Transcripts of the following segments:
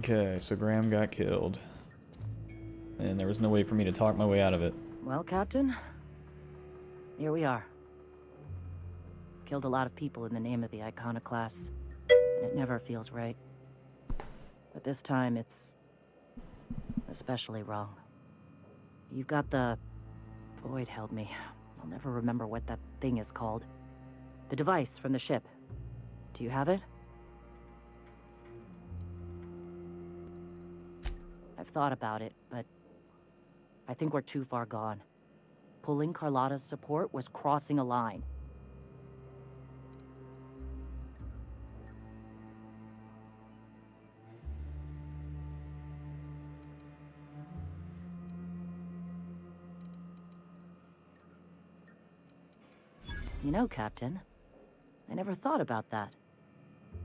Okay, so Graham got killed. And there was no way for me to talk my way out of it. Well, Captain, here we are. Killed a lot of people in the name of the Iconoclasts, and it never feels right. But this time, it's especially wrong. You've got the... Void held me. I'll never remember what that thing is called. The device from the ship. Do you have it? I've thought about it, but I think we're too far gone. Pulling Carlotta's support was crossing a line. You know, Captain, I never thought about that.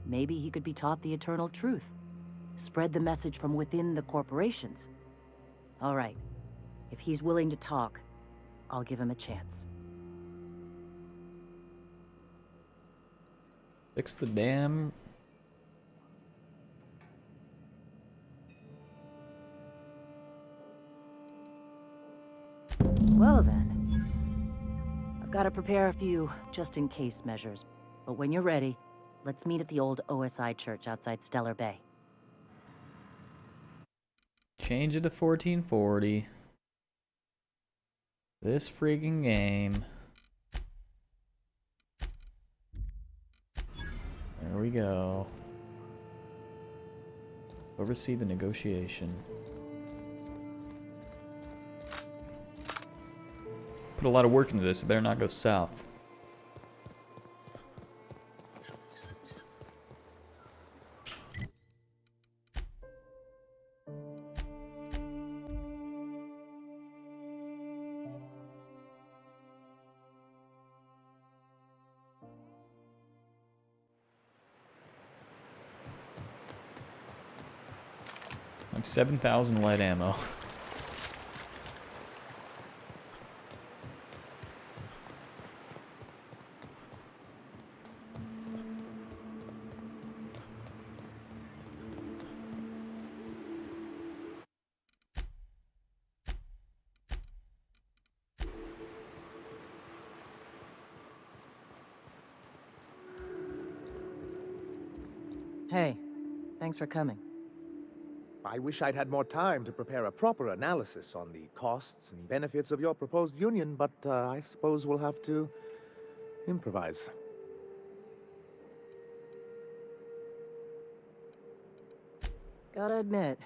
Maybe he could be taught the eternal truth. Spread the message from within the corporations. All right. If he's willing to talk, I'll give him a chance. Fix the damn... Well then. I've got to prepare a few just-in-case measures. But when you're ready, let's meet at the old OSI church outside Stellar Bay. Change it to 1440. This freaking game. There we go. Oversee the negotiation. Put a lot of work into this. It better not go south. Like 7,000 lead ammo. Hey, thanks for coming. I wish I'd had more time to prepare a proper analysis on the costs and benefits of your proposed union, but I suppose we'll have to improvise. Gotta admit,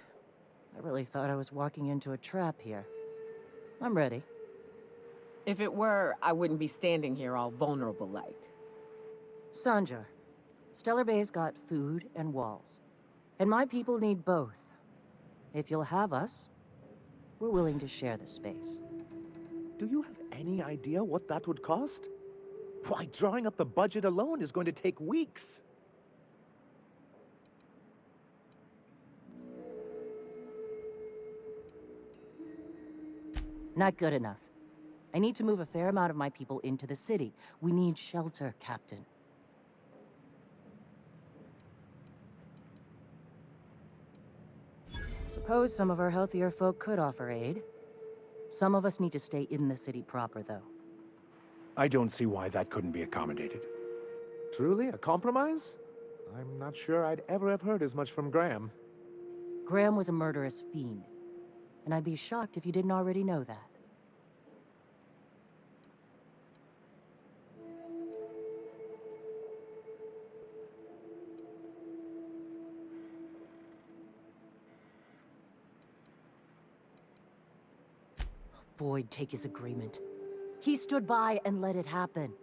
I really thought I was walking into a trap here. I'm ready. If it were, I wouldn't be standing here all vulnerable like. Sanjar, Stellar Bay's got food and walls. And my people need both. If you'll have us, we're willing to share the space. Do you have any idea what that would cost? Why, drawing up the budget alone is going to take weeks. Not good enough. I need to move a fair amount of my people into the city. We need shelter, Captain. Suppose some of our healthier folk could offer aid. Some of us need to stay in the city proper, though. I don't see why that couldn't be accommodated. Truly, a compromise? I'm not sure I'd ever have heard as much from Graham. Graham was a murderous fiend, and I'd be shocked if you didn't already know that. Void take his agreement. He stood by and let it happen.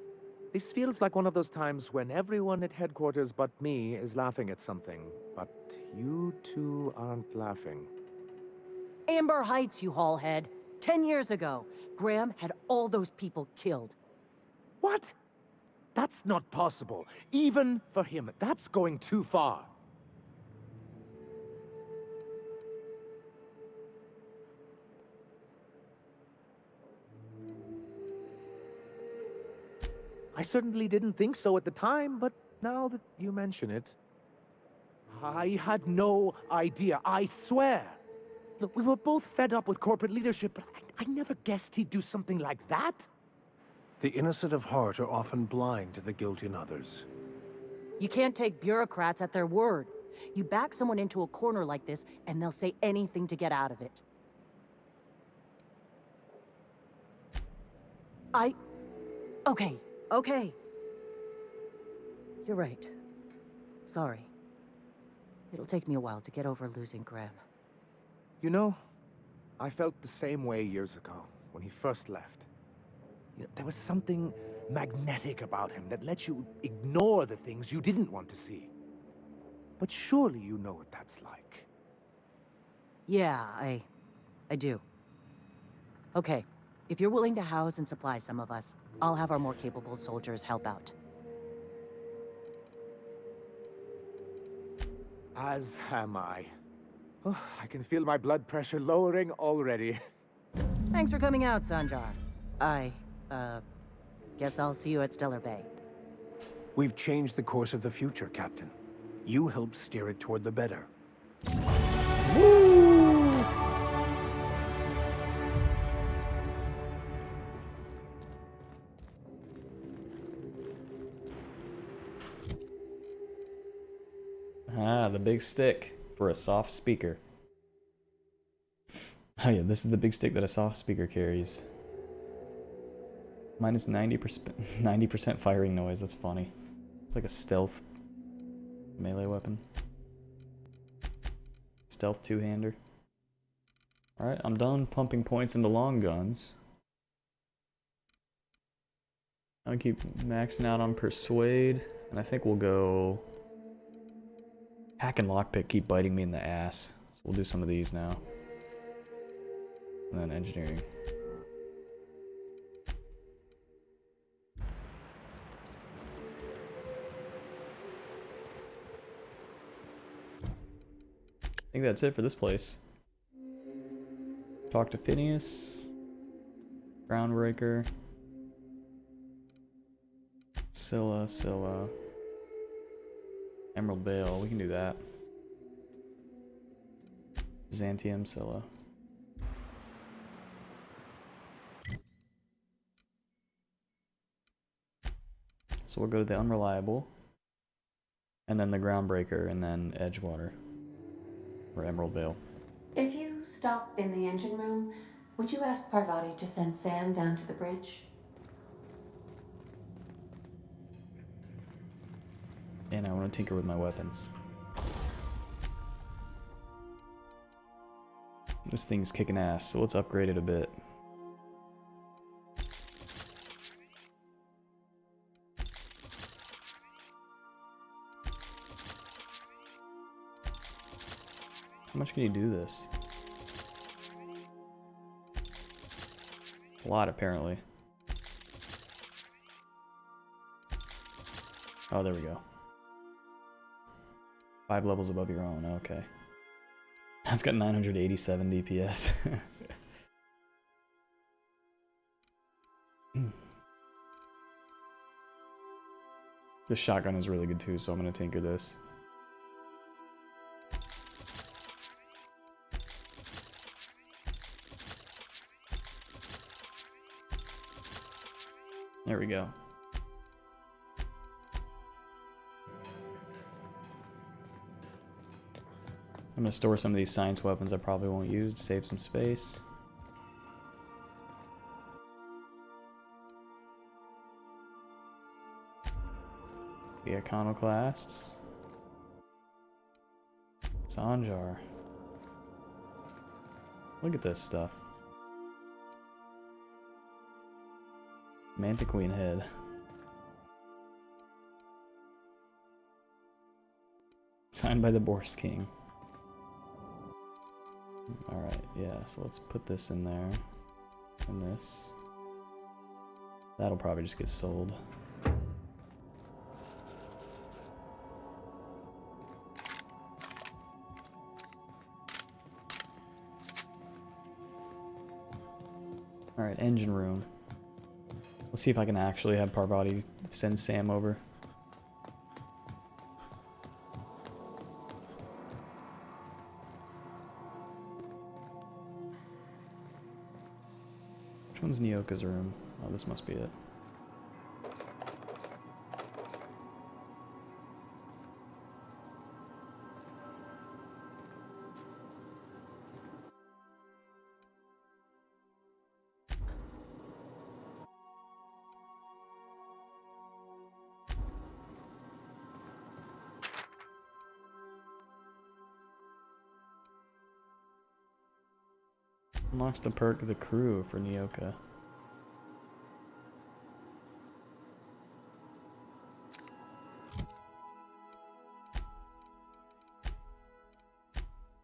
This feels like one of those times when everyone at headquarters but me is laughing at something, but you two aren't laughing. Amber Heights, you haulhead. 10 years ago, Graham had all those people killed. What? That's not possible. Even for him, that's going too far. I certainly didn't think so at the time, but now that you mention it... I had no idea, I swear. Look, we were both fed up with corporate leadership, but I never guessed he'd do something like that. The innocent of heart are often blind to the guilt in others. You can't take bureaucrats at their word. You back someone into a corner like this, and they'll say anything to get out of it. Okay. You're right. Sorry. It'll take me a while to get over losing Graham. You know, I felt the same way years ago, when he first left. You know, there was something magnetic about him that let you ignore the things you didn't want to see. But surely you know what that's like. Yeah, I do. Okay, if you're willing to house and supply some of us, I'll have our more capable soldiers help out. As am I. Oh, I can feel my blood pressure lowering already. Thanks for coming out, Sanjar. Guess I'll see you at Stellar Bay. We've changed the course of the future, Captain. You helped steer it toward the better. Ah, the big stick for a soft speaker. Oh yeah, this is the big stick that a soft speaker carries. Minus 90% firing noise, that's funny. It's like a stealth melee weapon. Stealth two-hander. Alright, I'm done pumping points into long guns. I'll keep maxing out on Persuade, and I think we'll go... Hack and Lockpick keep biting me in the ass, so we'll do some of these now. And then Engineering. I think that's it for this place. Talk to Phineas. Groundbreaker. Scylla. Emerald Vale, we can do that. Byzantium, Scylla. So we'll go to the Unreliable. And then the Groundbreaker, and then Edgewater. Or Emerald Vale. If you stop in the engine room, would you ask Parvati to send Sam down to the bridge? And I want to tinker with my weapons. This thing's kicking ass, so let's upgrade it a bit. How much can you do this? A lot, apparently. Oh, there we go. 5 levels above your own, okay. That's got 987 DPS. This shotgun is really good too, so I'm gonna tinker this. There we go. I'm gonna store some of these science weapons I probably won't use to save some space. The Iconoclasts. Sanjar. Look at this stuff. Mantiqueen head. Signed by the Bourse King. Alright, yeah, so let's put this in there. And this. That'll probably just get sold. Alright, engine room. Let's see if I can actually have Parvati send Sam over. one's Nyoka's room? Oh, this must be it. Unlocks the perk of the crew for Nyoka.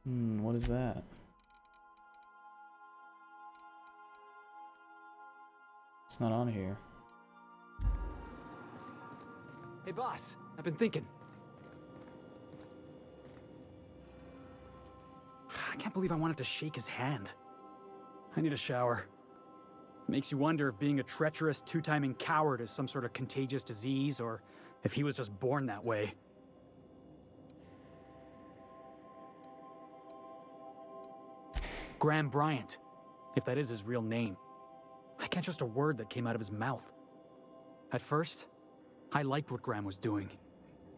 What is that? It's not on here. Hey boss, I've been thinking. I can't believe I wanted to shake his hand. I need a shower. Makes you wonder if being a treacherous, two-timing coward is some sort of contagious disease, or if he was just born that way. Graham Bryant, if that is his real name. I can't trust a word that came out of his mouth. At first, I liked what Graham was doing.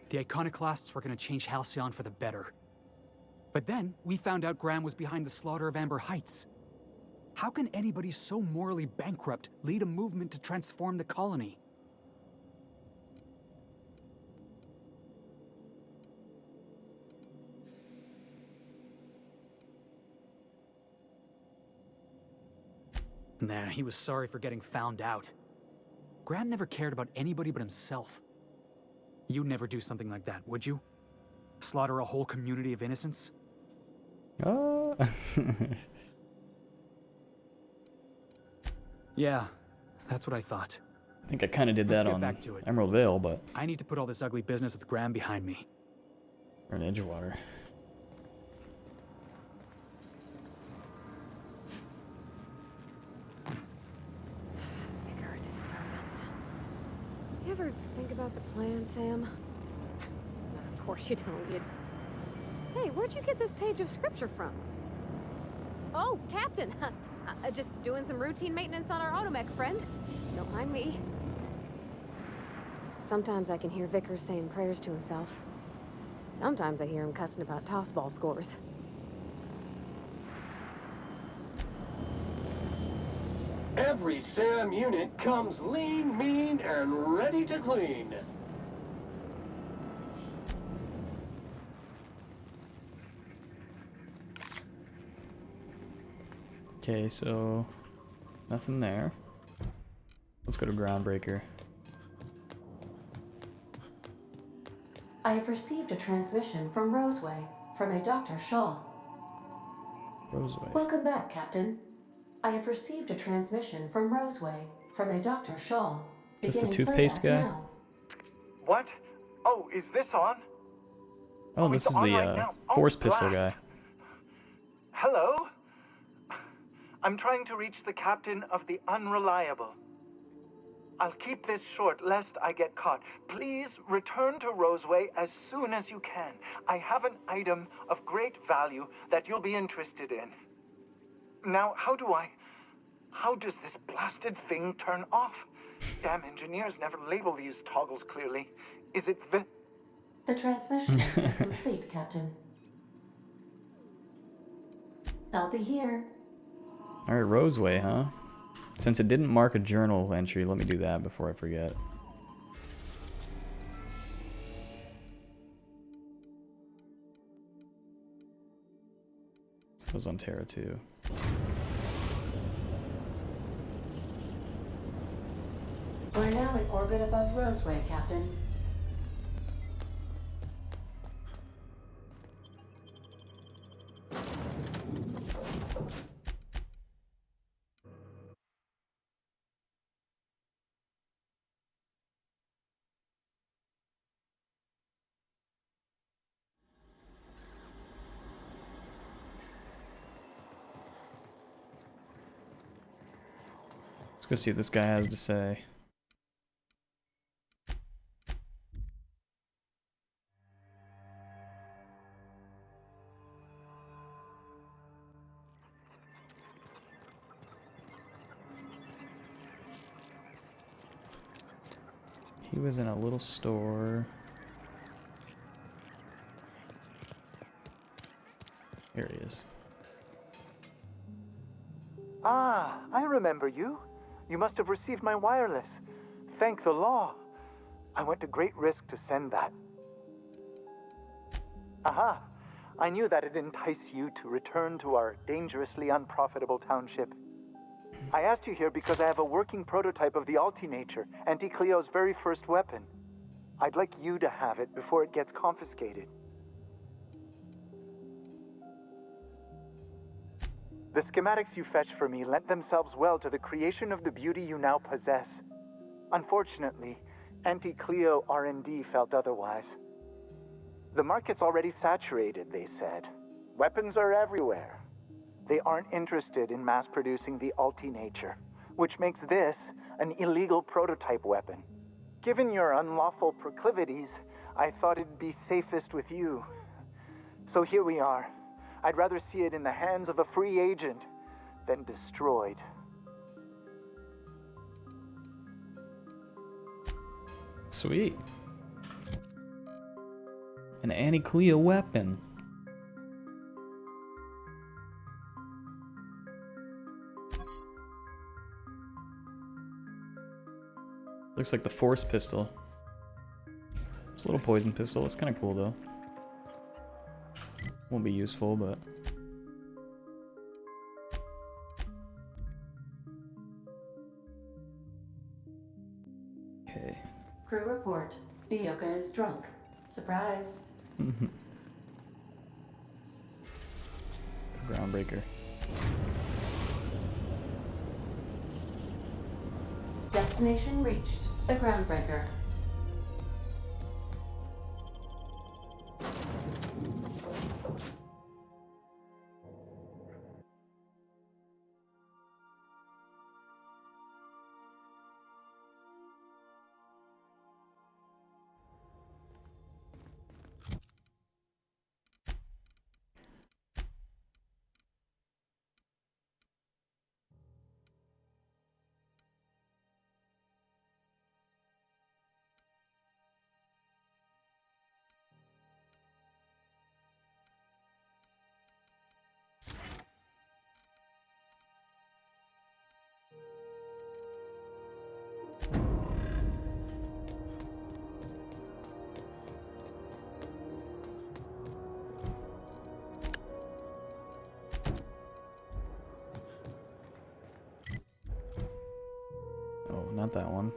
The Iconoclasts were going to change Halcyon for the better. But then, we found out Graham was behind the slaughter of Amber Heights. How can anybody so morally bankrupt lead a movement to transform the colony? Nah, he was sorry for getting found out. Graham never cared about anybody but himself. You'd never do something like that, would you? Slaughter a whole community of innocents? Yeah, that's what I thought. I think I kind of did Let's that get on back to it. Emerald Vale, but I need to put all this ugly business with Graham behind me. or in Edgewater. Vicar and his sermons. You ever think about the plan, Sam? Of course you don't. Hey, where'd you get this page of scripture from? Oh, Captain! Just doing some routine maintenance on our automech, friend. Don't mind me. Sometimes I can hear Vickers saying prayers to himself. Sometimes I hear him cussing about tossball scores. Every SAM unit comes lean, mean, and ready to clean. Okay, so nothing there. Let's go to Groundbreaker. I have received a transmission from Roseway, from a Dr. Shaw. Roseway. Welcome back, Captain. I have received a transmission from Roseway, from a Dr. Shaw. Is this the Beginning toothpaste playback guy? now. What? Oh, is this on? Oh, this it's is on the right now. Oh, Force Pistol blast. guy. Hello? I'm trying to reach the captain of the Unreliable. I'll keep this short lest I get caught. Please return to Roseway as soon as you can. I have an item of great value that you'll be interested in. Now, how does this blasted thing turn off? Damn engineers never label these toggles clearly. Is it the... The transmission is complete, Captain. I'll be here. Alright, Roseway, huh? Since it didn't mark a journal entry, let me do that before I forget. This was on Terra too. We're now in orbit above Roseway, Captain. Let's go see what this guy has to say. He was in a little store. Here he is. Ah, I remember you. You must have received my wireless. Thank the law. I went to great risk to send that. Aha! I knew that'd entice you to return to our dangerously unprofitable township. I asked you here because I have a working prototype of the Altinature, Auntie Cleo's very first weapon. I'd like you to have it before it gets confiscated. The schematics you fetched for me lent themselves well to the creation of the beauty you now possess. Unfortunately, Auntie Cleo R&D felt otherwise. The market's already saturated, they said. Weapons are everywhere. They aren't interested in mass-producing the Altinature, which makes this an illegal prototype weapon. Given your unlawful proclivities, I thought it'd be safest with you. So here we are. I'd rather see it in the hands of a free agent than destroyed. Sweet. An Auntie Cleo weapon. Looks like the Force pistol. It's a little poison pistol. It's kind of cool though. Won't be useful, but. Okay. Crew report. Nyoka is drunk. Surprise. Groundbreaker. Destination reached. The Groundbreaker. Oh, not that one.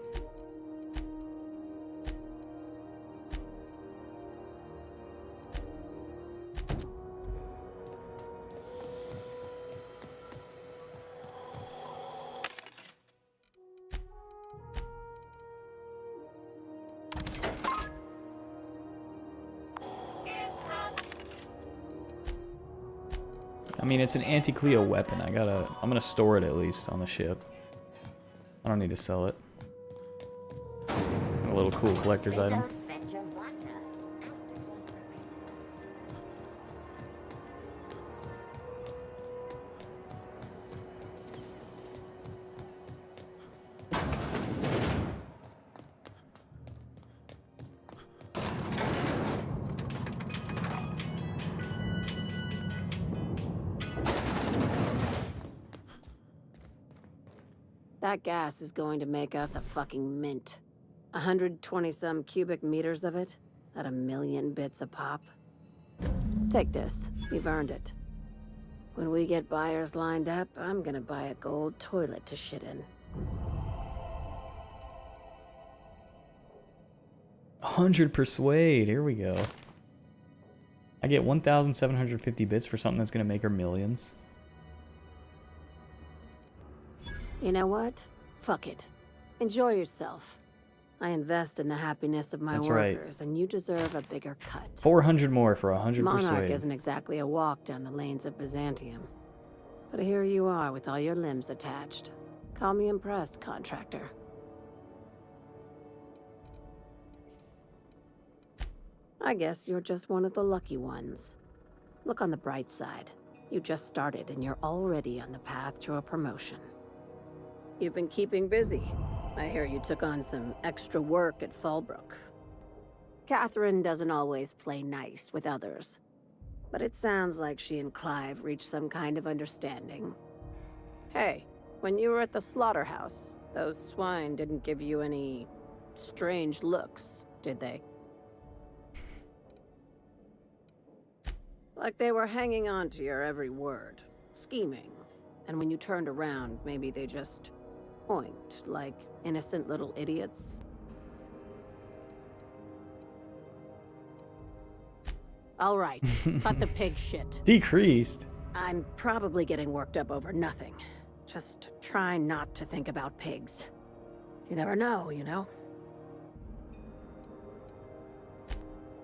I mean, it's an Auntie Cleo weapon. I'm gonna store it at least on the ship. I don't need to sell it. A little cool collector's item. That gas is going to make us a fucking mint. 120-some cubic meters of it, at 1,000,000 bits a pop. Take this. You've earned it. When we get buyers lined up, I'm gonna buy a gold toilet to shit in. 100 persuade. Here we go. I get 1,750 bits for something that's gonna make her millions. You know what? Fuck it. Enjoy yourself. I invest in the happiness of my That's right. workers, and you deserve a bigger cut. 400 more for 100 Monarch persuade. isn't exactly a walk down the lanes of Byzantium. But here you are with all your limbs attached. Call me impressed, contractor. I guess you're just one of the lucky ones. Look on the bright side. You just started and you're already on the path to a promotion. You've been keeping busy. I hear you took on some extra work at Fallbrook. Catherine doesn't always play nice with others, but it sounds like she and Clive reached some kind of understanding. Hey, when you were at the slaughterhouse, those swine didn't give you any strange looks, did they? Like they were hanging on to your every word, scheming, and when you turned around, maybe they just oinked like innocent little idiots. All right, cut the pig shit. Decreased. I'm probably getting worked up over nothing. Just try not to think about pigs. You never know, you know?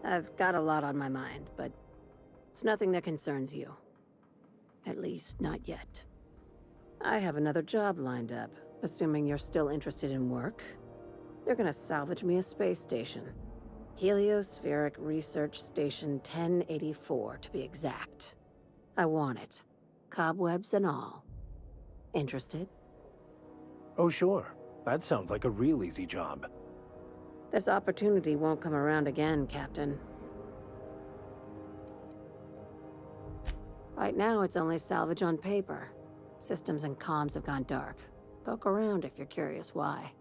I've got a lot on my mind, but it's nothing that concerns you. At least, not yet. I have another job lined up, assuming you're still interested in work. You're gonna salvage me a space station. Heliospheric Research Station 1084, to be exact. I want it. Cobwebs and all. Interested? Oh, sure. That sounds like a real easy job. This opportunity won't come around again, Captain. Right now, it's only salvage on paper. Systems and comms have gone dark. Poke around if you're curious why.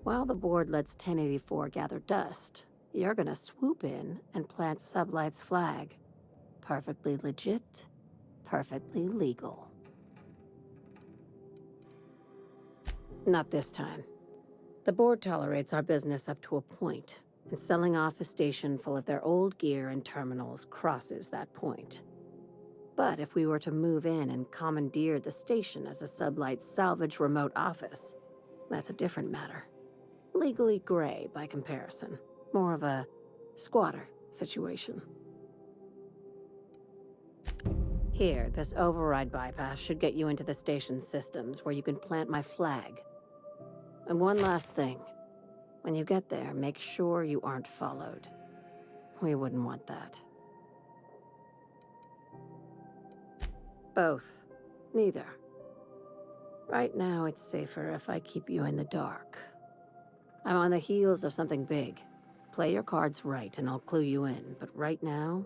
While the board lets 1084 gather dust, you're gonna swoop in and plant Sublight's flag. Perfectly legit, perfectly legal. Not this time. The board tolerates our business up to a point, and selling off a station full of their old gear and terminals crosses that point. But if we were to move in and commandeer the station as a Sublight salvage remote office, that's a different matter. Legally gray by comparison. More of a squatter situation. Here, this override bypass should get you into the station's systems where you can plant my flag. And one last thing. When you get there, make sure you aren't followed. We wouldn't want that. Both. Neither. Right now, it's safer if I keep you in the dark. I'm on the heels of something big. Play your cards right and I'll clue you in, but right now,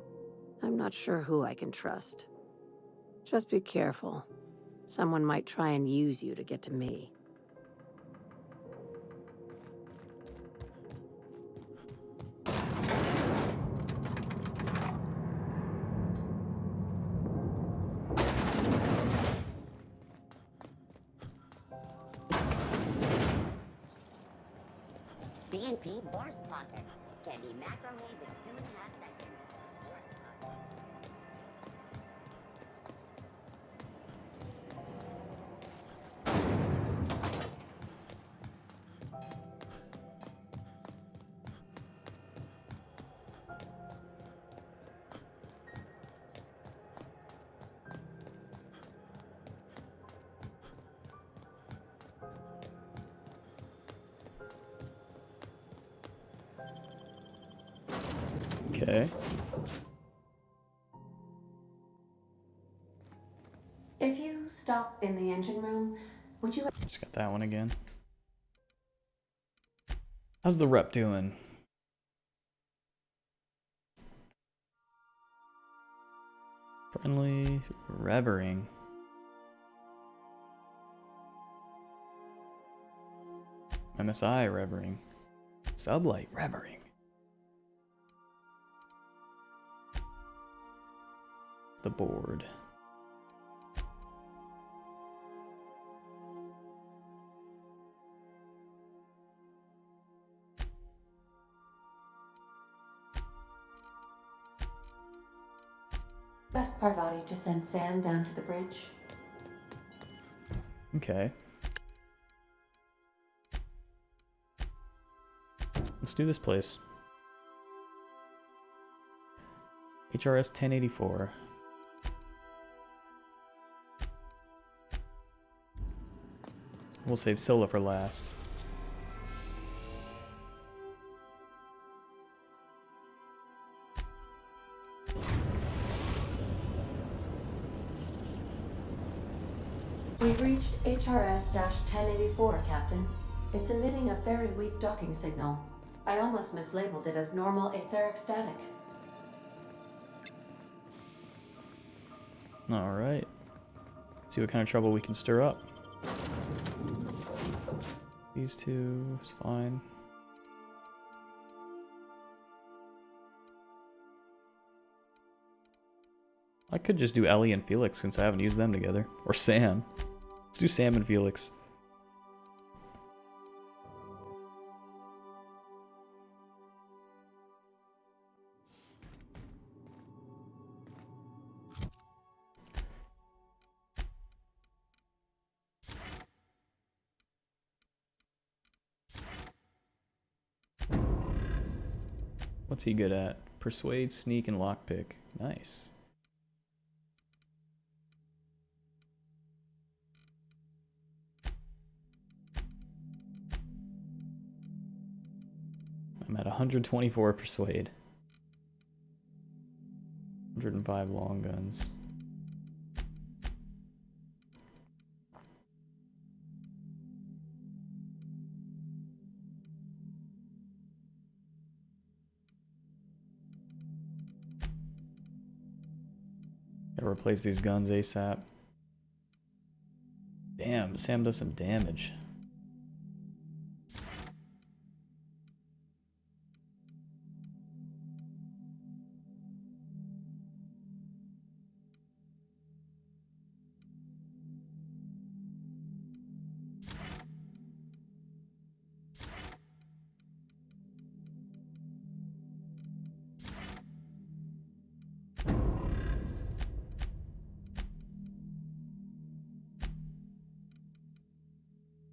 I'm not sure who I can trust. Just be careful. Someone might try and use you to get to me. CNP burst pockets can be macrometed in 2.5 seconds. Burst pocket. Okay. If you stop in the engine room, would you... Just got that one again. How's the rep doing? Friendly revering. MSI revering. Sublight revering. The board. Best Parvati to send Sam down to the bridge. Okay. Let's do this place. HRS 1084. We'll save Scylla for last. We've reached HRS-1084, Captain. It's emitting a very weak docking signal. I almost mislabeled it as normal etheric static. Alright. See what kind of trouble we can stir up. These two is fine. I could just do Ellie and Felix since I haven't used them together. Or Sam. Let's do Sam and Felix. What's he good at? Persuade, sneak, and lockpick. Nice. I'm at 124 persuade. 105 long guns. Gotta replace these guns ASAP. Damn, Sam does some damage.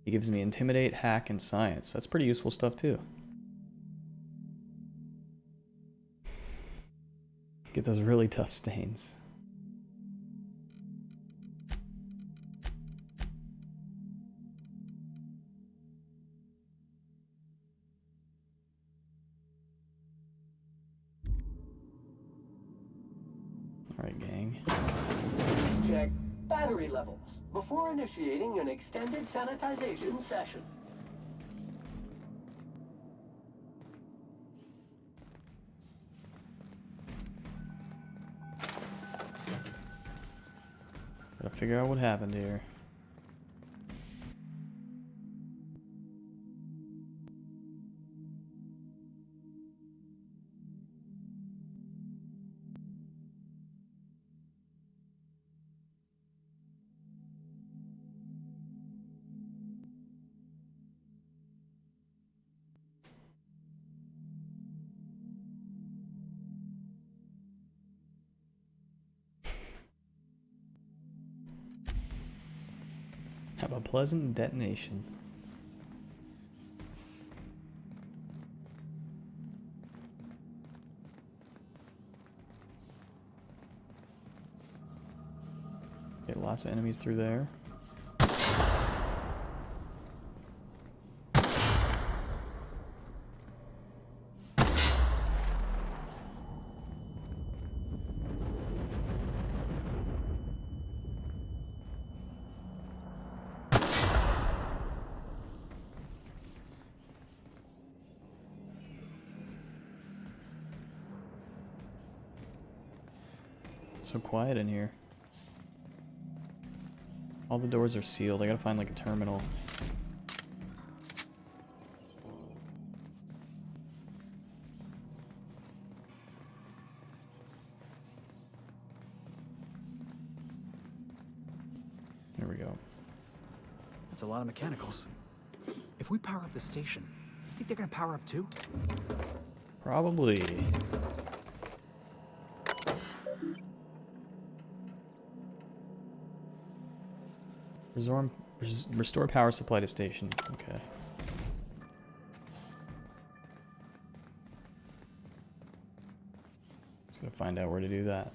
He gives me Intimidate, Hack, and Science. That's pretty useful stuff too. Get those really tough stains. Alright, gang. Check battery levels before initiating an extended sanitization session. Gotta figure out what happened here. Have a pleasant detonation. Get lots of enemies through there. So quiet in here. All the doors are sealed. I gotta find like a terminal. There we go. That's a lot of mechanicals. If we power up the station, you think they're gonna power up too? Probably. Restore power supply to station. Okay. Just gotta find out where to do that.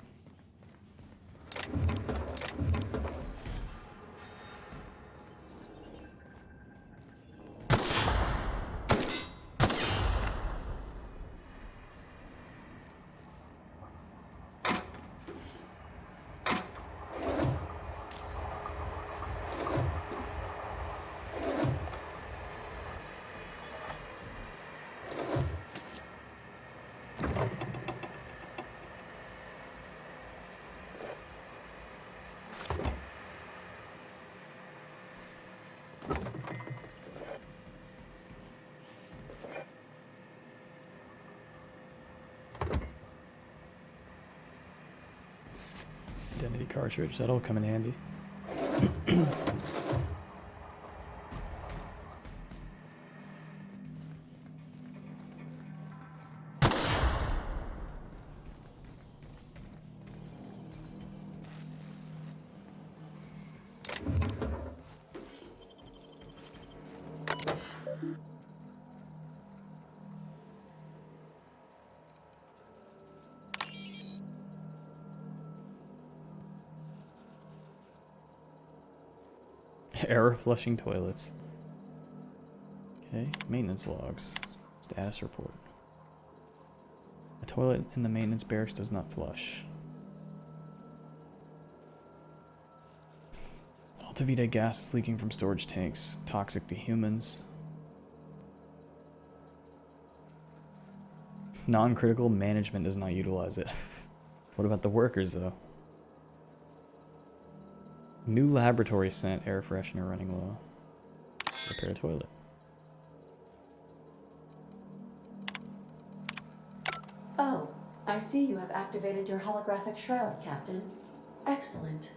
Identity cartridge, that'll come in handy. Error flushing toilets. Okay, maintenance logs. Status report. A toilet in the maintenance barracks does not flush. Altavita gas is leaking from storage tanks. Toxic to humans. Non-critical management does not utilize it. What about the workers, though? New laboratory scent, air freshener running low. Repair toilet. Oh, I see you have activated your holographic shroud, Captain. Excellent.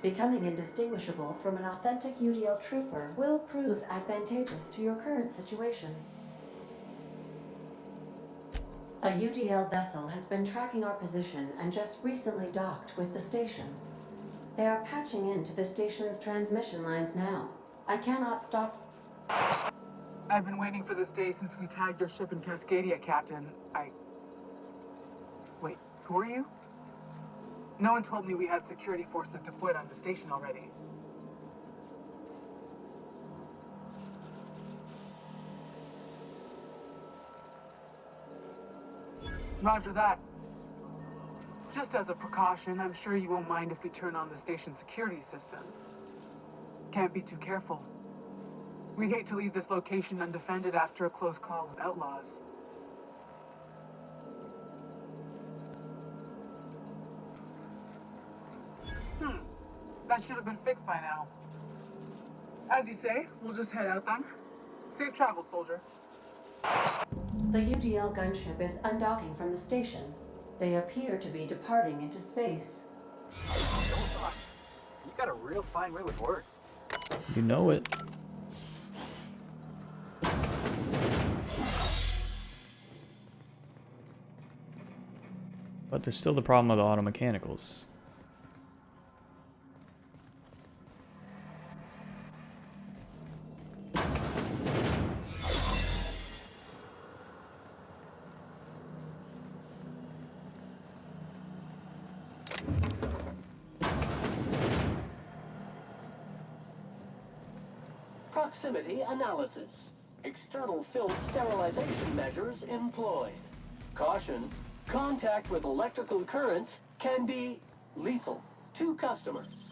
Becoming indistinguishable from an authentic UDL trooper will prove advantageous to your current situation. A UDL vessel has been tracking our position and just recently docked with the station. They are patching into the station's transmission lines now. I cannot stop. I've been waiting for this day since we tagged your ship in Cascadia, Captain. Wait, who are you? No one told me we had security forces deployed on the station already. Roger that. Just as a precaution, I'm sure you won't mind if we turn on the station's security systems. Can't be too careful. We'd hate to leave this location undefended after a close call with outlaws. That should have been fixed by now. As you say, we'll just head out then. Safe travels, soldier. The UDL gunship is undocking from the station. They appear to be departing into space. You got a real fine way with words. You know it. But there's still the problem of the auto mechanicals. Proximity analysis. External field sterilization measures employed. Caution, contact with electrical currents can be lethal to customers.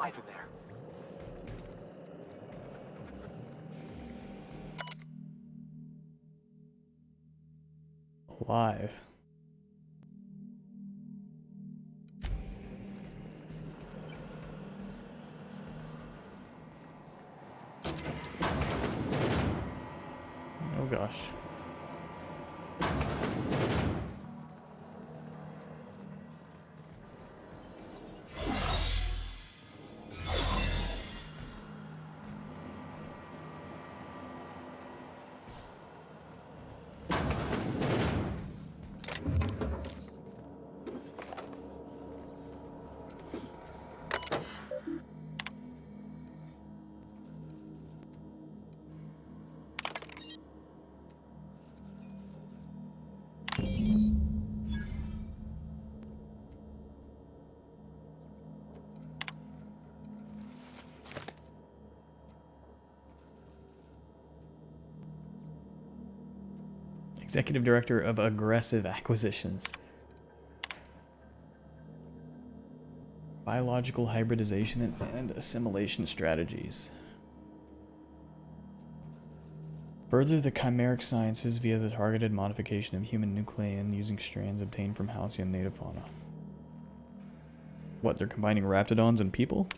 alive in there. Alive. Oh gosh. Executive Director of Aggressive Acquisitions. Biological hybridization and assimilation strategies. Further the chimeric sciences via the targeted modification of human nuclein using strands obtained from Halcyon native fauna. What, they're combining raptidons and people?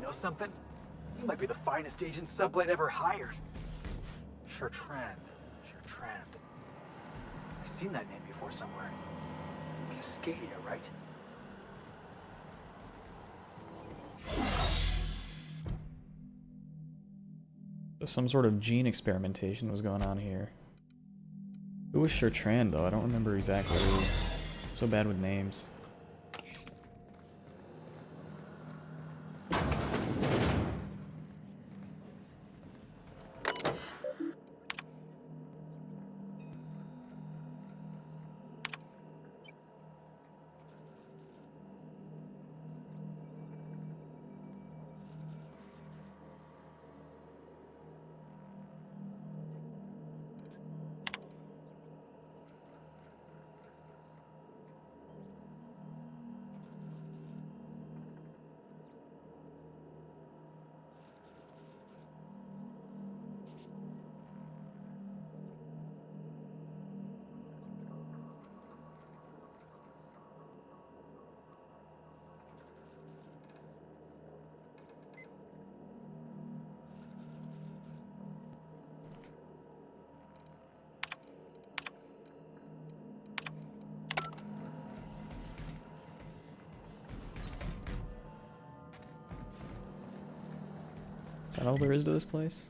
You know something? You might be the finest agent Sublight ever hired. Chartrand. Chartrand. I've seen that name before somewhere. Cascadia, right? So some sort of gene experimentation was going on here. Who was Chartrand though? I don't remember exactly who. So bad with names. Is that all there is to this place?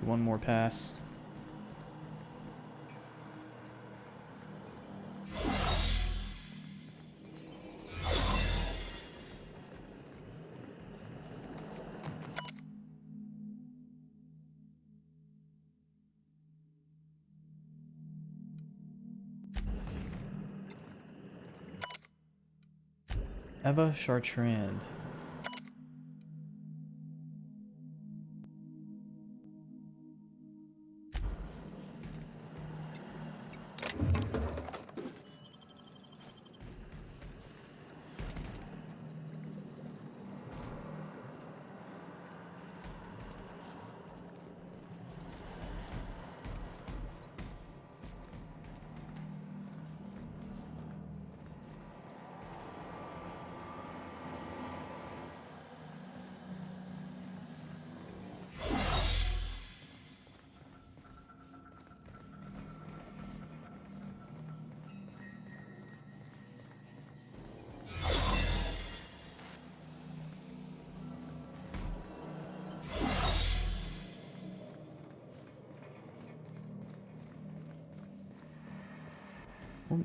One more pass. Eva Chartrand.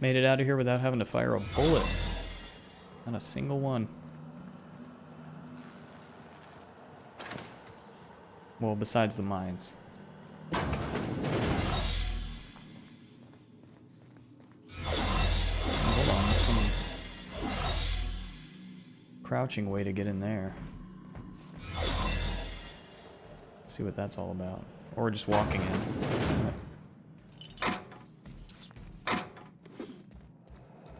Made it out of here without having to fire a bullet. Not a single one. Well, besides the mines. Hold on, there's some crouching way to get in there. Let's see what that's all about. Or just walking in.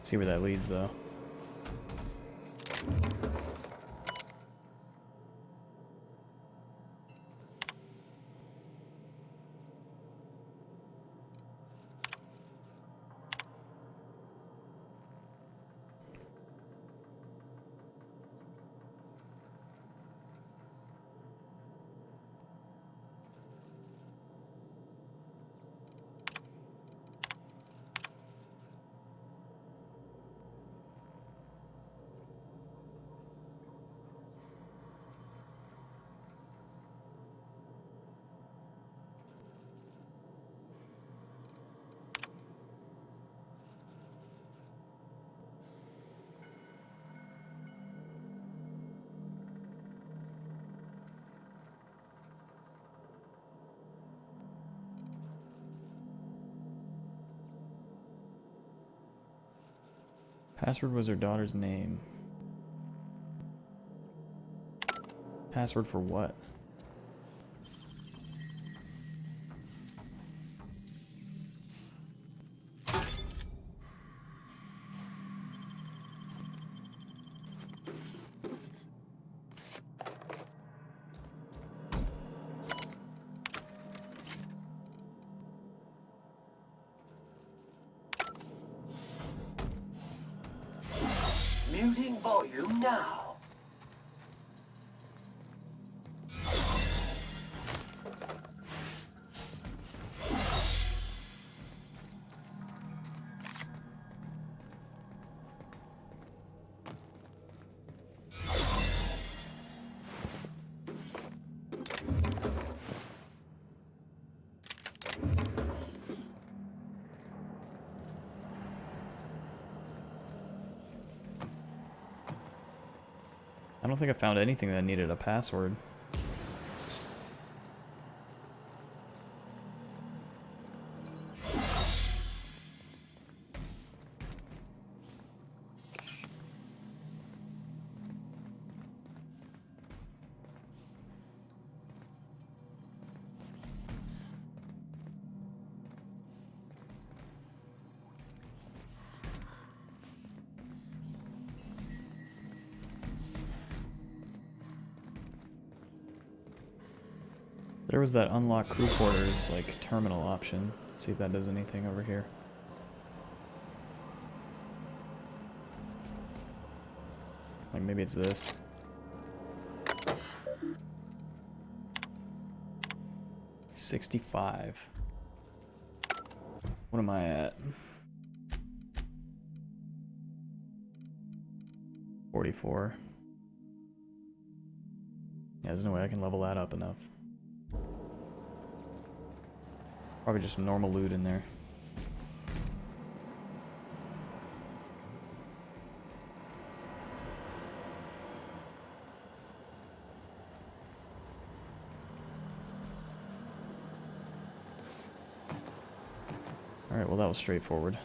See where that leads, though. Password was her daughter's name. Password for what? Muting volume now. I don't think I found anything that needed a password. There was that unlock crew quarters, like, terminal option. Let's see if that does anything over here. Like, maybe it's this. $65. What am I at? 44. Yeah, there's no way I can level that up enough. Probably just some normal loot in there. Alright, well that was straightforward.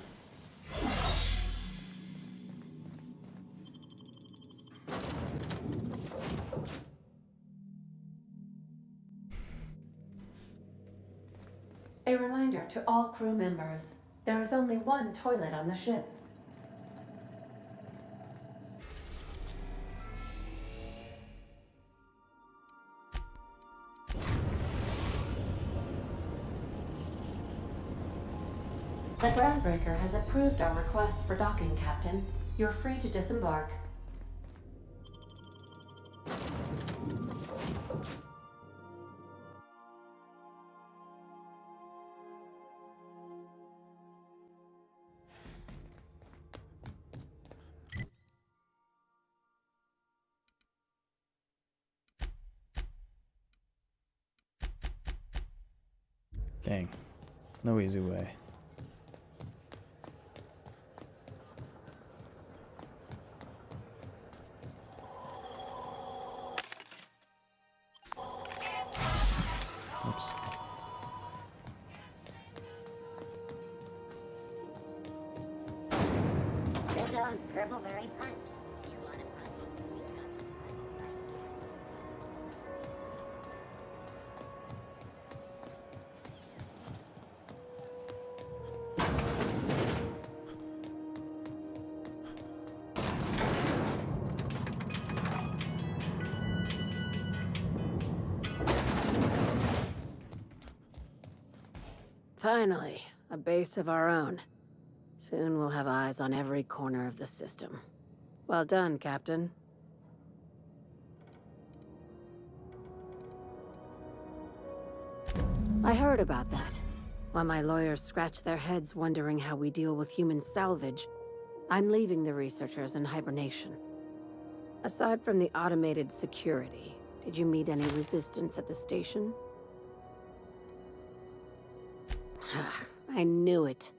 A reminder to all crew members, there is only one toilet on the ship. The Groundbreaker has approved our request for docking, Captain. You're free to disembark. Dang. No easy way. Oops. There goes Purpleberry Punch. You want a punch? We've got the punch right Finally, a base of our own. Soon we'll have eyes on every corner of the system. Well done, Captain. I heard about that. While my lawyers scratch their heads wondering how we deal with human salvage, I'm leaving the researchers in hibernation. Aside from the automated security, did you meet any resistance at the station? I knew it.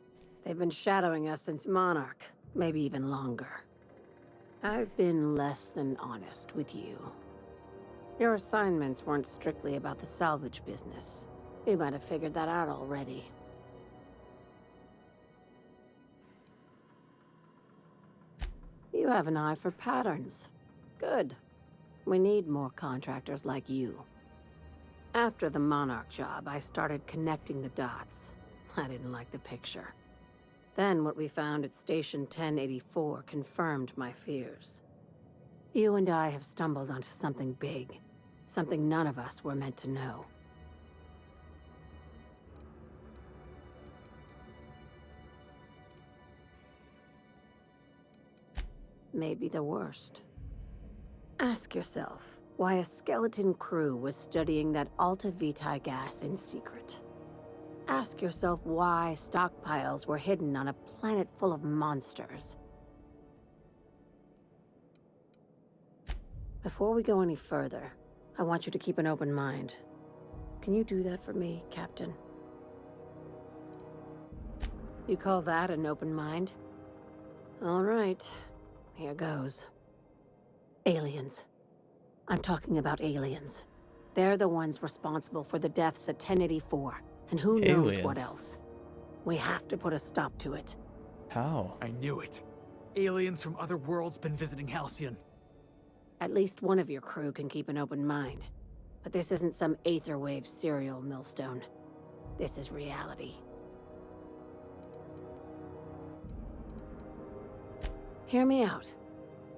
They've been shadowing us since Monarch, maybe even longer. I've been less than honest with you. Your assignments weren't strictly about the salvage business. You might have figured that out already. You have an eye for patterns. Good. We need more contractors like you. After the Monarch job, I started connecting the dots. I didn't like the picture. Then what we found at Station 1084 confirmed my fears. You and I have stumbled onto something big. Something none of us were meant to know. Maybe the worst. Ask yourself why a skeleton crew was studying that Alta Vitae gas in secret. Ask yourself why stockpiles were hidden on a planet full of monsters. Before we go any further, I want you to keep an open mind. Can you do that for me, Captain? You call that an open mind? All right, here goes. Aliens. I'm talking about aliens. They're the ones responsible for the deaths at 1084. And who knows what else? We have to put a stop to it. How? I knew it. Aliens from other worlds been visiting Halcyon. At least one of your crew can keep an open mind. But this isn't some Aetherwave serial, Millstone. This is reality. Hear me out.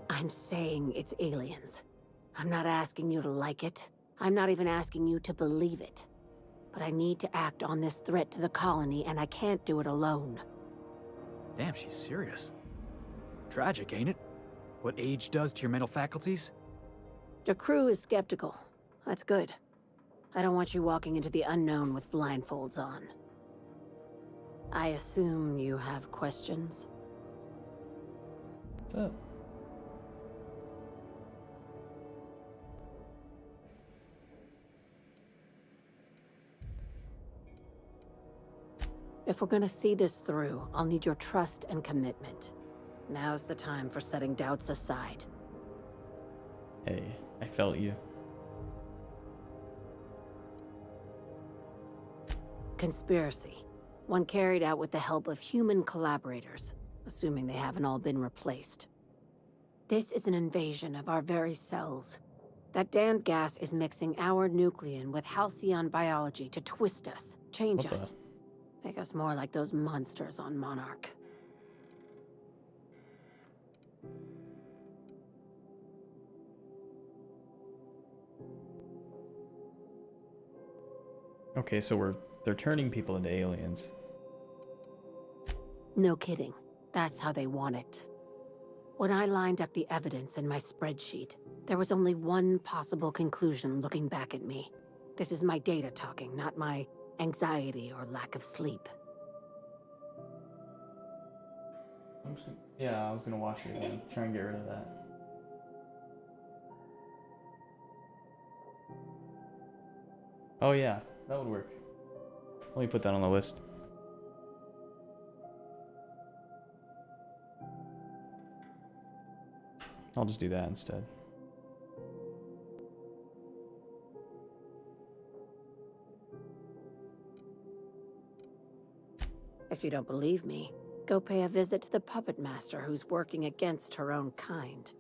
I'm saying it's aliens. I'm not asking you to like it. I'm not even asking you to believe it. But I need to act on this threat to the colony, and I can't do it alone. Damn, she's serious. Tragic, ain't it? What age does to your mental faculties? The crew is skeptical. That's good. I don't want you walking into the unknown with blindfolds on. I assume you have questions? What's up? If we're gonna see this through, I'll need your trust and commitment. Now's the time for setting doubts aside. Hey, I felt you. Conspiracy. One carried out with the help of human collaborators, assuming they haven't all been replaced. This is an invasion of our very cells. That damned gas is mixing our nucleon with halcyon biology to twist us, change What us, make us more like those monsters on Monarch. Okay, so they're turning people into aliens. No kidding. That's how they want it. When I lined up the evidence in my spreadsheet, there was only one possible conclusion looking back at me. This is my data talking, not my anxiety or lack of sleep. Yeah, I was gonna watch it again. Try and get rid of that. Oh yeah, that would work. Let me put that on the list. I'll just do that instead. If you don't believe me, go pay a visit to the puppet master who's working against her own kind.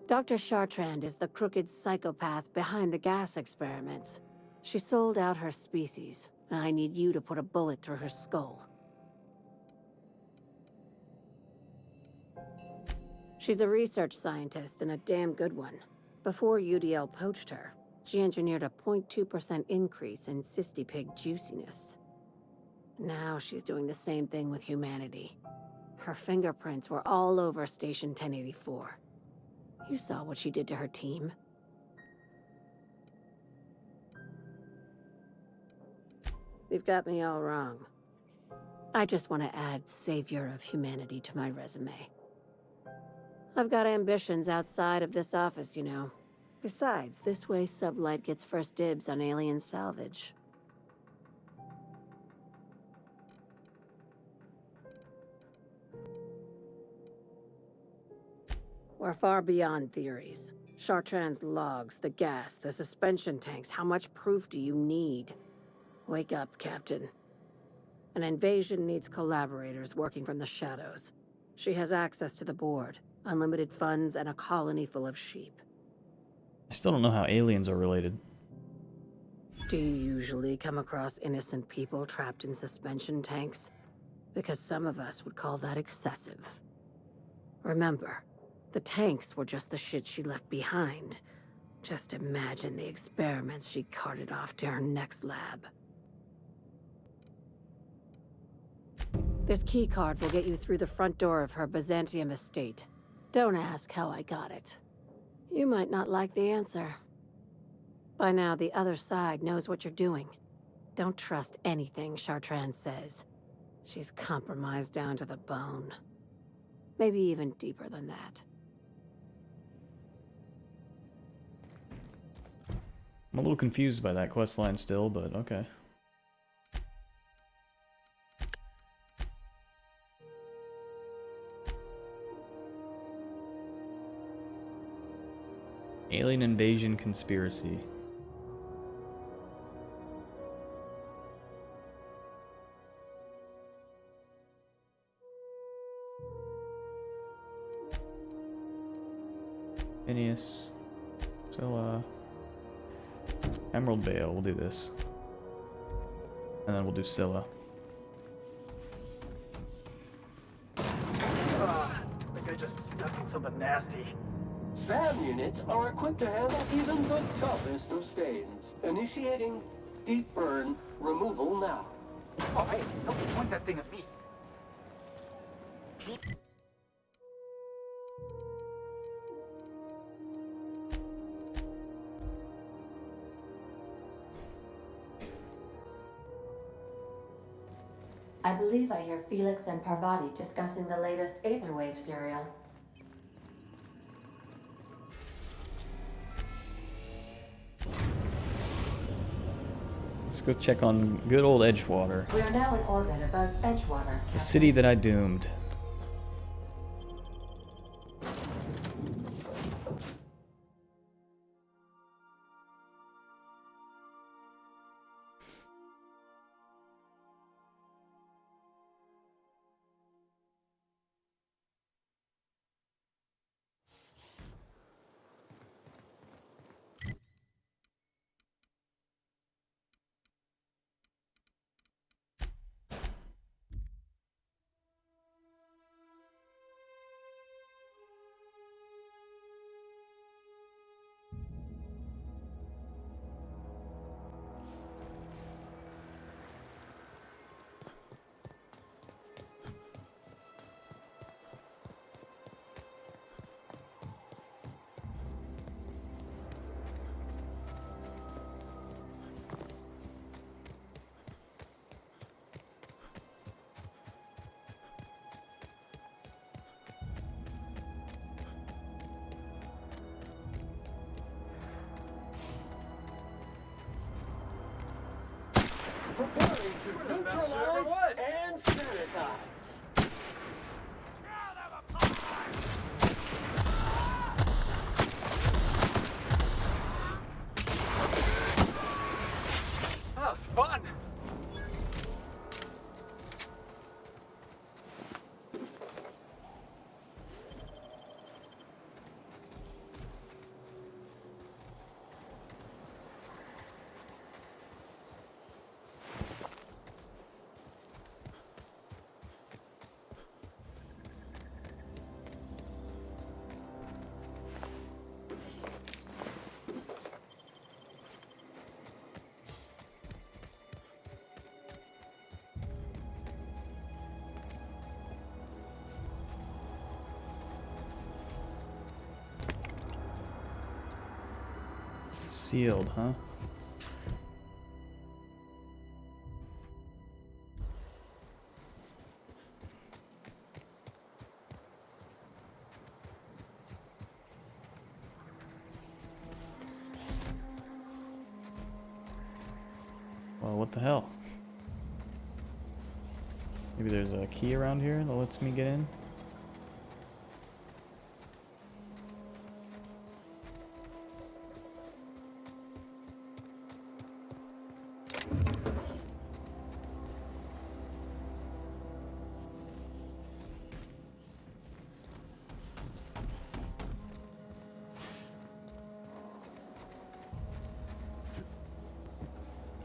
Dr. Chartrand is the crooked psychopath behind the gas experiments. She sold out her species, and I need you to put a bullet through her skull. She's a research scientist and a damn good one. Before UDL poached her, she engineered a 0.2% increase in cystipig juiciness. Now she's doing the same thing with humanity. Her fingerprints were all over Station 1084. You saw what she did to her team. You've got me all wrong. I just want to add Savior of Humanity to my resume. I've got ambitions outside of this office, you know. Besides, this way Sublight gets first dibs on alien salvage. We're far beyond theories. Chartrand's logs, the gas, the suspension tanks, how much proof do you need? Wake up, Captain. An invasion needs collaborators working from the shadows. She has access to the board, unlimited funds, and a colony full of sheep. I still don't know how aliens are related. Do you usually come across innocent people trapped in suspension tanks? Because some of us would call that excessive. Remember, the tanks were just the shit she left behind. Just imagine the experiments she carted off to her next lab. This keycard will get you through the front door of her Byzantium estate. Don't ask how I got it. You might not like the answer. By now, the other side knows what you're doing. Don't trust anything Chartrand says. She's compromised down to the bone. Maybe even deeper than that. I'm a little confused by that questline still, but okay. Alien invasion conspiracy. Phineas. So, Emerald Vale, we'll do this. And then we'll do Scylla. I think I just stepped in something nasty. SAM units are equipped to handle even the toughest of stains. Initiating deep burn removal now. Oh, hey, don't point that thing at me. I believe I hear Felix and Parvati discussing the latest Aetherwave serial. Let's go check on good old Edgewater. We are now in orbit above Edgewater, The Captain. city that I doomed. Preparing to neutralize and sanitize. That was fun. Sealed, huh? Well, what the hell? Maybe there's a key around here that lets me get in?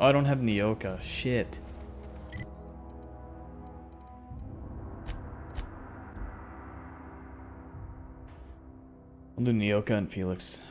Oh, I don't have Nyoka. Shit. I'll do Nyoka and Felix.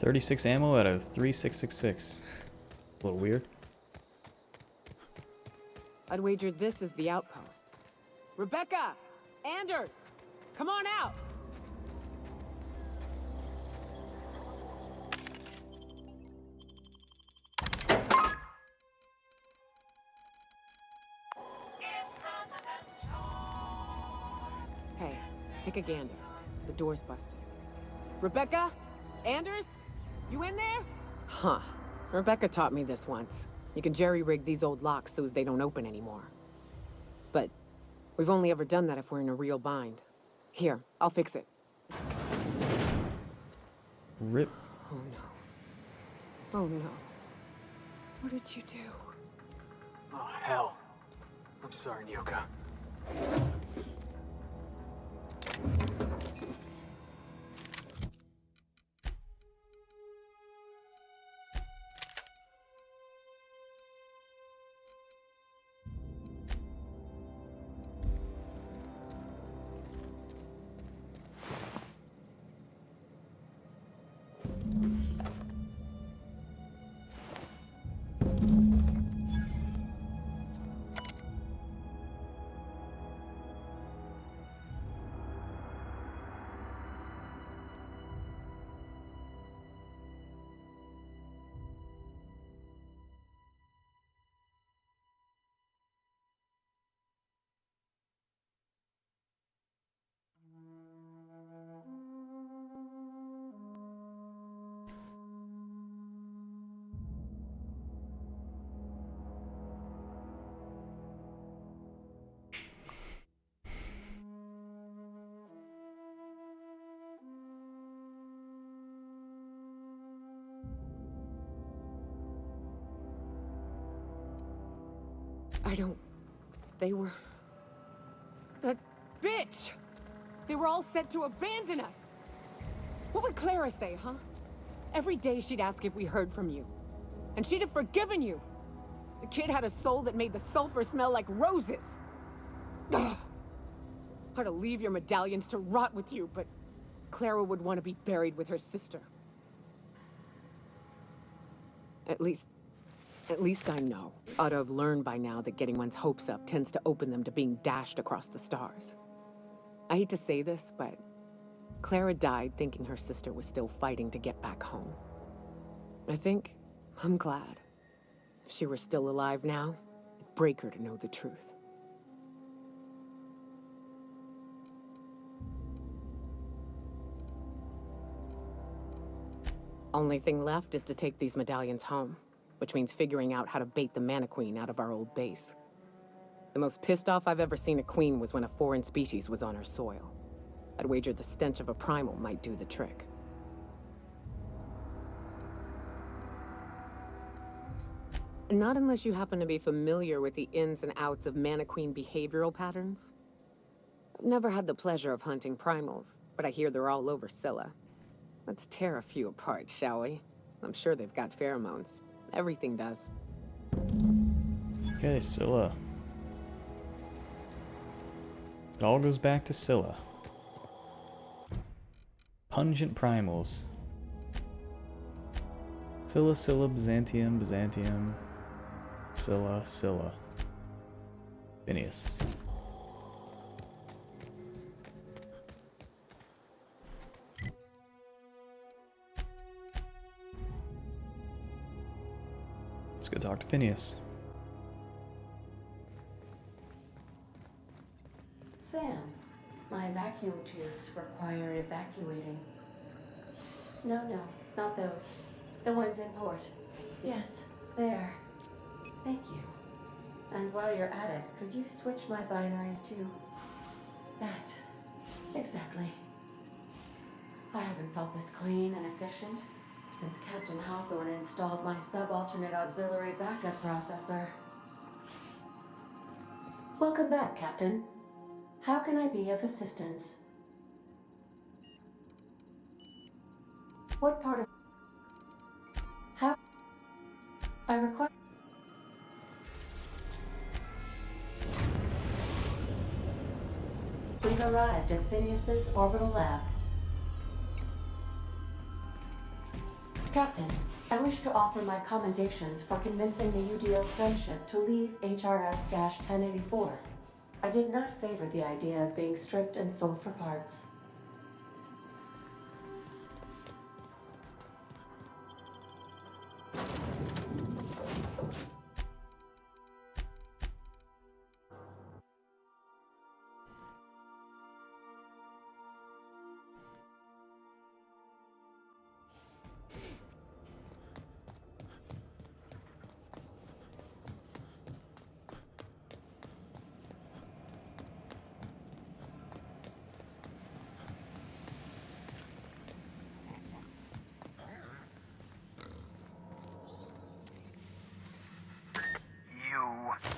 .36 ammo out of 3666. A little weird. I'd wager this is the outpost. Rebecca! Anders! Come on out! Hey, take a gander. The door's busted. Rebecca? Anders? You in there? Huh. Rebecca taught me this once. You can jerry-rig these old locks so as they don't open anymore. But we've only ever done that if we're in a real bind. Here, I'll fix it. Rip. Oh no. Oh no. What did you do? Oh, hell. I'm sorry, Nyoka. I don't... They were... That bitch! They were all set to abandon us! What would Clara say, huh? Every day she'd ask if we heard from you. And she'd have forgiven you. The kid had a soul that made the sulfur smell like roses. Ugh. Or to leave your medallions to rot with you, but Clara would want to be buried with her sister. At least I know. Ought to have learned by now that getting one's hopes up tends to open them to being dashed across the stars. I hate to say this, but Clara died thinking her sister was still fighting to get back home. I'm glad. If she were still alive now, it'd break her to know the truth. Only thing left is to take these medallions home, which means figuring out how to bait the Mana Queen out of our old base. The most pissed off I've ever seen a queen was when a foreign species was on her soil. I'd wager the stench of a primal might do the trick. Not unless you happen to be familiar with the ins and outs of Mana Queen behavioral patterns. I've never had the pleasure of hunting primals, but I hear they're all over Scylla. Let's tear a few apart, shall we? I'm sure they've got pheromones. Everything does. Okay, Scylla. It all goes back to Scylla. Pungent primals. Scylla, Scylla, Byzantium, Byzantium. Scylla, Scylla. Phineas. Let's go talk to Phineas. Sam, my vacuum tubes require evacuating. No, not those. The ones in port. Yes, there. Thank you. And while you're at it, could you switch my binaries to that? Exactly. I haven't felt this clean and efficient since Captain Hawthorne installed my subalternate auxiliary backup processor. Welcome back, Captain. How can I be of assistance? What part of... How... I require... We've arrived at Phineas's orbital lab. Captain, I wish to offer my commendations for convincing the UDL's gunship to leave HRS-1084. I did not favor the idea of being stripped and sold for parts.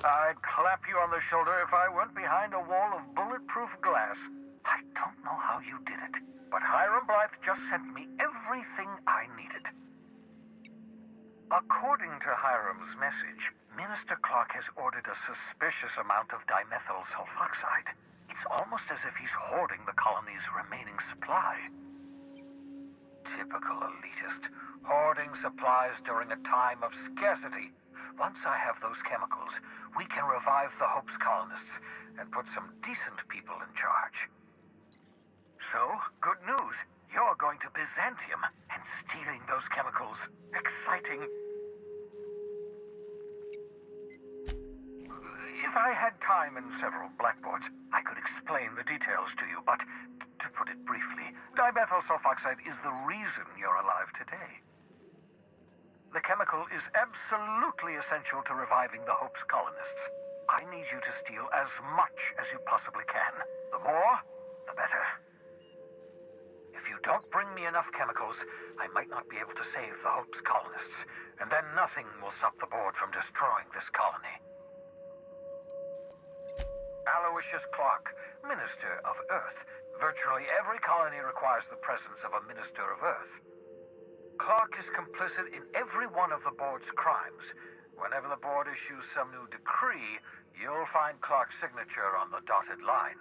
I'd clap you on the shoulder if I weren't behind a wall of bulletproof glass. I don't know how you did it, but Hiram Blythe just sent me everything I needed. According to Hiram's message, Minister Clark has ordered a suspicious amount of dimethyl sulfoxide. It's almost as if he's hoarding the colony's remaining supply. Typical elitist, hoarding supplies during a time of scarcity. Once I have those chemicals, we can revive the Hope's colonists and put some decent people in charge. So, good news. You're going to Byzantium and stealing those chemicals. Exciting. If I had time and several blackboards, I could explain the details to you, but to put it briefly, dimethyl sulfoxide is the reason you're alive today. The chemical is absolutely essential to reviving the Hope's colonists. I need you to steal as much as you possibly can. The more, the better. If you don't bring me enough chemicals, I might not be able to save the Hope's colonists, and then nothing will stop the board from destroying this colony. Aloysius Clark, Minister of Earth. Virtually every colony requires the presence of a Minister of Earth. Clark is complicit in every one of the board's crimes. Whenever the board issues some new decree, you'll find Clark's signature on the dotted line.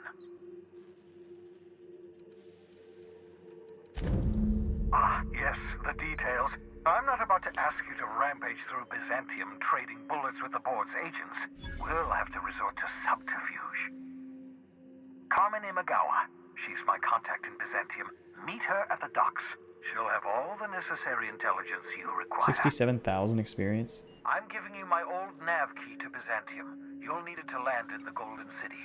Ah, yes, the details. I'm not about to ask you to rampage through Byzantium trading bullets with the board's agents. We'll have to resort to subterfuge. Carmen Imagawa. She's my contact in Byzantium. Meet her at the docks. She'll have all the necessary intelligence you require. 67,000 experience. I'm giving you my old nav key to Byzantium. You'll need it to land in the Golden City.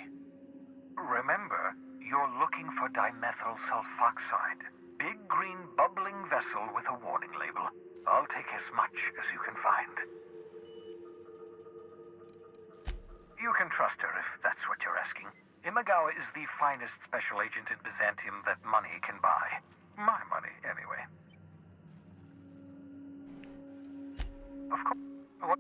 Remember, you're looking for dimethyl sulfoxide. Big green bubbling vessel with a warning label. I'll take as much as you can find. You can trust her if that's what you're asking. Imagawa is the finest special agent in Byzantium that money can buy. My money, anyway. Of course. What?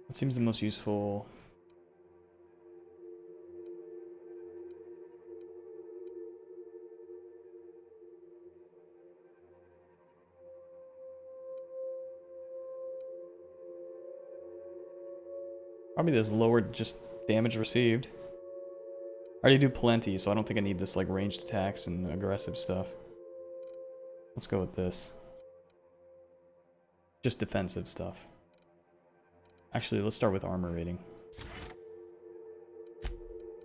What seems the most useful? Probably this lowered just damage received. I already do plenty, so I don't think I need this like ranged attacks and aggressive stuff. Let's go with this. Just defensive stuff. Actually, let's start with armor rating.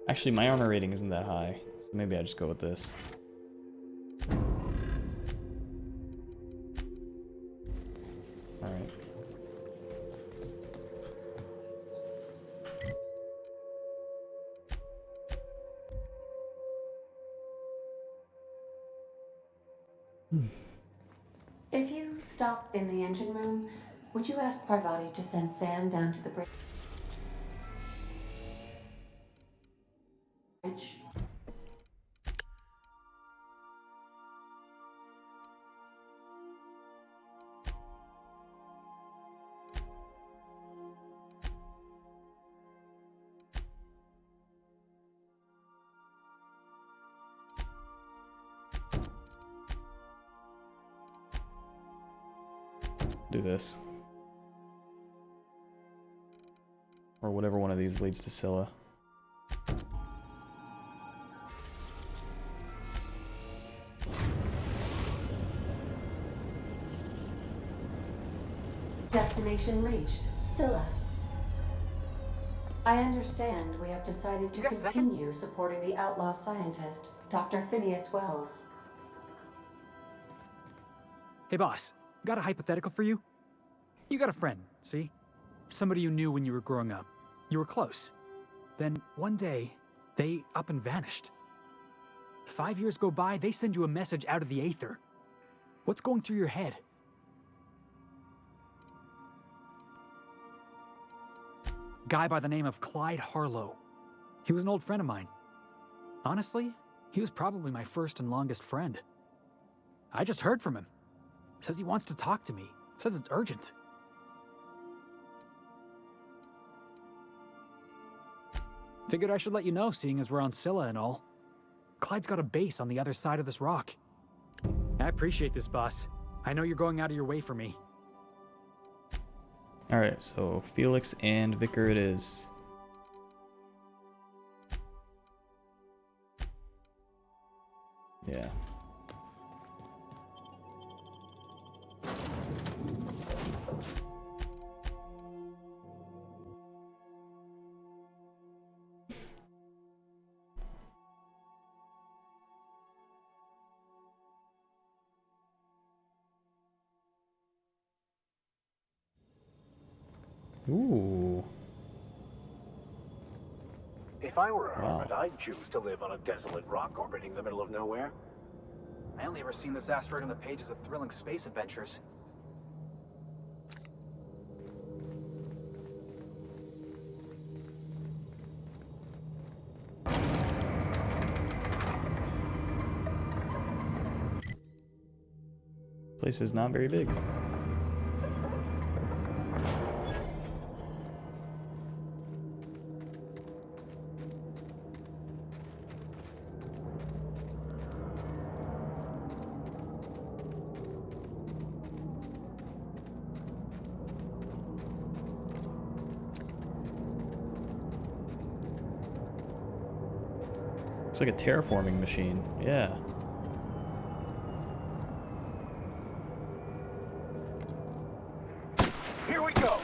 Actually, my armor rating isn't that high, so maybe I just go with this. Alright. If you stop in the engine room, would you ask Parvati to send Sam down to the bridge? Do this. Or whatever one of these leads to Scylla. Destination reached. Scylla. I understand we have decided to continue supporting the outlaw scientist, Dr. Phineas Wells. Hey boss, got a hypothetical for you? You got a friend, see? Somebody you knew when you were growing up. You were close. Then one day, they up and vanished. 5 years go by, they send you a message out of the aether. What's going through your head? Guy by the name of Clyde Harlow. He was an old friend of mine. Honestly, he was probably my first and longest friend. I just heard from him. Says he wants to talk to me. Says it's urgent. Figured I should let you know, seeing as we're on Scylla and all. Clyde's got a base on the other side of this rock. I appreciate this, boss. I know you're going out of your way for me. Alright, so Felix and Vicar it is. Yeah. Ooh. If I were a Wow. hermit, I'd choose to live on a desolate rock orbiting the middle of nowhere. I only ever seen this asteroid on the pages of thrilling space adventures. Place is not very big. Looks like a terraforming machine. Yeah. Here we go!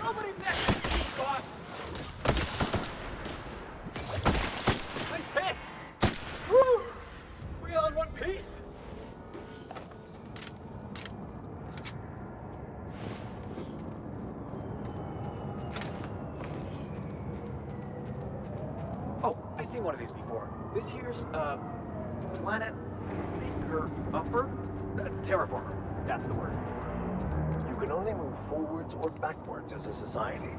Nobody next to me, boss! Nice hit! Woo! We all in one piece! Oh, I've seen one of these before. This here's, Planet Maker Upper? Terraformer. That's the word. You can only move forwards or backwards as a society.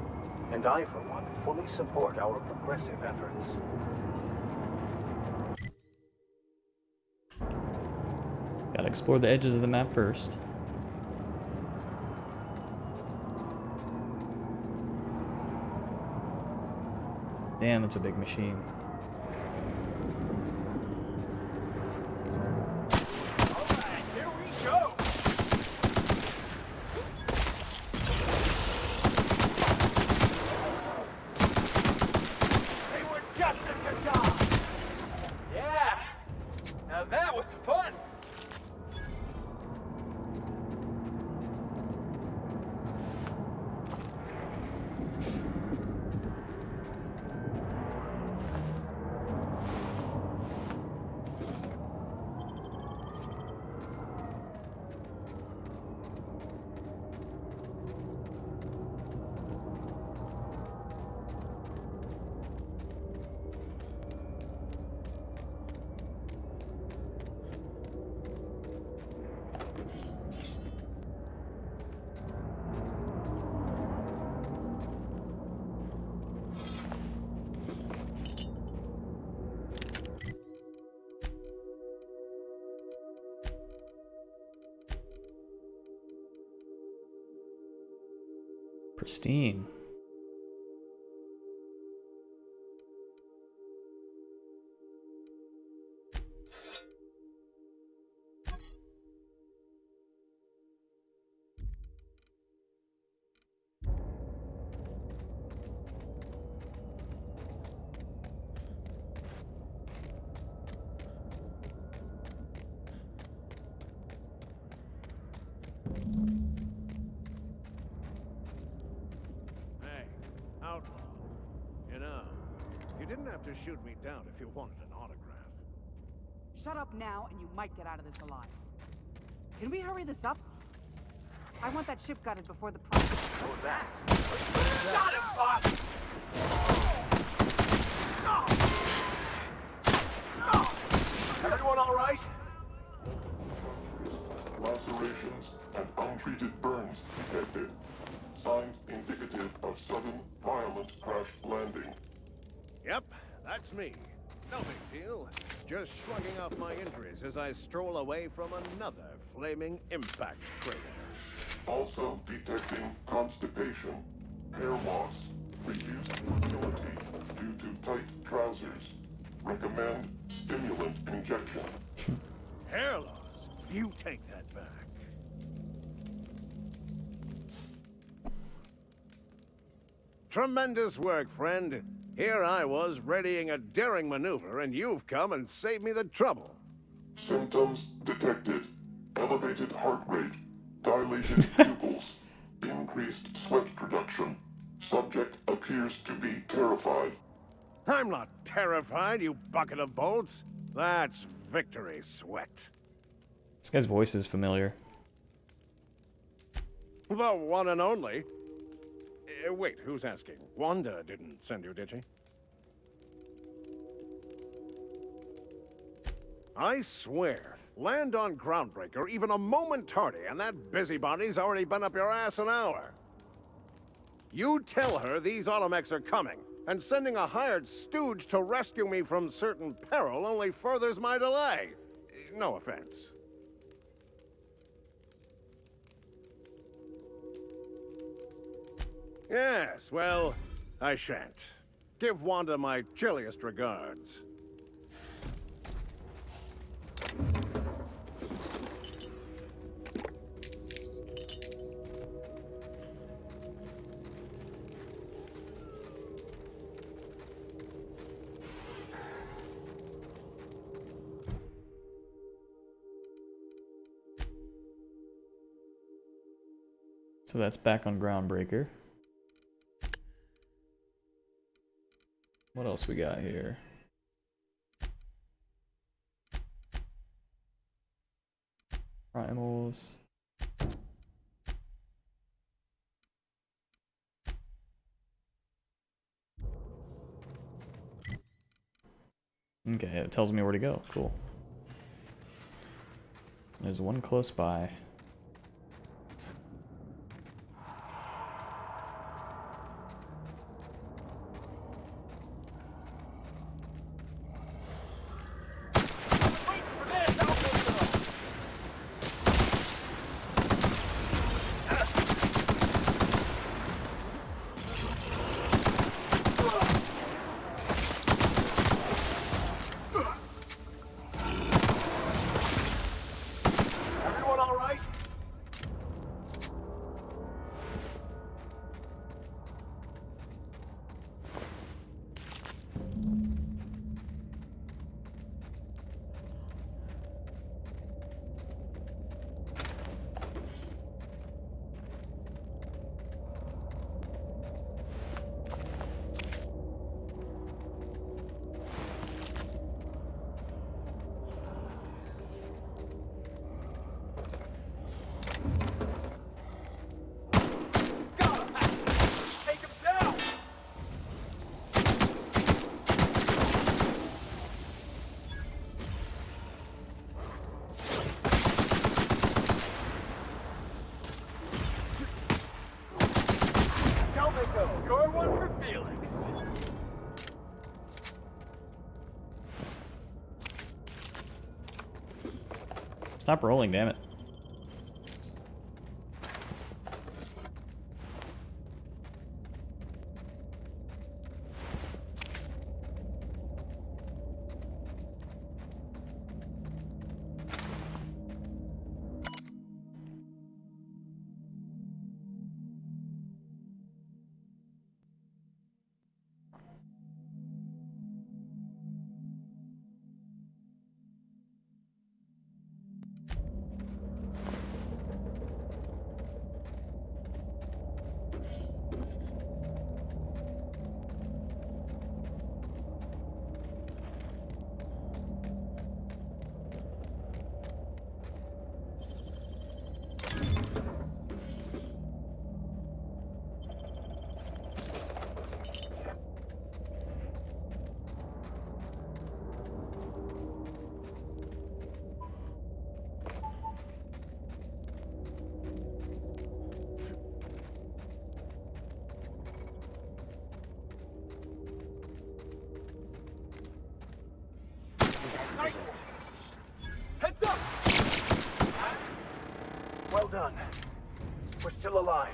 And I, for one, fully support our progressive efforts. Gotta explore the edges of the map first. Damn, that's a big machine. Alright, here we go! They were destined to die! Yeah! Now that was fun! Pristine. Outlaw. You know, you didn't have to shoot me down if you wanted an autograph. Shut up now, and you might get out of this alive. Can we hurry this up? I want that ship gutted before the process. What was that? Got him, boss! Everyone all right? Lacerations and untreated burns detected. Signs indicative of sudden, violent crash landing. Yep, that's me. No big deal. Just shrugging off my injuries as I stroll away from another flaming impact crater. Also detecting constipation, hair loss, reduced fertility due due to tight trousers. Recommend stimulant injection. Hair loss? You take that back. Tremendous work, friend. Here I was readying a daring maneuver, and you've come and saved me the trouble. Symptoms detected. Elevated heart rate. Dilated pupils. Increased sweat production. Subject appears to be terrified. I'm not terrified, you bucket of bolts. That's victory sweat. This guy's voice is familiar. The one and only. Wait, who's asking? Wanda didn't send you, did she? I swear, land on Groundbreaker even a moment tardy, and that busybody's already been up your ass an hour. You tell her these Automechs are coming, and sending a hired stooge to rescue me from certain peril only furthers my delay. No offense. Yes, well, I shan't. Give Wanda my chilliest regards. So that's back on Groundbreaker. What else we got here? Primals. Okay, it tells me where to go. Cool. There's one close by. Stop rolling, damn it. Heads up! Well done. We're still alive.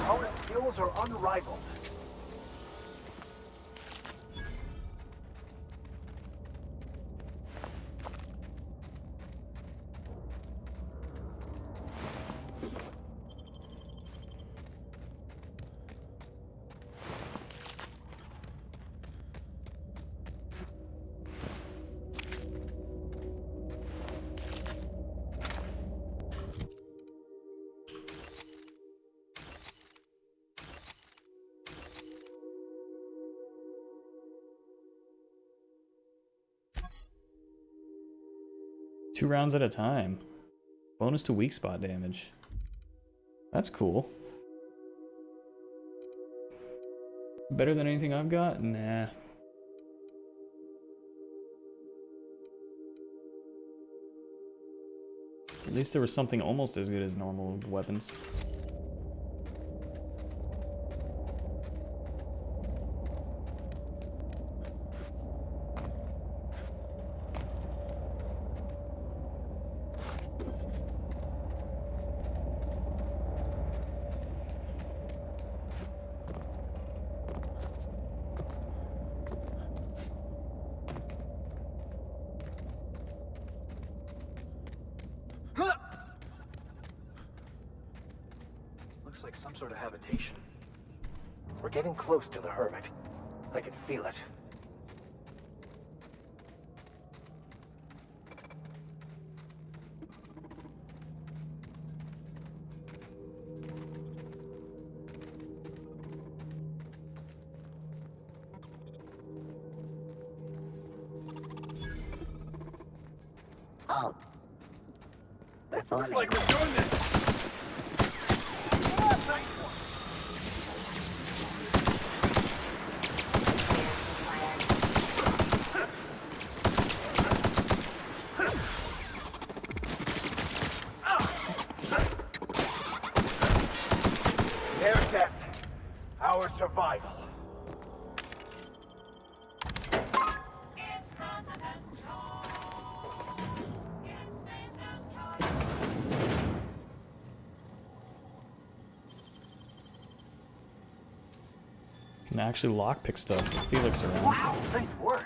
Our skills are unrivaled. Two rounds at a time. Bonus to weak spot damage. That's cool. Better than anything I've got? Nah. At least there was something almost as good as normal weapons. Looks like some sort of habitation. We're getting close to the Hermit. I can feel it. Halt. Before Looks like we're doing this. Their death, our survival. Can actually lockpick stuff with Felix around. Wow, nice work.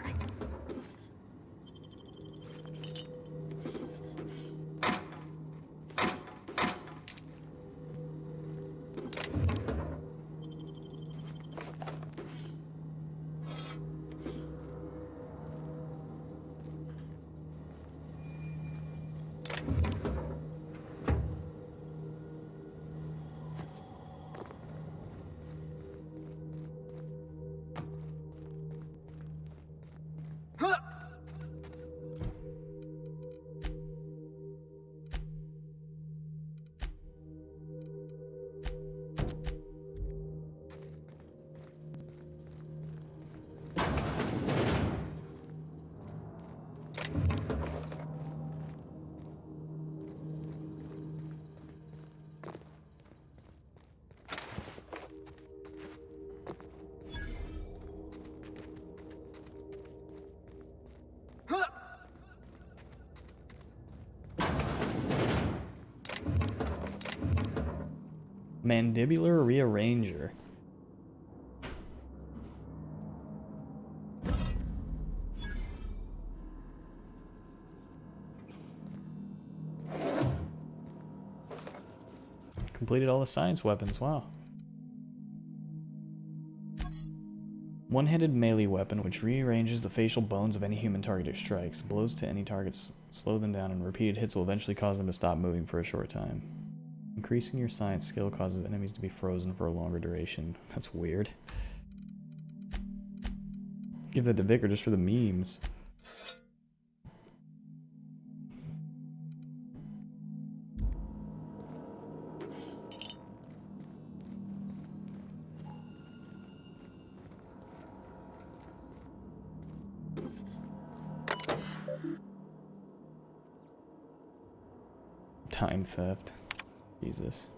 Mandibular rearranger. completed all the science weapons, wow. One-handed melee weapon which rearranges the facial bones of any human target it strikes. Blows to any targets slow them down, and repeated hits will eventually cause them to stop moving for a short time. Increasing your science skill causes enemies to be frozen for a longer duration. That's weird. Give that to Vicar just for the memes. Time theft. Jesus.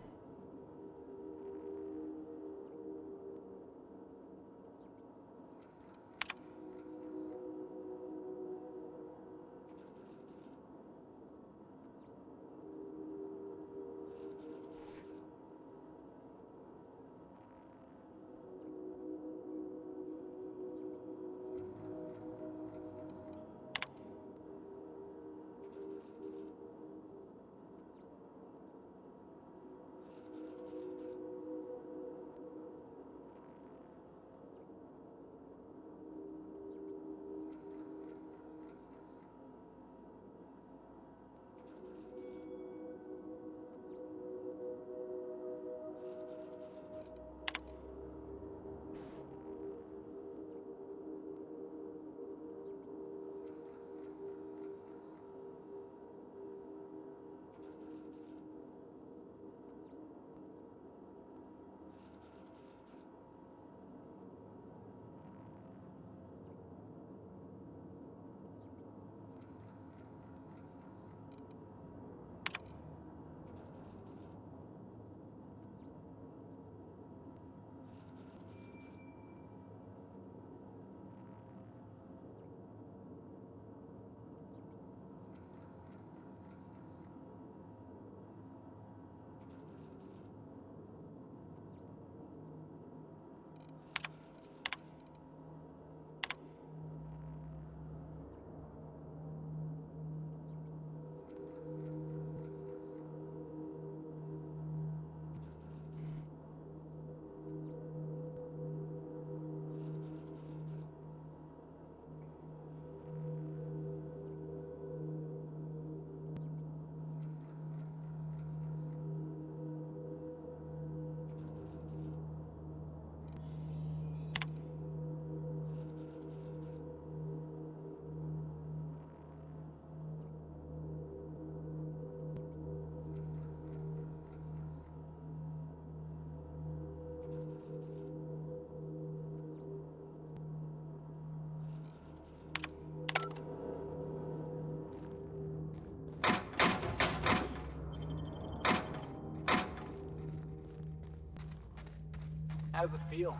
How does it feel?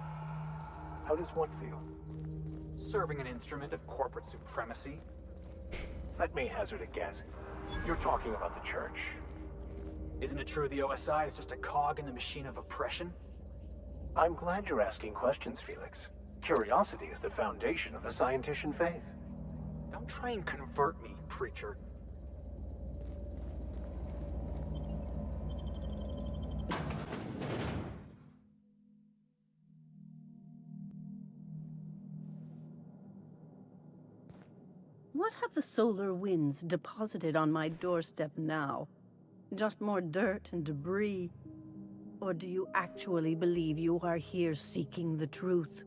How does what feel? Serving an instrument of corporate supremacy? Let me hazard a guess. You're talking about the church. Isn't it true the OSI is just a cog in the machine of oppression? I'm glad you're asking questions, Felix. Curiosity is the foundation of the scientician faith. Don't try and convert me, preacher. What have the solar winds deposited on my doorstep now? Just more dirt and debris? Or do you actually believe you are here seeking the truth?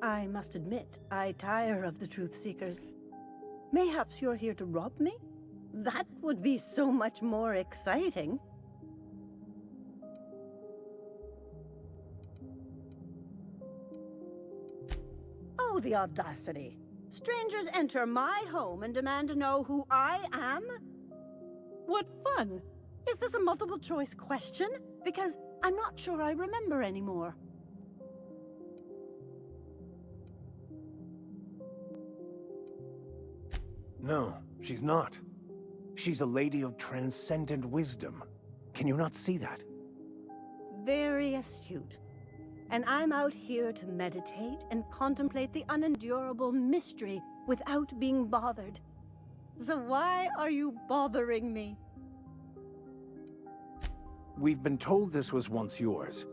I must admit, I tire of the truth seekers. Mayhaps you're here to rob me? That would be so much more exciting. Oh, the audacity. Strangers enter my home and demand to know who I am? What fun! Is this a multiple choice question? Because I'm not sure I remember anymore. No, she's not. She's a lady of transcendent wisdom. Can you not see that? Very astute. And I'm out here to meditate and contemplate the unendurable mystery without being bothered. So why are you bothering me? We've been told this was once yours.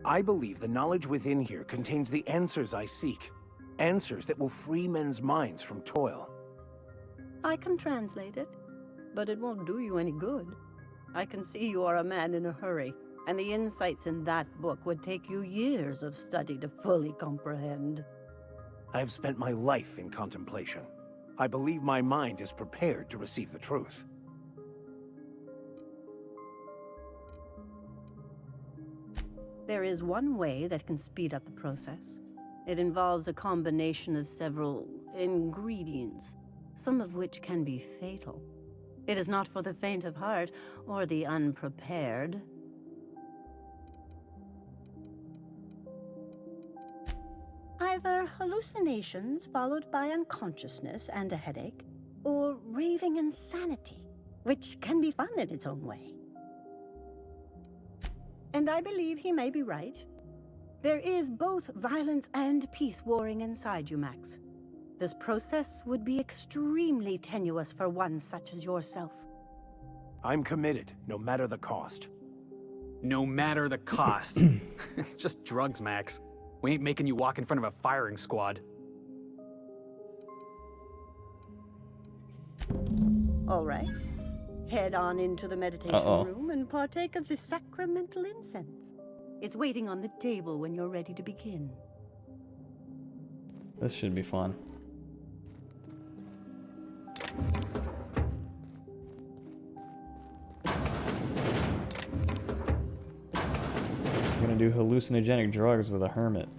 I believe the knowledge within here contains the answers I seek. Answers that will free men's minds from toil. I can translate it, but it won't do you any good. I can see you are a man in a hurry, and the insights in that book would take you years of study to fully comprehend. I have spent my life in contemplation. I believe my mind is prepared to receive the truth. There is one way that can speed up the process. It involves a combination of several ingredients, some of which can be fatal. It is not for the faint of heart or the unprepared. Either hallucinations followed by unconsciousness and a headache, or raving insanity, which can be fun in its own way. And I believe he may be right. There is both violence and peace warring inside you, Max. This process would be extremely tenuous for one such as yourself. I'm committed, no matter the cost. No matter the cost. It's just drugs, Max. We ain't making you walk in front of a firing squad. All right. Head on into the meditation room and partake of the sacramental incense. It's waiting on the table when you're ready to begin. This should be fun. I'm gonna do hallucinogenic drugs with a hermit.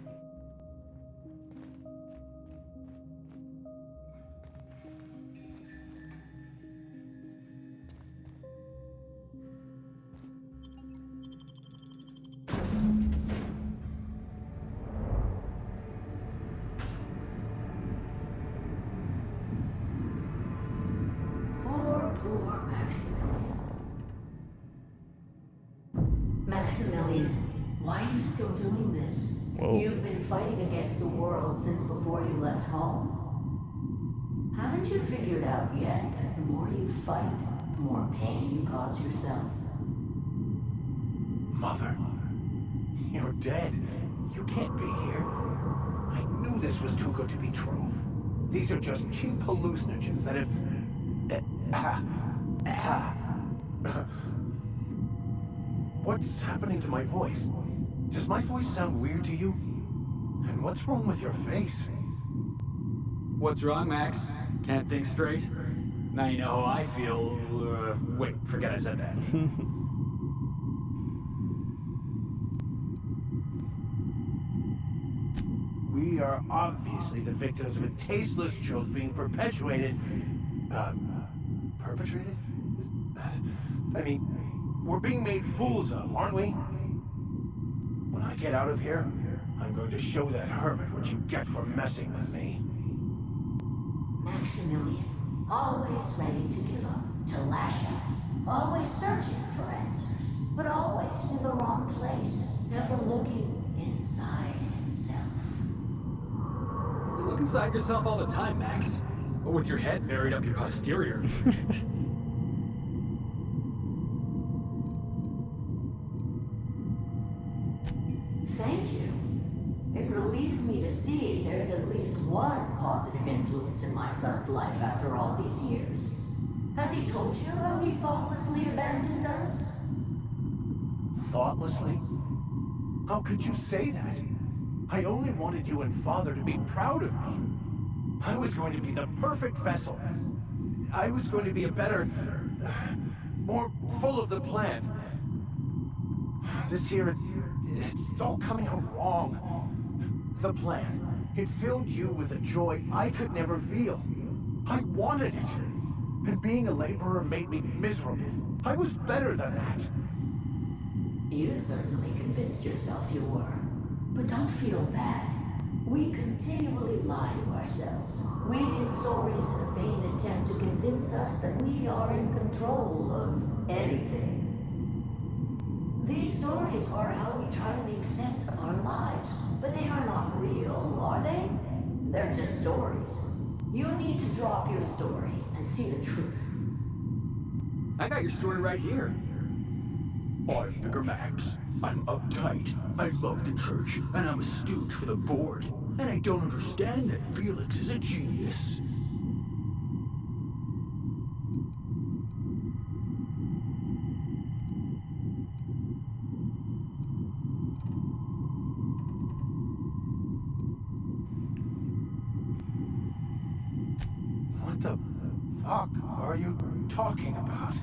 Poor Maximilian. Maximilian, why are you still doing this? Whoa. You've been fighting against the world since before you left home. Haven't you figured out yet that the more you fight, the more pain you cause yourself? Mother, you're dead. You can't be here. I knew this was too good to be true. These are just cheap hallucinogens that have... What's happening to my voice? Does my voice sound weird to you? And what's wrong with your face? What's wrong, Max? Can't think straight? Now you know how I feel. Wait, forget I said that. We are obviously the victims of a tasteless joke being perpetuated. Perpetrated? I mean, we're being made fools of, aren't we? When I get out of here, I'm going to show that hermit what you get for messing with me. Maximilian, always ready to give up, to lash out, always searching for answers, but always in the wrong place, never looking inside himself. You look inside yourself all the time, Max. But with your head buried up your posterior. Thank you. It relieves me to see there's at least one positive influence in my son's life after all these years. Has he told you how he thoughtlessly abandoned us? Thoughtlessly? How could you say that? I only wanted you and Father to be proud of me. I was going to be the perfect vessel. I was going to be a better... more full of the plan. This here, it's all coming out wrong. The plan, it filled you with a joy I could never feel. I wanted it. And being a laborer made me miserable. I was better than that. You certainly convinced yourself you were. But don't feel bad. We continually lie to ourselves, weaving stories in a vain attempt to convince us that we are in control of anything. These stories are how we try to make sense of our lives, but they are not real, are they? They're just stories. You need to drop your story and see the truth. I got your story right here. I'm Vicar Max. I'm uptight, I love the church, and I'm a stooge for the board. And I don't understand that Felix is a genius. What the fuck are you talking about?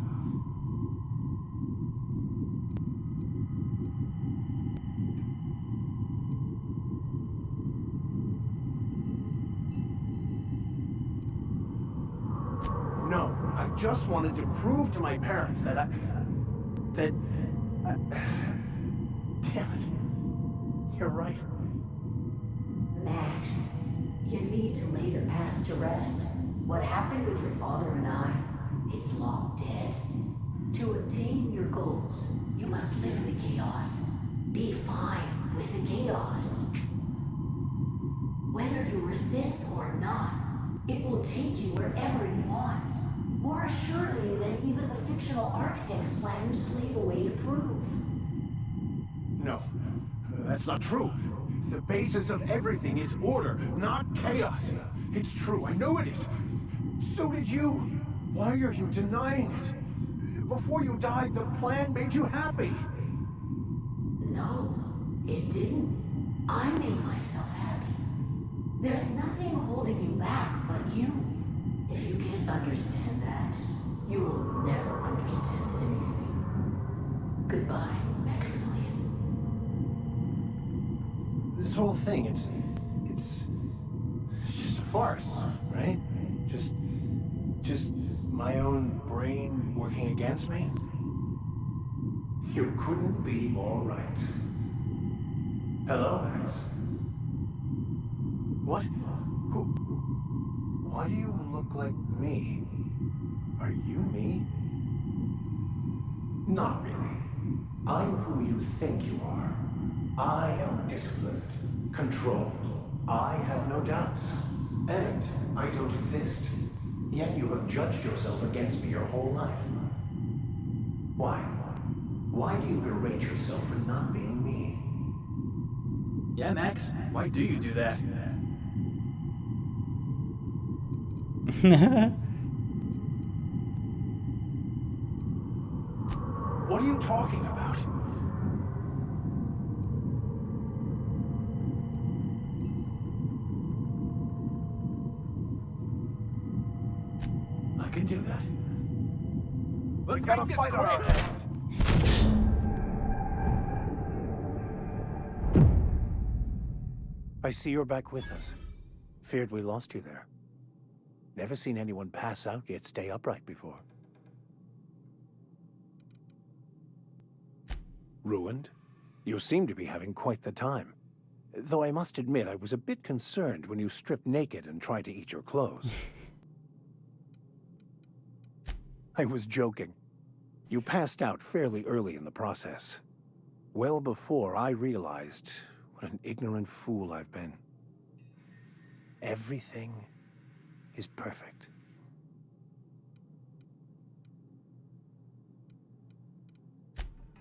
No, I just wanted to prove to my parents that damn it. You're right. Max, you need to lay the past to rest. What happened with your father and I, it's long dead. To attain your goals, you must live in the chaos. Be fine with the chaos. Whether you resist or not, it will take you wherever it wants. More assuredly than even the fictional architect's plan you slave away to prove. No, that's not true. The basis of everything is order, not chaos. It's true, I know it is. So did you. Why are you denying it? Before you died, the plan made you happy. No, it didn't. I made myself happy. There's nothing holding you back but you. If you can't understand that, you will never understand anything. Goodbye, Maximilian. This whole thing, it's just a farce, right? Just my own brain working against me? You couldn't be more right. Hello, Max. What? Who? Why do you look like me? Are you me? Not really. I'm who you think you are. I am disciplined, controlled. I have no doubts. And I don't exist. Yet you have judged yourself against me your whole life. Why? Why do you berate yourself for not being me? Yeah, Max, why do you do that? What are you talking about? I can do that. Let's gotta fight our I see you're back with us. Feared we lost you there. Never seen anyone pass out yet stay upright before. Ruined? You seem to be having quite the time. Though I must admit I was a bit concerned when you stripped naked and tried to eat your clothes. I was joking. You passed out fairly early in the process. Well before I realized what an ignorant fool I've been. Everything is perfect.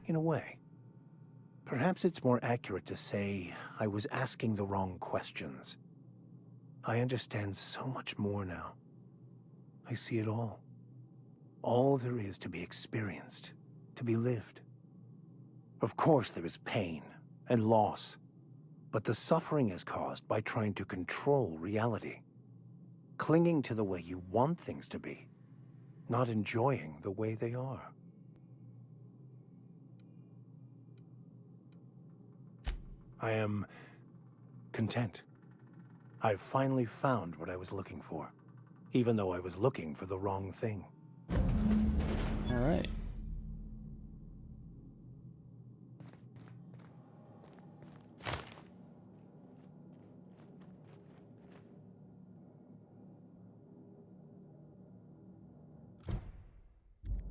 In a way. Perhaps it's more accurate to say I was asking the wrong questions. I understand so much more now. I see it all. All there is to be experienced, to be lived. Of course there is pain and loss, but the suffering is caused by trying to control reality. Clinging to the way you want things to be, not enjoying the way they are. I am content. I've finally found what I was looking for, even though I was looking for the wrong thing. All right.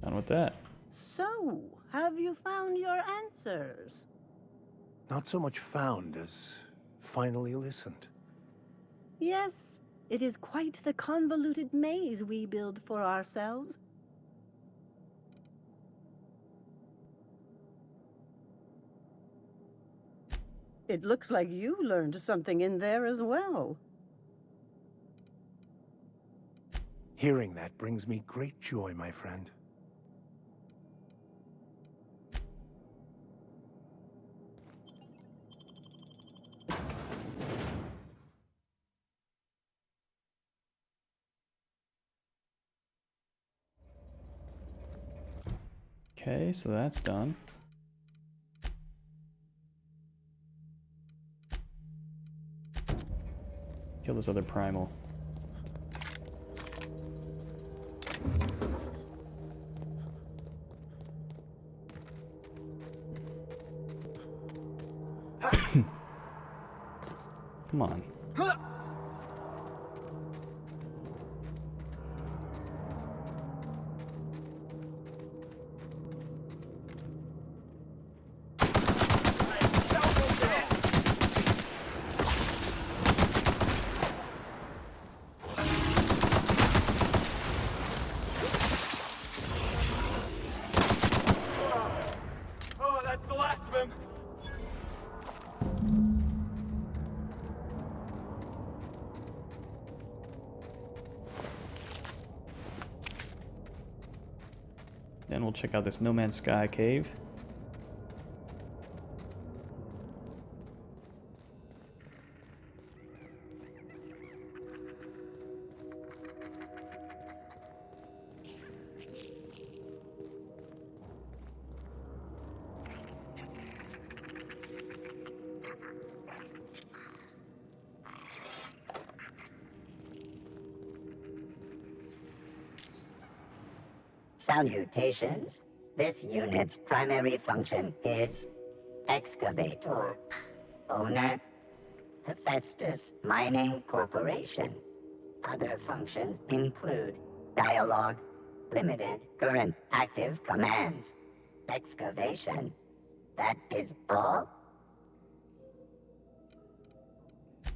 Done with that. So, have you found your answers? Not so much found as finally listened. Yes, it is quite the convoluted maze we build for ourselves. It looks like you learned something in there as well. Hearing that brings me great joy, my friend. Okay, so that's done. Kill this other primal. Come on. Oh, that's the last of him. Then we'll check out this No Man's Sky cave. Salutations. This unit's primary function is excavator. Owner, Hephaestus Mining Corporation. Other functions include dialogue, limited current active commands, excavation. That is all.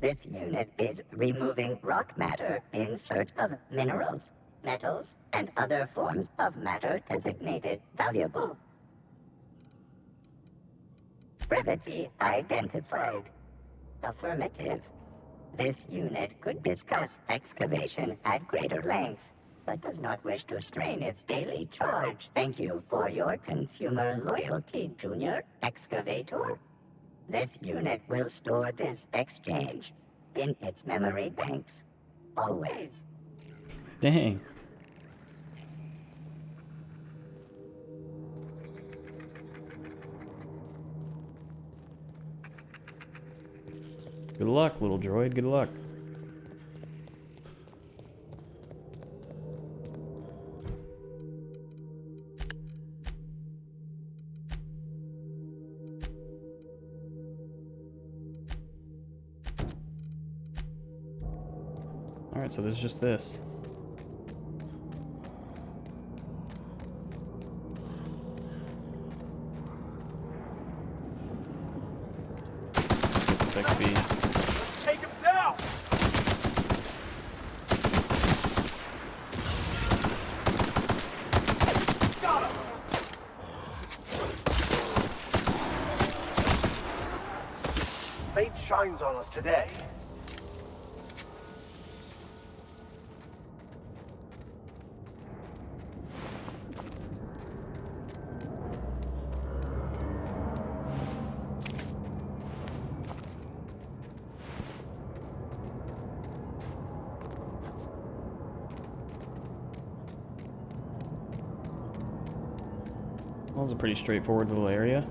This unit is removing rock matter in search of minerals, metals, and other forms of matter designated valuable. Brevity identified. Affirmative. This unit could discuss excavation at greater length, but does not wish to strain its daily charge. Thank you for your consumer loyalty, Junior Excavator. This unit will store this exchange in its memory banks. Always. Dang. Good luck, little droid. Good luck. Alright, so there's just this. Let's get this XP. Take him down! Got him! Fate shines on us today. Well, it's a pretty straightforward little area.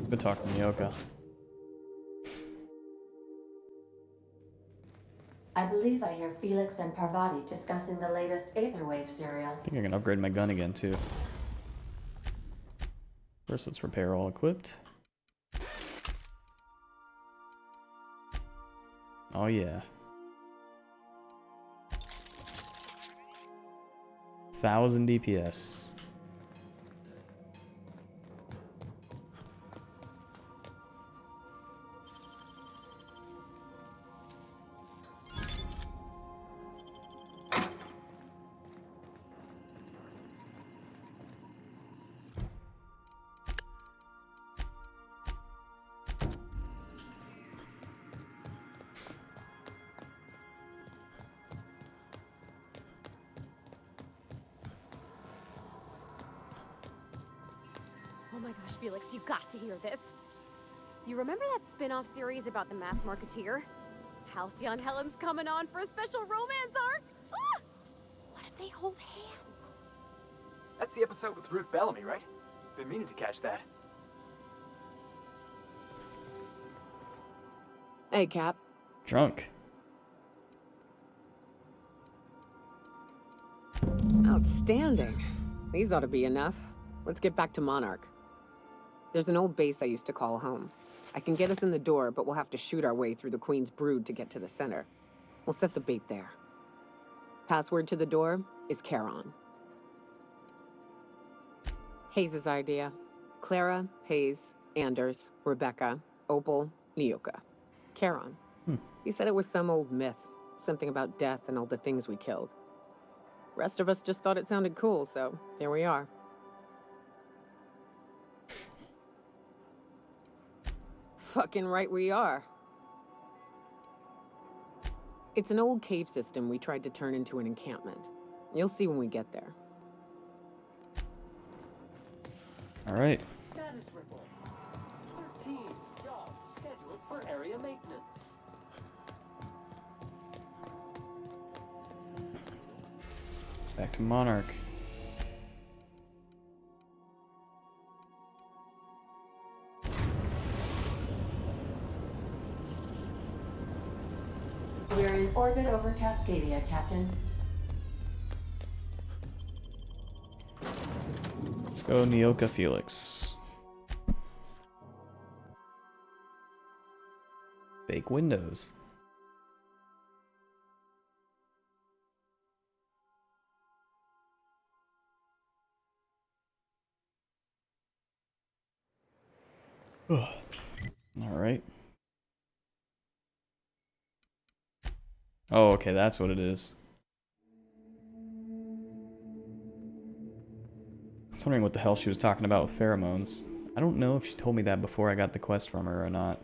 Good talk from Nyoka. I believe I hear Felix and Parvati discussing the latest Aetherwave serial. I think I can upgrade my gun again, too. First, let's repair all equipped. Oh, yeah. 1000 DPS. Oh my gosh, Felix, you got to hear this. You remember that spin-off series about the mass marketeer? Halcyon Helen's coming on for a special romance arc? Ah! What if they hold hands? That's the episode with Ruth Bellamy, right? Been meaning to catch that. Hey, Cap. Drunk. Outstanding. These ought to be enough. Let's get back to Monarch. There's an old base I used to call home. I can get us in the door, but we'll have to shoot our way through the Queen's brood to get to the center. We'll set the bait there. Password to the door is Charon. Hayes' idea. Clara, Hayes, Anders, Rebecca, Opal, Nyoka. Charon. He said it was some old myth. Something about death and all the things we killed. Rest of us just thought it sounded cool, so here we are. Fucking right we are. It's an old cave system we tried to turn into an encampment. You'll see when we get there. All right. Status report. 13 jobs scheduled for area maintenance. Back to Monarch. We're in orbit over Cascadia, Captain. Let's go Nyoka Felix. Bake windows. All right. Oh, okay, that's what it is. I was wondering what the hell she was talking about with pheromones. I don't know if she told me that before I got the quest from her or not.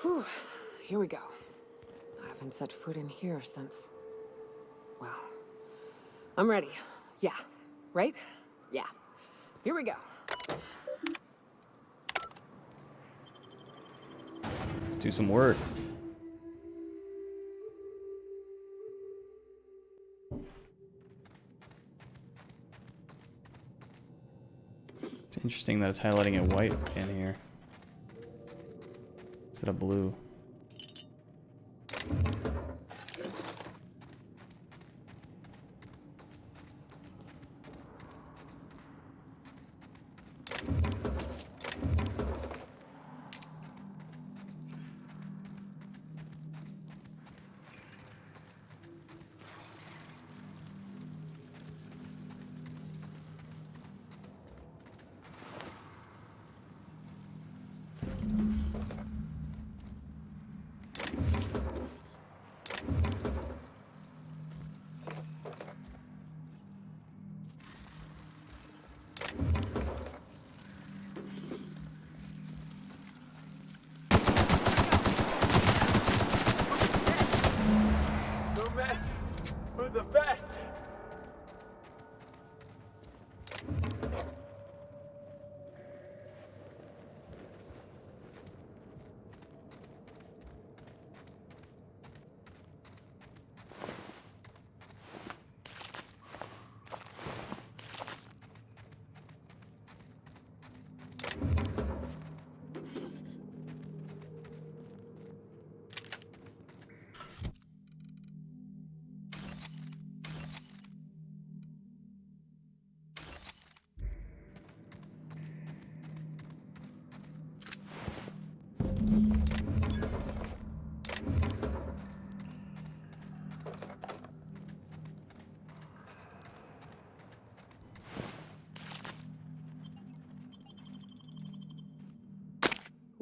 Whew, here we go. I haven't set foot in here since... Well, I'm ready. Yeah, right? Yeah. Here we go. Let's do some work. It's interesting that it's highlighting it white in here instead of blue.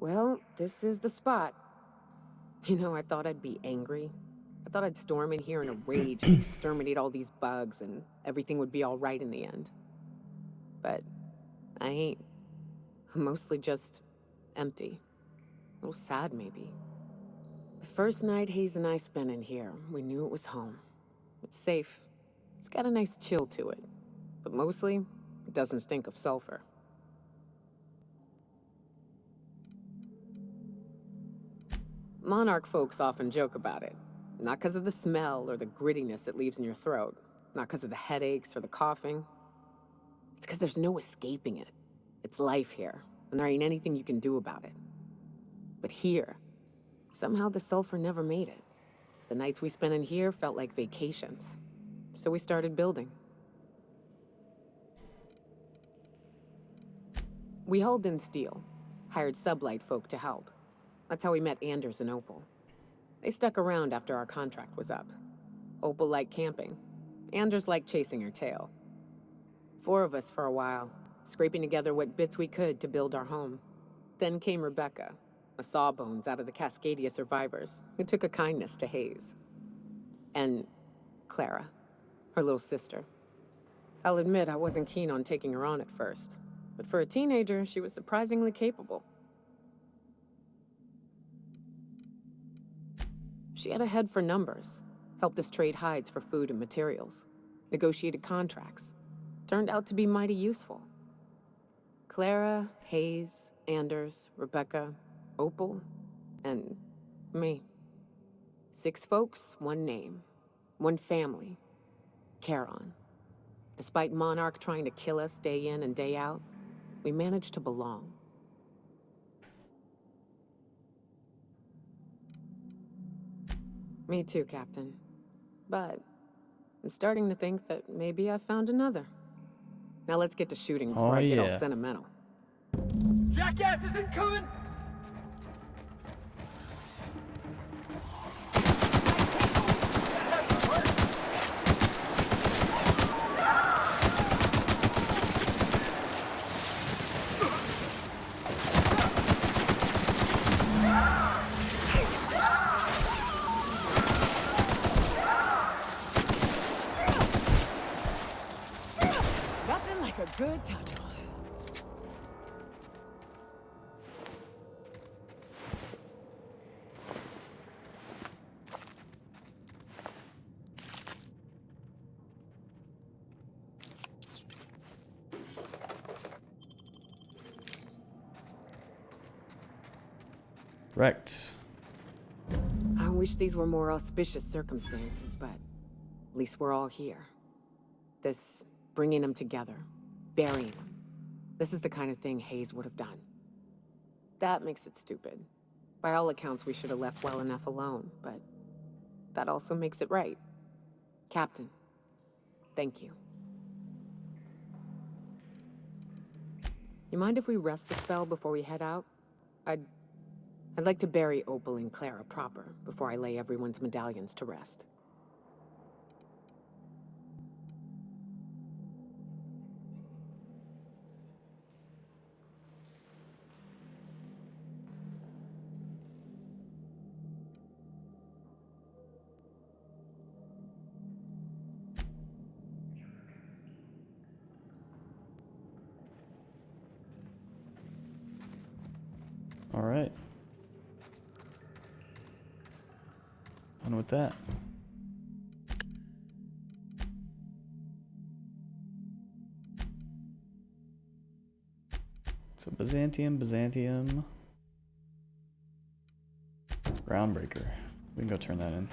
Well, this is the spot. You know, I thought I'd be angry. I thought I'd storm in here in a rage and exterminate all these bugs and everything would be all right in the end. But I ain't. I'm mostly just empty. A little sad, maybe. The first night Hayes and I spent in here, we knew it was home. It's safe. It's got a nice chill to it. But mostly, it doesn't stink of sulfur. Monarch folks often joke about it. Not because of the smell or the grittiness it leaves in your throat. Not because of the headaches or the coughing. It's because there's no escaping it. It's life here, and there ain't anything you can do about it. But here, somehow the sulfur never made it. The nights we spent in here felt like vacations. So we started building. We hauled in steel, hired sublight folk to help. That's how we met Anders and Opal. They stuck around after our contract was up. Opal liked camping. Anders liked chasing her tail. 4 of us for a while, scraping together what bits we could to build our home. Then came Rebecca, a sawbones out of the Cascadia survivors, who took a kindness to Hayes. And Clara, her little sister. I'll admit I wasn't keen on taking her on at first, but for a teenager, she was surprisingly capable. She had a head for numbers, helped us trade hides for food and materials, negotiated contracts. Turned out to be mighty useful. Clara, Hayes, Anders, Rebecca, Opal, and me. 6 folks, 1 name, 1 family. Charon. Despite Monarch trying to kill us day in and day out, we managed to belong. Me too, Captain. But I'm starting to think that maybe I found another. Now let's get to shooting before I get all sentimental. Jackass is incoming! Nothing like a good tussle. Wrecked. I wish these were more auspicious circumstances, but at least we're all here. This bringing them together, burying them. This is the kind of thing Hayes would have done. That makes it stupid. By all accounts, we should have left well enough alone, but that also makes it right. Captain, thank you. You mind if we rest a spell before we head out? I'd like to bury Opal and Clara proper before I lay everyone's medallions to rest. All right. On with that. So Byzantium. Groundbreaker. We can go turn that in.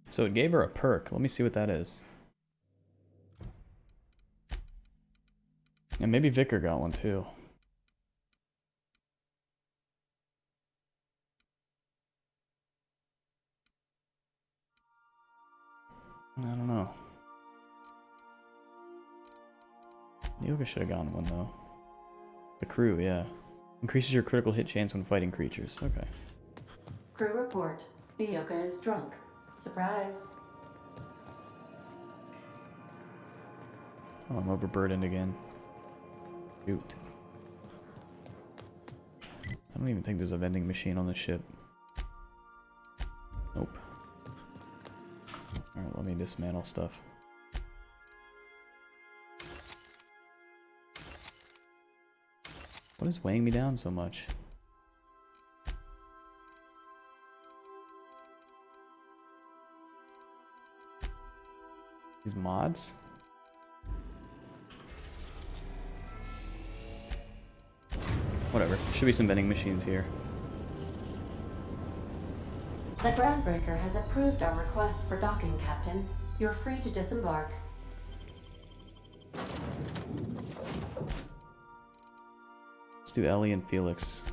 So it gave her a perk. Let me see what that is. And maybe Vicar got one too. I don't know. Yoga should have gotten one though. The crew, yeah. Increases your critical hit chance when fighting creatures. Okay. Crew report. Nyoka is drunk. Surprise. Oh, I'm overburdened again. Shoot. I don't even think there's a vending machine on the ship. Nope. Alright, let me dismantle stuff. What is weighing me down so much? These mods? Whatever. Should be some vending machines here. The Groundbreaker has approved our request for docking, Captain. You're free to disembark. Let's do Ellie and Felix.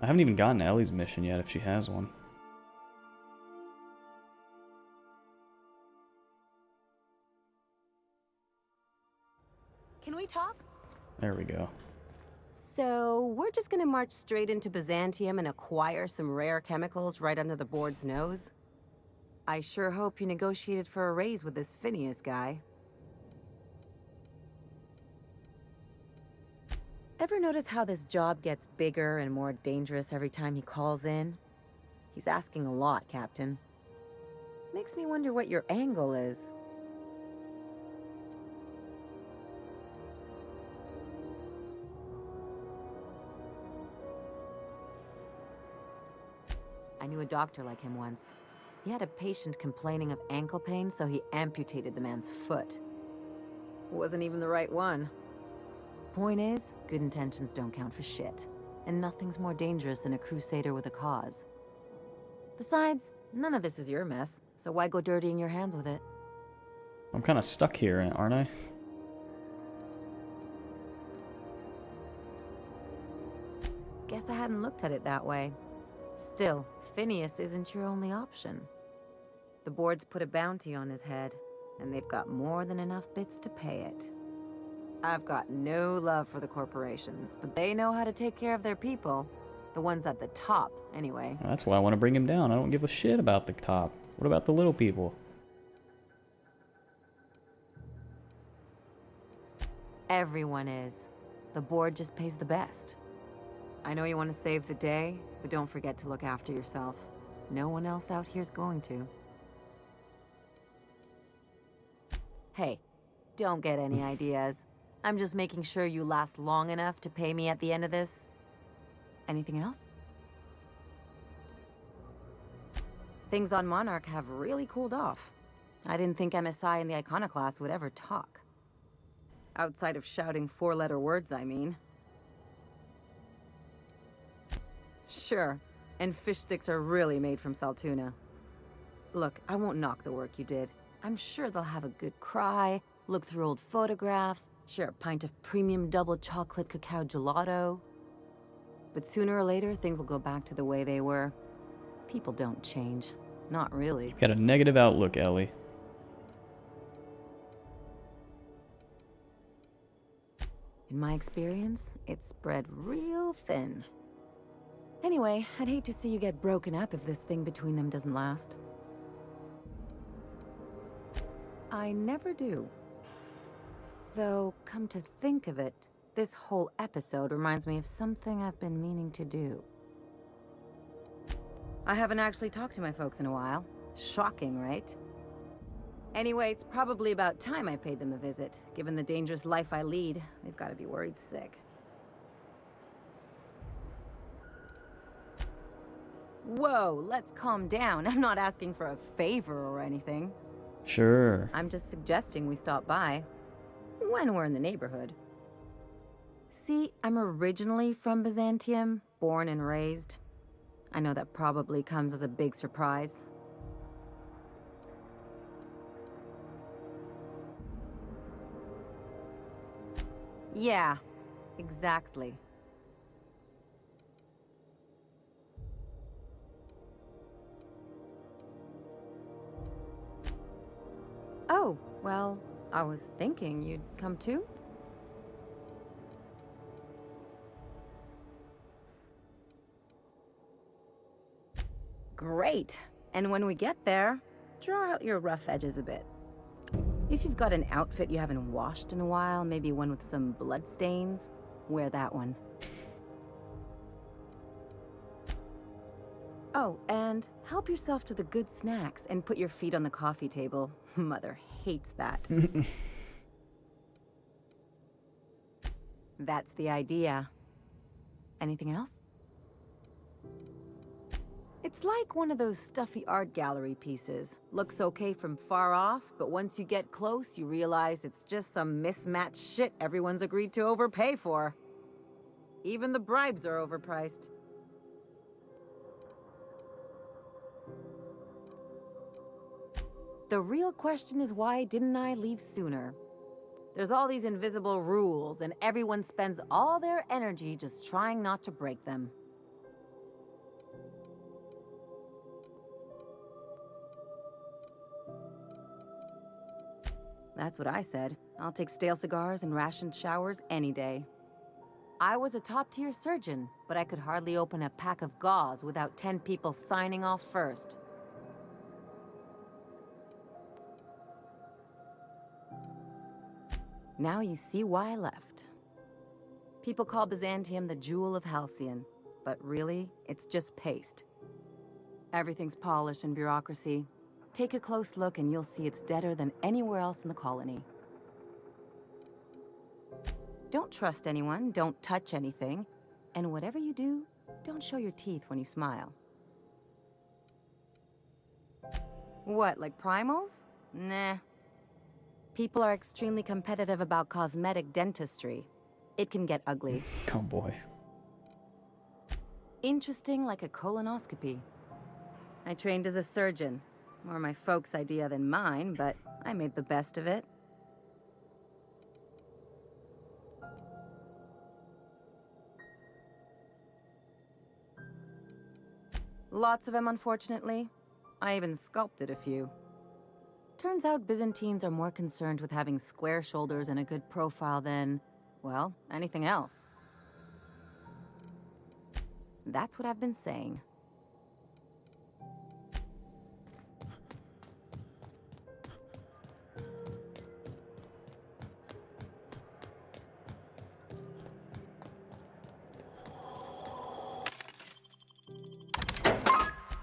I haven't even gotten Ellie's mission yet, if she has one. Can we talk? There we go. So, we're just gonna march straight into Byzantium and acquire some rare chemicals right under the board's nose? I sure hope you negotiated for a raise with this Phineas guy. Ever notice how this job gets bigger and more dangerous every time he calls in? He's asking a lot, Captain. Makes me wonder what your angle is. I knew a doctor like him once. He had a patient complaining of ankle pain, so he amputated the man's foot. Wasn't even the right one. Point is, good intentions don't count for shit. And nothing's more dangerous than a crusader with a cause. Besides, none of this is your mess, so why go dirtying your hands with it? I'm kind of stuck here, aren't I? Guess I hadn't looked at it that way. Still, Phineas isn't your only option. The board's put a bounty on his head, and they've got more than enough bits to pay it. I've got no love for the corporations, but they know how to take care of their people. The ones at the top, anyway. That's why I want to bring him down. I don't give a shit about the top. What about the little people? Everyone is. The board just pays the best. I know you want to save the day, but don't forget to look after yourself. No one else out here's going to. Hey, don't get any ideas. I'm just making sure you last long enough to pay me at the end of this. Anything else? Things on Monarch have really cooled off. I didn't think MSI and the Iconoclast would ever talk. Outside of shouting four-letter words, I mean. Sure, and fish sticks are really made from Saltuna. Look, I won't knock the work you did. I'm sure they'll have a good cry, look through old photographs, share a pint of premium double chocolate cacao gelato. But sooner or later, things will go back to the way they were. People don't change. Not really. You've got a negative outlook, Ellie. In my experience, it's spread real thin. Anyway, I'd hate to see you get broken up if this thing between them doesn't last. I never do. Though, come to think of it, this whole episode reminds me of something I've been meaning to do. I haven't actually talked to my folks in a while. Shocking, right? Anyway, it's probably about time I paid them a visit. Given the dangerous life I lead, they've got to be worried sick. Whoa, let's calm down. I'm not asking for a favor or anything. Sure. I'm just suggesting we stop by. When we're in the neighborhood. See, I'm originally from Byzantium, born and raised. I know that probably comes as a big surprise. Yeah, exactly. Well, I was thinking you'd come too. Great. And when we get there, draw out your rough edges a bit. If you've got an outfit you haven't washed in a while, maybe one with some blood stains, wear that one. Oh, and help yourself to the good snacks and put your feet on the coffee table. Mother hates that. That's the idea. Anything else? It's like one of those stuffy art gallery pieces. Looks okay from far off, but once you get close, you realize it's just some mismatched shit everyone's agreed to overpay for. Even the bribes are overpriced. The real question is, why didn't I leave sooner? There's all these invisible rules, and everyone spends all their energy just trying not to break them. That's what I said. I'll take stale cigars and rationed showers any day. I was a top-tier surgeon, but I could hardly open a pack of gauze without 10 people signing off first. Now you see why I left. People call Byzantium the jewel of Halcyon, but really, it's just paste. Everything's polished and bureaucracy. Take a close look and you'll see it's deader than anywhere else in the colony. Don't trust anyone, don't touch anything, and whatever you do, don't show your teeth when you smile. What, like primals? Nah. People are extremely competitive about cosmetic dentistry. It can get ugly. Oh boy. Interesting like a colonoscopy. I trained as a surgeon. More my folks' idea than mine, but I made the best of it. Lots of them, unfortunately. I even sculpted a few. Turns out Byzantines are more concerned with having square shoulders and a good profile than, well, anything else. That's what I've been saying.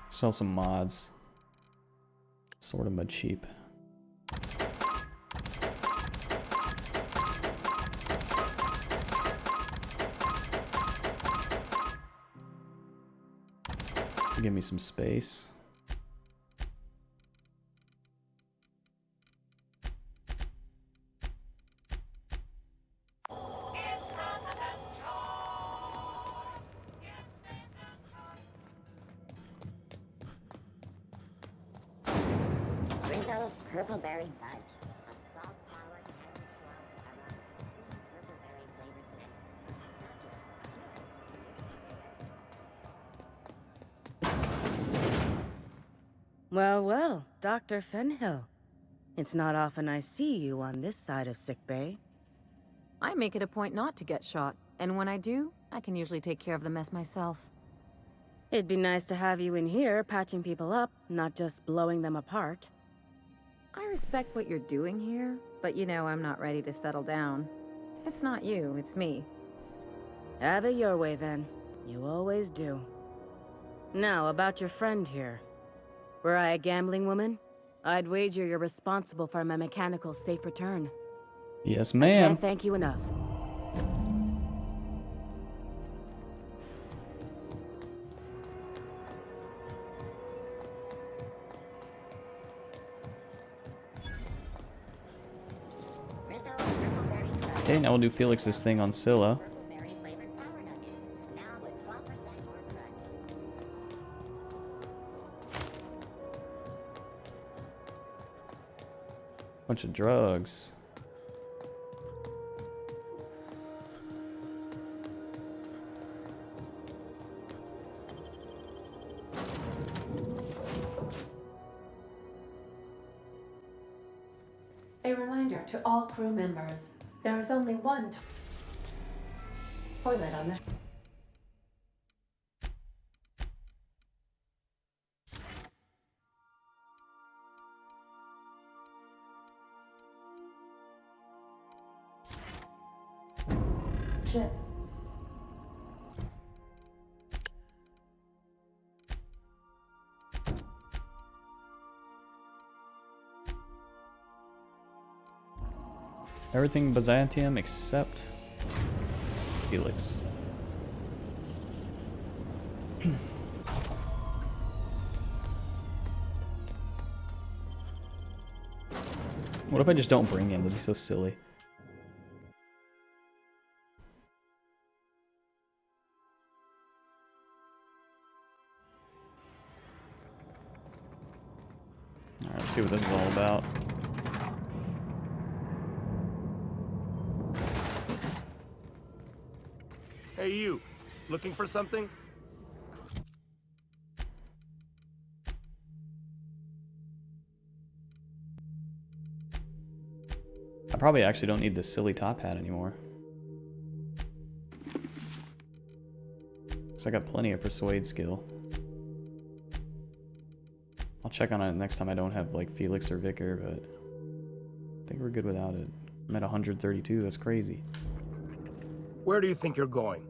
Sell some mods. Sort them, but cheap. Give me some space. Rizzo's Purpleberry Fudge. A soft, sour candy swirl around sweet purpleberry flavored snack. Well, well, Dr. Fenhill. It's not often I see you on this side of sickbay. I make it a point not to get shot, and when I do, I can usually take care of the mess myself. It'd be nice to have you in here patching people up, not just blowing them apart. I respect what you're doing here, but you know I'm not ready to settle down. It's not you, it's me. Have it your way then. You always do. Now, about your friend here. Were I a gambling woman, I'd wager you're responsible for my mechanical safe return. Yes, I ma'am. can't thank you enough. Okay, now we'll do Felix's thing on Scylla. Bunch of drugs. A reminder to all crew members, there is only one toilet on the ship. Everything Byzantium except Felix. What if I just don't bring him? That'd be so silly. Alright, let's see what this is all about. Hey you, looking for something? I probably actually don't need this silly top hat anymore. Because I got plenty of persuade skill. I'll check on it next time I don't have like Felix or Vicar, but I think we're good without it. I'm at 132, that's crazy. Where do you think you're going?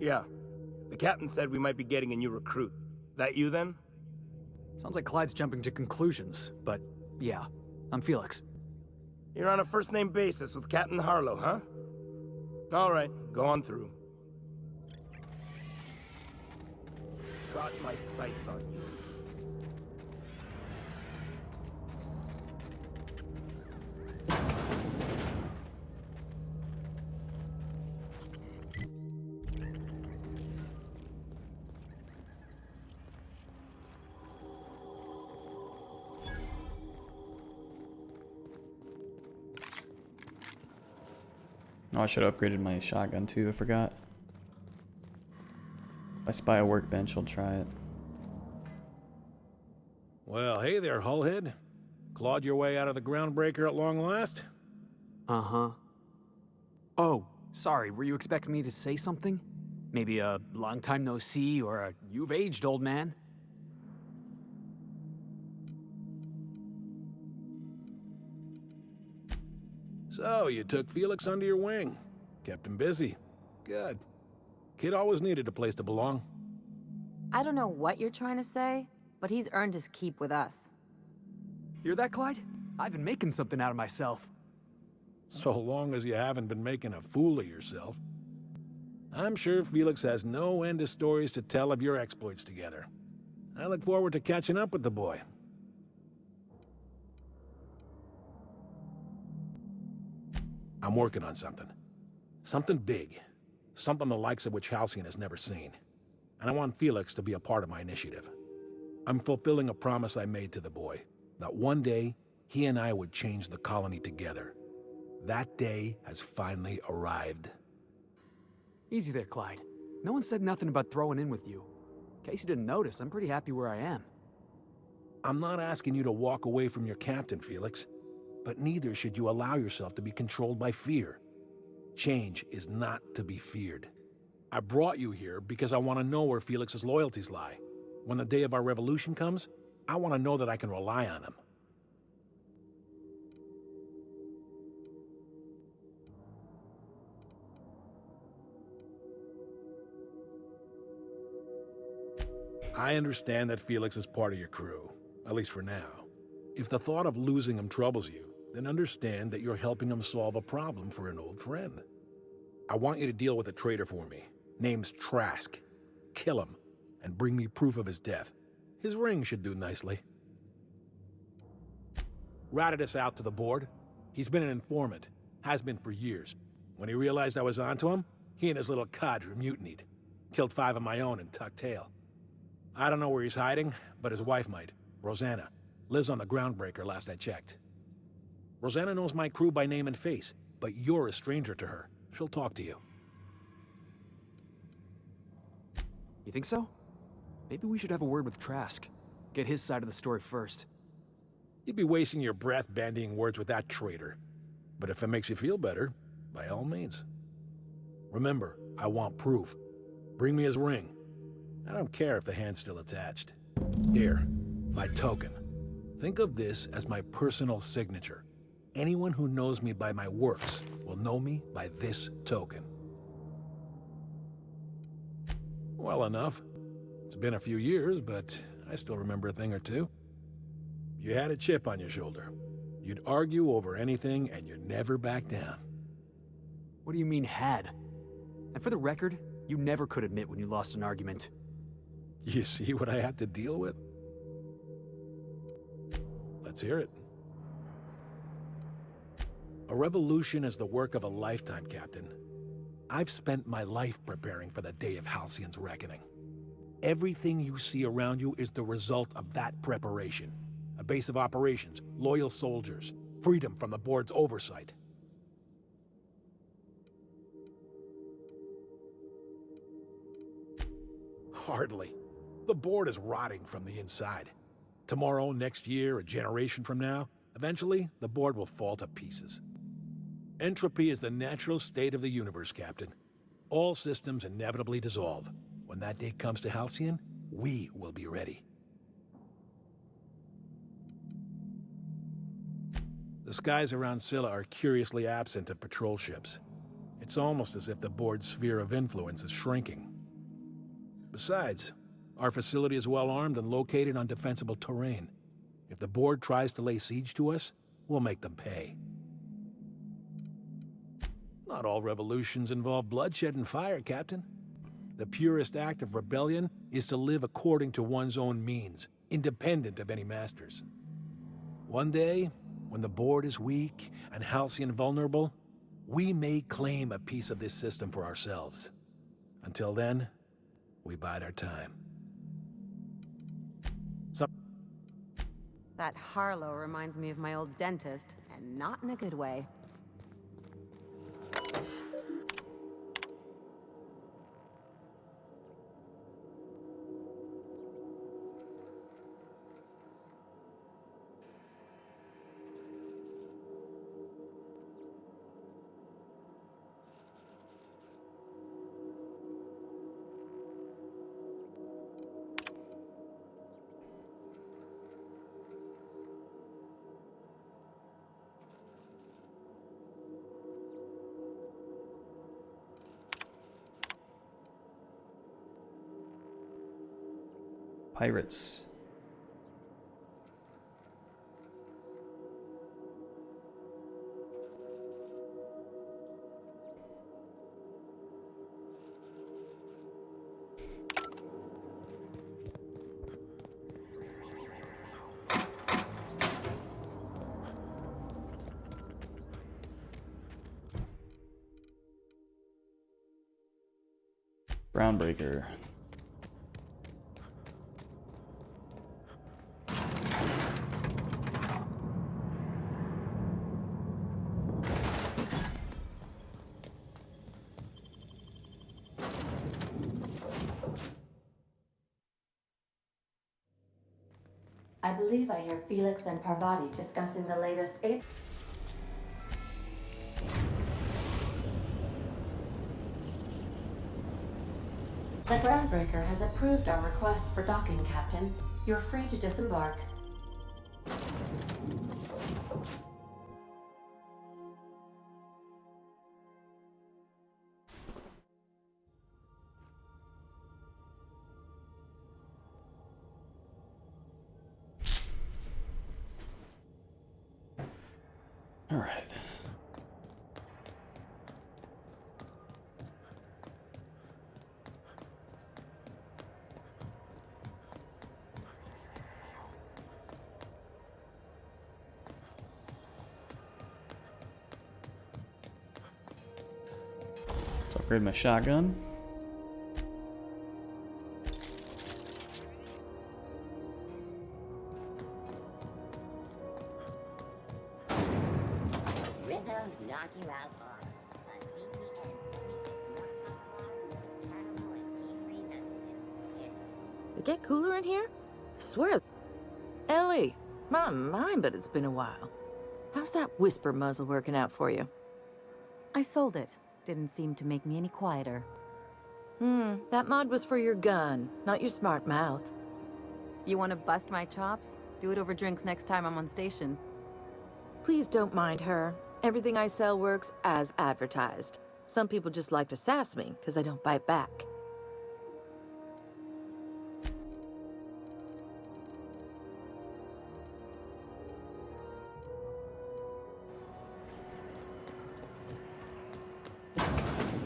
Yeah, the captain said we might be getting a new recruit. That you then? Sounds like Clyde's jumping to conclusions, but yeah, I'm Felix. You're on a first-name basis with Captain Harlow, huh? All right, go on through. Got my sights on you. Oh, I should have upgraded my shotgun too, I forgot. If I spy a workbench, I'll try it. Well, hey there, Hullhead. Clawed your way out of the groundbreaker at long last? Uh-huh. Oh, sorry, were you expecting me to say something? Maybe a long time no see, or a you've aged, old man? So, you took Felix under your wing. Kept him busy. Good. Kid always needed a place to belong. I don't know what you're trying to say, but he's earned his keep with us. Hear that, Clyde? I've been making something out of myself. So long as you haven't been making a fool of yourself. I'm sure Felix has no end of stories to tell of your exploits together. I look forward to catching up with the boy. I'm working on something. Something big. Something the likes of which Halcyon has never seen. And I want Felix to be a part of my initiative. I'm fulfilling a promise I made to the boy, that one day, he and I would change the colony together. That day has finally arrived. Easy there, Clyde. No one said nothing about throwing in with you. In case you didn't notice, I'm pretty happy where I am. I'm not asking you to walk away from your captain, Felix. But neither should you allow yourself to be controlled by fear. Change is not to be feared. I brought you here because I want to know where Felix's loyalties lie. When the day of our revolution comes, I want to know that I can rely on him. I understand that Felix is part of your crew, at least for now. If the thought of losing him troubles you, then understand that you're helping him solve a problem for an old friend. I want you to deal with a traitor for me. Name's Trask. Kill him, and bring me proof of his death. His ring should do nicely. Ratted us out to the board. He's been an informant. Has been for years. When he realized I was onto him, he and his little cadre mutinied. Killed 5 of my own and tucked tail. I don't know where he's hiding, but his wife might. Rosanna. Lives on the groundbreaker last I checked. Rosanna knows my crew by name and face, but you're a stranger to her. She'll talk to you. You think so? Maybe we should have a word with Trask. Get his side of the story first. You'd be wasting your breath bandying words with that traitor. But if it makes you feel better, by all means. Remember, I want proof. Bring me his ring. I don't care if the hand's still attached. Here, my token. Think of this as my personal signature. Anyone who knows me by my works will know me by this token. Well enough. It's been a few years, but I still remember a thing or two. You had a chip on your shoulder. You'd argue over anything, and you never back down. What do you mean, had? And for the record, you never could admit when you lost an argument. You see what I had to deal with? Let's hear it. A revolution is the work of a lifetime, Captain. I've spent my life preparing for the day of Halcyon's reckoning. Everything you see around you is the result of that preparation. A base of operations, loyal soldiers, freedom from the board's oversight. Hardly. The board is rotting from the inside. Tomorrow, next year, a generation from now, eventually, the board will fall to pieces. Entropy is the natural state of the universe, Captain. All systems inevitably dissolve. When that day comes to Halcyon, we will be ready. The skies around Scylla are curiously absent of patrol ships. It's almost as if the board's sphere of influence is shrinking. Besides, our facility is well armed and located on defensible terrain. If the board tries to lay siege to us, we'll make them pay. Not all revolutions involve bloodshed and fire, Captain. The purest act of rebellion is to live according to one's own means, independent of any masters. One day, when the board is weak and Halcyon vulnerable, we may claim a piece of this system for ourselves. Until then, we bide our time. That Harlow reminds me of my old dentist, and not in a good way. Pirates. Groundbreaker. I believe I hear Felix and Parvati discussing the latest 8th. The Groundbreaker has approved our request for docking, Captain. You're free to disembark. All right. Let's upgrade my shotgun. Rizzo's knock you out on a CCN 76 It get cooler in here? I swear. My, but it's been a while. How's that whisper muzzle working out for you? I sold it. Didn't seem to make me any quieter. That mod was for your gun, not your smart mouth. You want to bust my chops? Do it over drinks next time I'm on station. Please don't mind her. Everything I sell works as advertised. Some people just like to sass me because I don't bite back.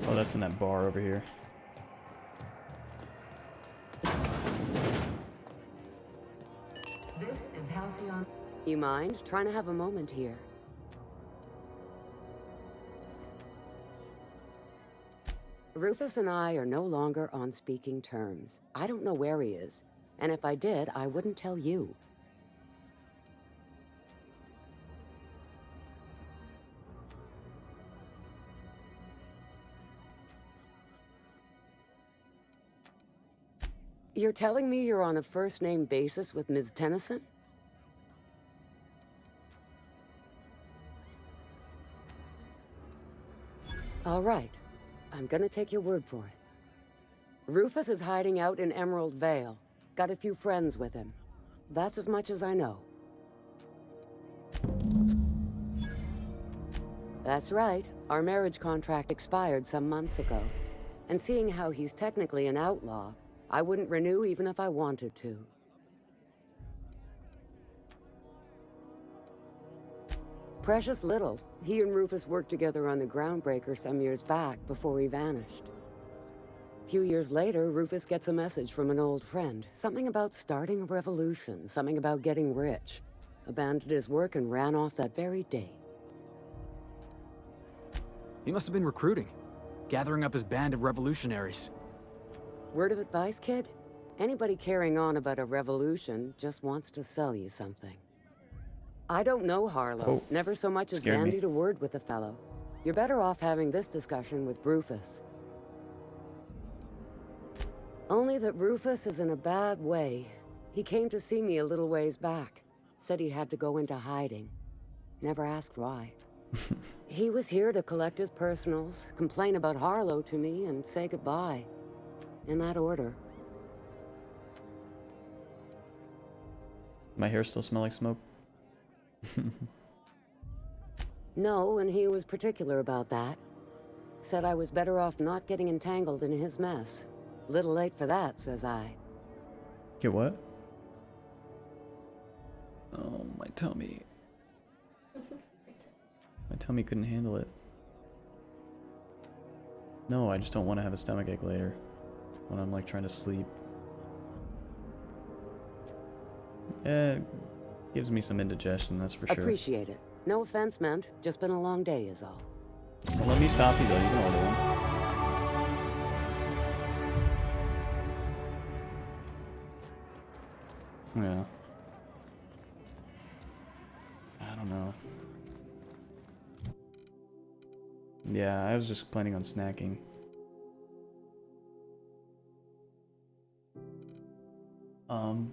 Oh, that's in that bar over here. This is Halcyon. You mind trying to have a moment here? Rufus and I are no longer on speaking terms. I don't know where he is, and if I did, I wouldn't tell you. You're telling me you're on a first-name basis with Ms. Tennyson? All right. I'm gonna take your word for it. Rufus is hiding out in Emerald Vale. Got a few friends with him. That's as much as I know. That's right. Our marriage contract expired some months ago. And seeing how he's technically an outlaw, I wouldn't renew even if I wanted to. Precious little. He and Rufus worked together on the Groundbreaker some years back before he vanished. A few years later, Rufus gets a message from an old friend. Something about starting a revolution, something about getting rich. Abandoned his work and ran off that very day. He must have been recruiting, gathering up his band of revolutionaries. Word of advice, kid? Anybody carrying on about a revolution just wants to sell you something. I don't know Harlow. Oh, Never so much as scared me. bandied a word with the fellow. You're better off having this discussion with Rufus. Only that Rufus is in a bad way. He came to see me a little ways back. Said he had to go into hiding. Never asked why. He was here to collect his personals, complain about Harlow to me, and say goodbye. In that order. My hair still smell like smoke? No, and he was particular about that. Said I was better off not getting entangled in his mess. Little late for that, says I. Get what? Oh, my tummy. My tummy couldn't handle it. No, I just don't want to have a stomachache later. When I'm like trying to sleep. It gives me some indigestion, that's for sure. Appreciate it. No offense meant. Just been a long day is all. Well, let me stop you though, you can order one. Yeah. I don't know. Yeah, I was just planning on snacking.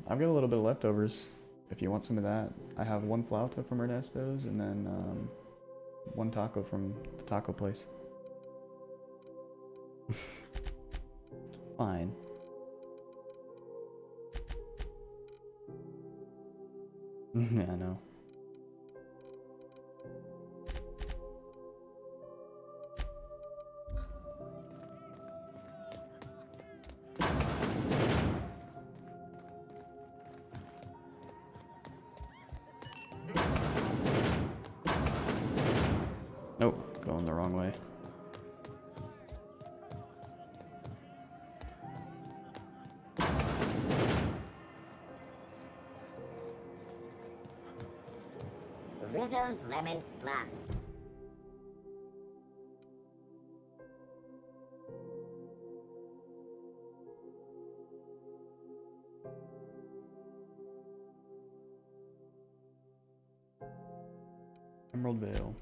I've got a little bit of leftovers. If you want some of that, I have one flauta from Ernesto's and then one taco from the taco place. Fine. Yeah, I know. Oh, going the wrong way. Rizzo's Lemon Slap. Emerald Vale.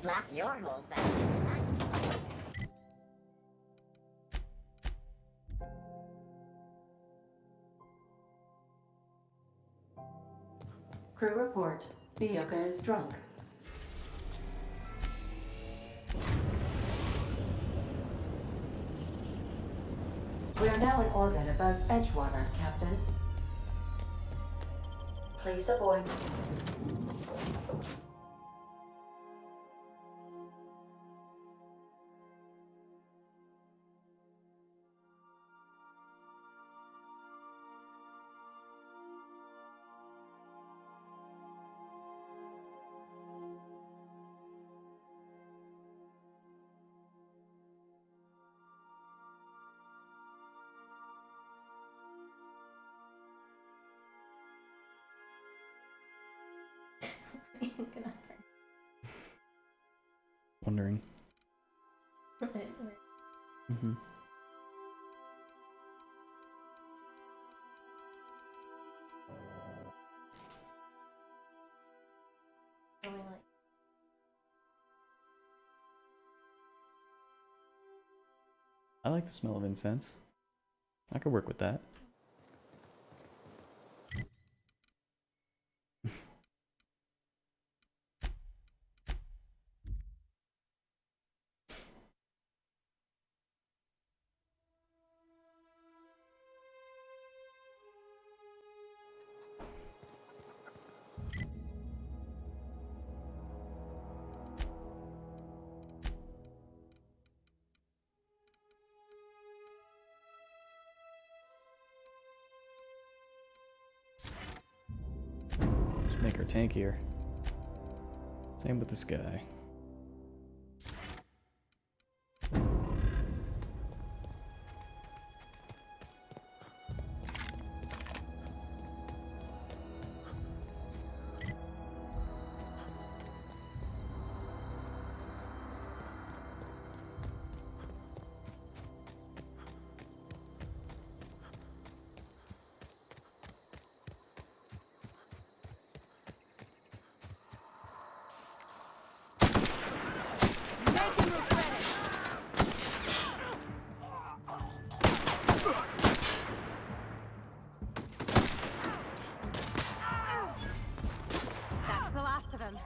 Slap your whole family tonight. Crew report. Bioka is drunk. We are now in orbit above Edgewater, Captain. Please avoid. Wondering. Mm-hmm. I like the smell of incense. I could work with that. Just make her tankier. Same with this guy. That's the last of him.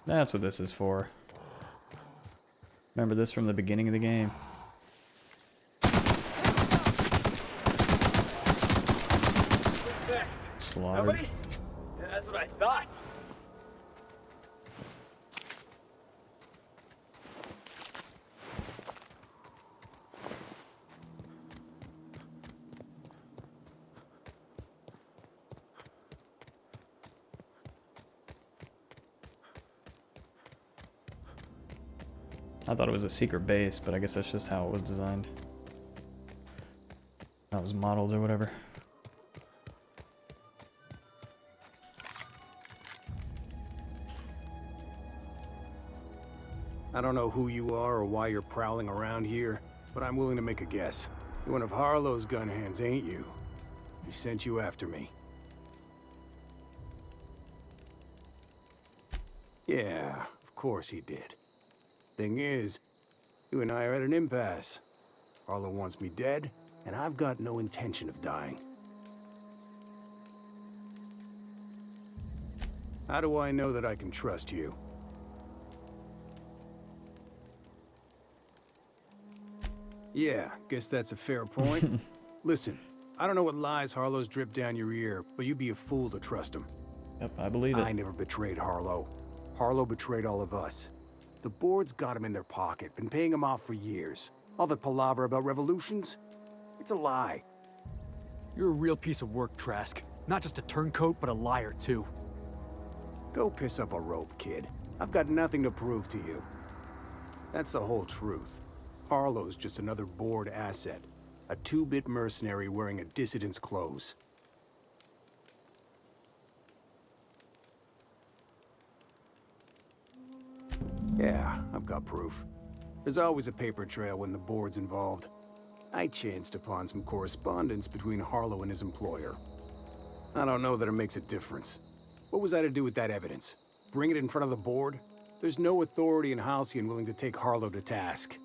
That's what this is for. Remember this from the beginning of the game. Slaughtered. Nobody? Yeah, that's what I thought. I thought it was a secret base, but I guess that's just how it was designed. That was modeled or whatever. I don't know who you are or why you're prowling around here, but I'm willing to make a guess. You're one of Harlow's gun hands, ain't you? He sent you after me. Yeah, of course he did. Thing is, you and I are at an impasse. Harlow wants me dead, and I've got no intention of dying. How do I know that I can trust you? Yeah, guess that's a fair point. Listen, I don't know what lies Harlow's dripped down your ear, but you'd be a fool to trust him. Yep, I believe it. I never betrayed Harlow. Harlow betrayed all of us. The board's got him in their pocket, been paying him off for years. All that palaver about revolutions? It's a lie. You're a real piece of work, Trask. Not just a turncoat, but a liar, too. Go piss up a rope, kid. I've got nothing to prove to you. That's the whole truth. Harlow's just another board asset. A two-bit mercenary wearing a dissident's clothes. Yeah, I've got proof. There's always a paper trail when the board's involved. I chanced upon some correspondence between Harlow and his employer. I don't know that it makes a difference. What was I to do with that evidence? bring it in front of the board. There's no authority in Halcyon willing to take Harlow to task.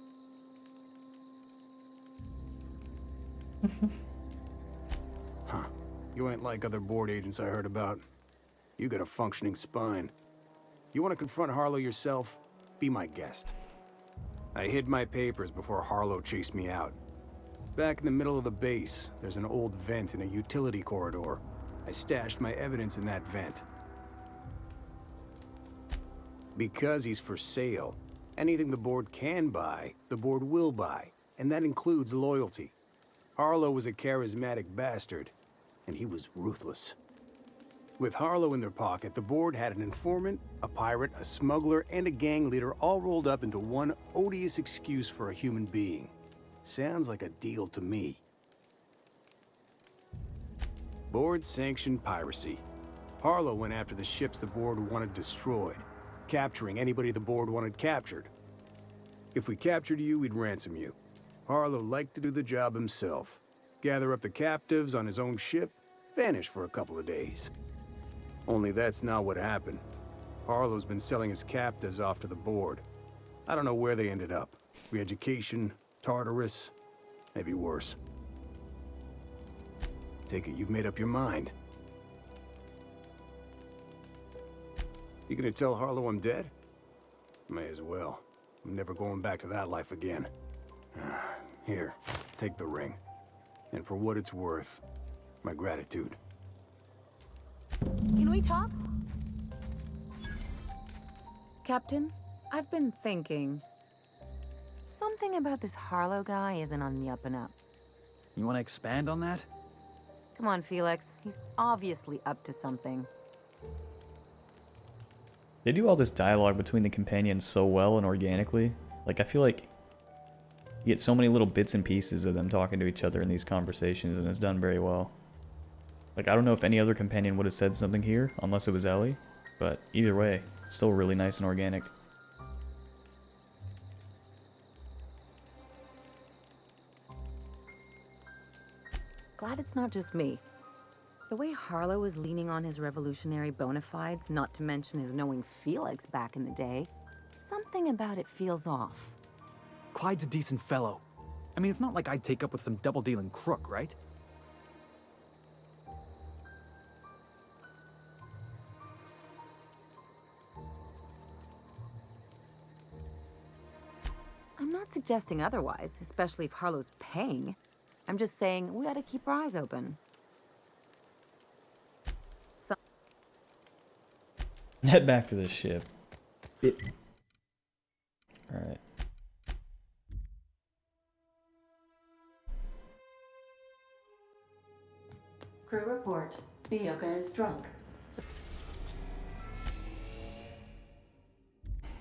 Huh. You ain't like other board agents I heard about. You got a functioning spine. You want to confront Harlow yourself? Be my guest. I hid my papers before Harlow chased me out. Back in the middle of the base, there's an old vent in a utility corridor. I stashed my evidence in that vent. Because he's for sale, anything the board can buy, the board will buy, and that includes loyalty. Harlow was a charismatic bastard, and he was ruthless. With Harlow in their pocket, the board had an informant, a pirate, a smuggler, and a gang leader all rolled up into one odious excuse for a human being. Sounds like a deal to me. Board-sanctioned piracy. Harlow went after the ships the board wanted destroyed, capturing anybody the board wanted captured. If we captured you, we'd ransom you. Harlow liked to do the job himself. Gather up the captives on his own ship, vanish for a couple of days. Only that's not what happened. Harlow's been selling his captives off to the board. I don't know where they ended up. Re-education, Tartarus, maybe worse. Take it you've made up your mind. You gonna tell Harlow I'm dead? May as well. I'm never going back to that life again. Here, take the ring. And for what it's worth, my gratitude. Can we talk? Captain, I've been thinking. Something about this Harlow guy isn't on the up and up. You want to expand on that? Come on, Felix. He's obviously up to something. They do all this dialogue between the companions so well and organically. Like, I feel like you get so many little bits and pieces of them talking to each other in these conversations, and it's done very well. Like, I don't know if any other companion would have said something here, unless it was Ellie, but either way, it's still really nice and organic. Glad it's not just me. The way Harlow is leaning on his revolutionary bona fides, not to mention his knowing Felix back in the day, something about it feels off. Clyde's a decent fellow. I mean, it's not like I'd take up with some double-dealing crook, right? I'm not suggesting otherwise, especially if Harlow's paying. I'm just saying we gotta keep our eyes open. Head back to the ship. Alright. Crew report. Bioka is drunk.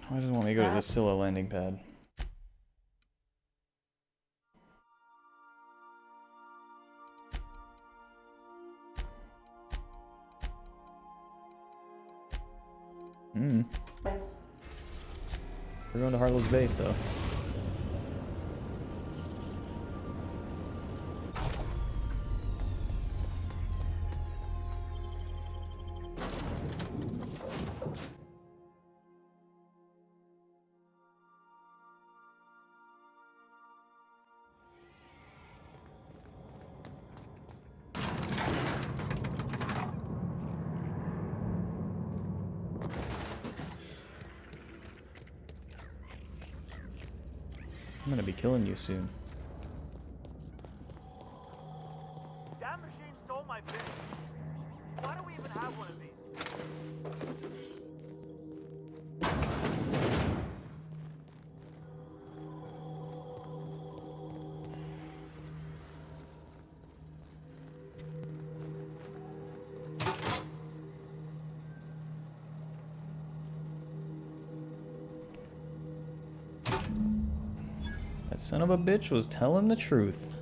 I just want me to go to the Scylla landing pad. Yes. We're going to Harlow's base, though. I'm gonna be killing you soon. That machine stole my bin. Why do we even have one of these? That son of a bitch was telling the truth.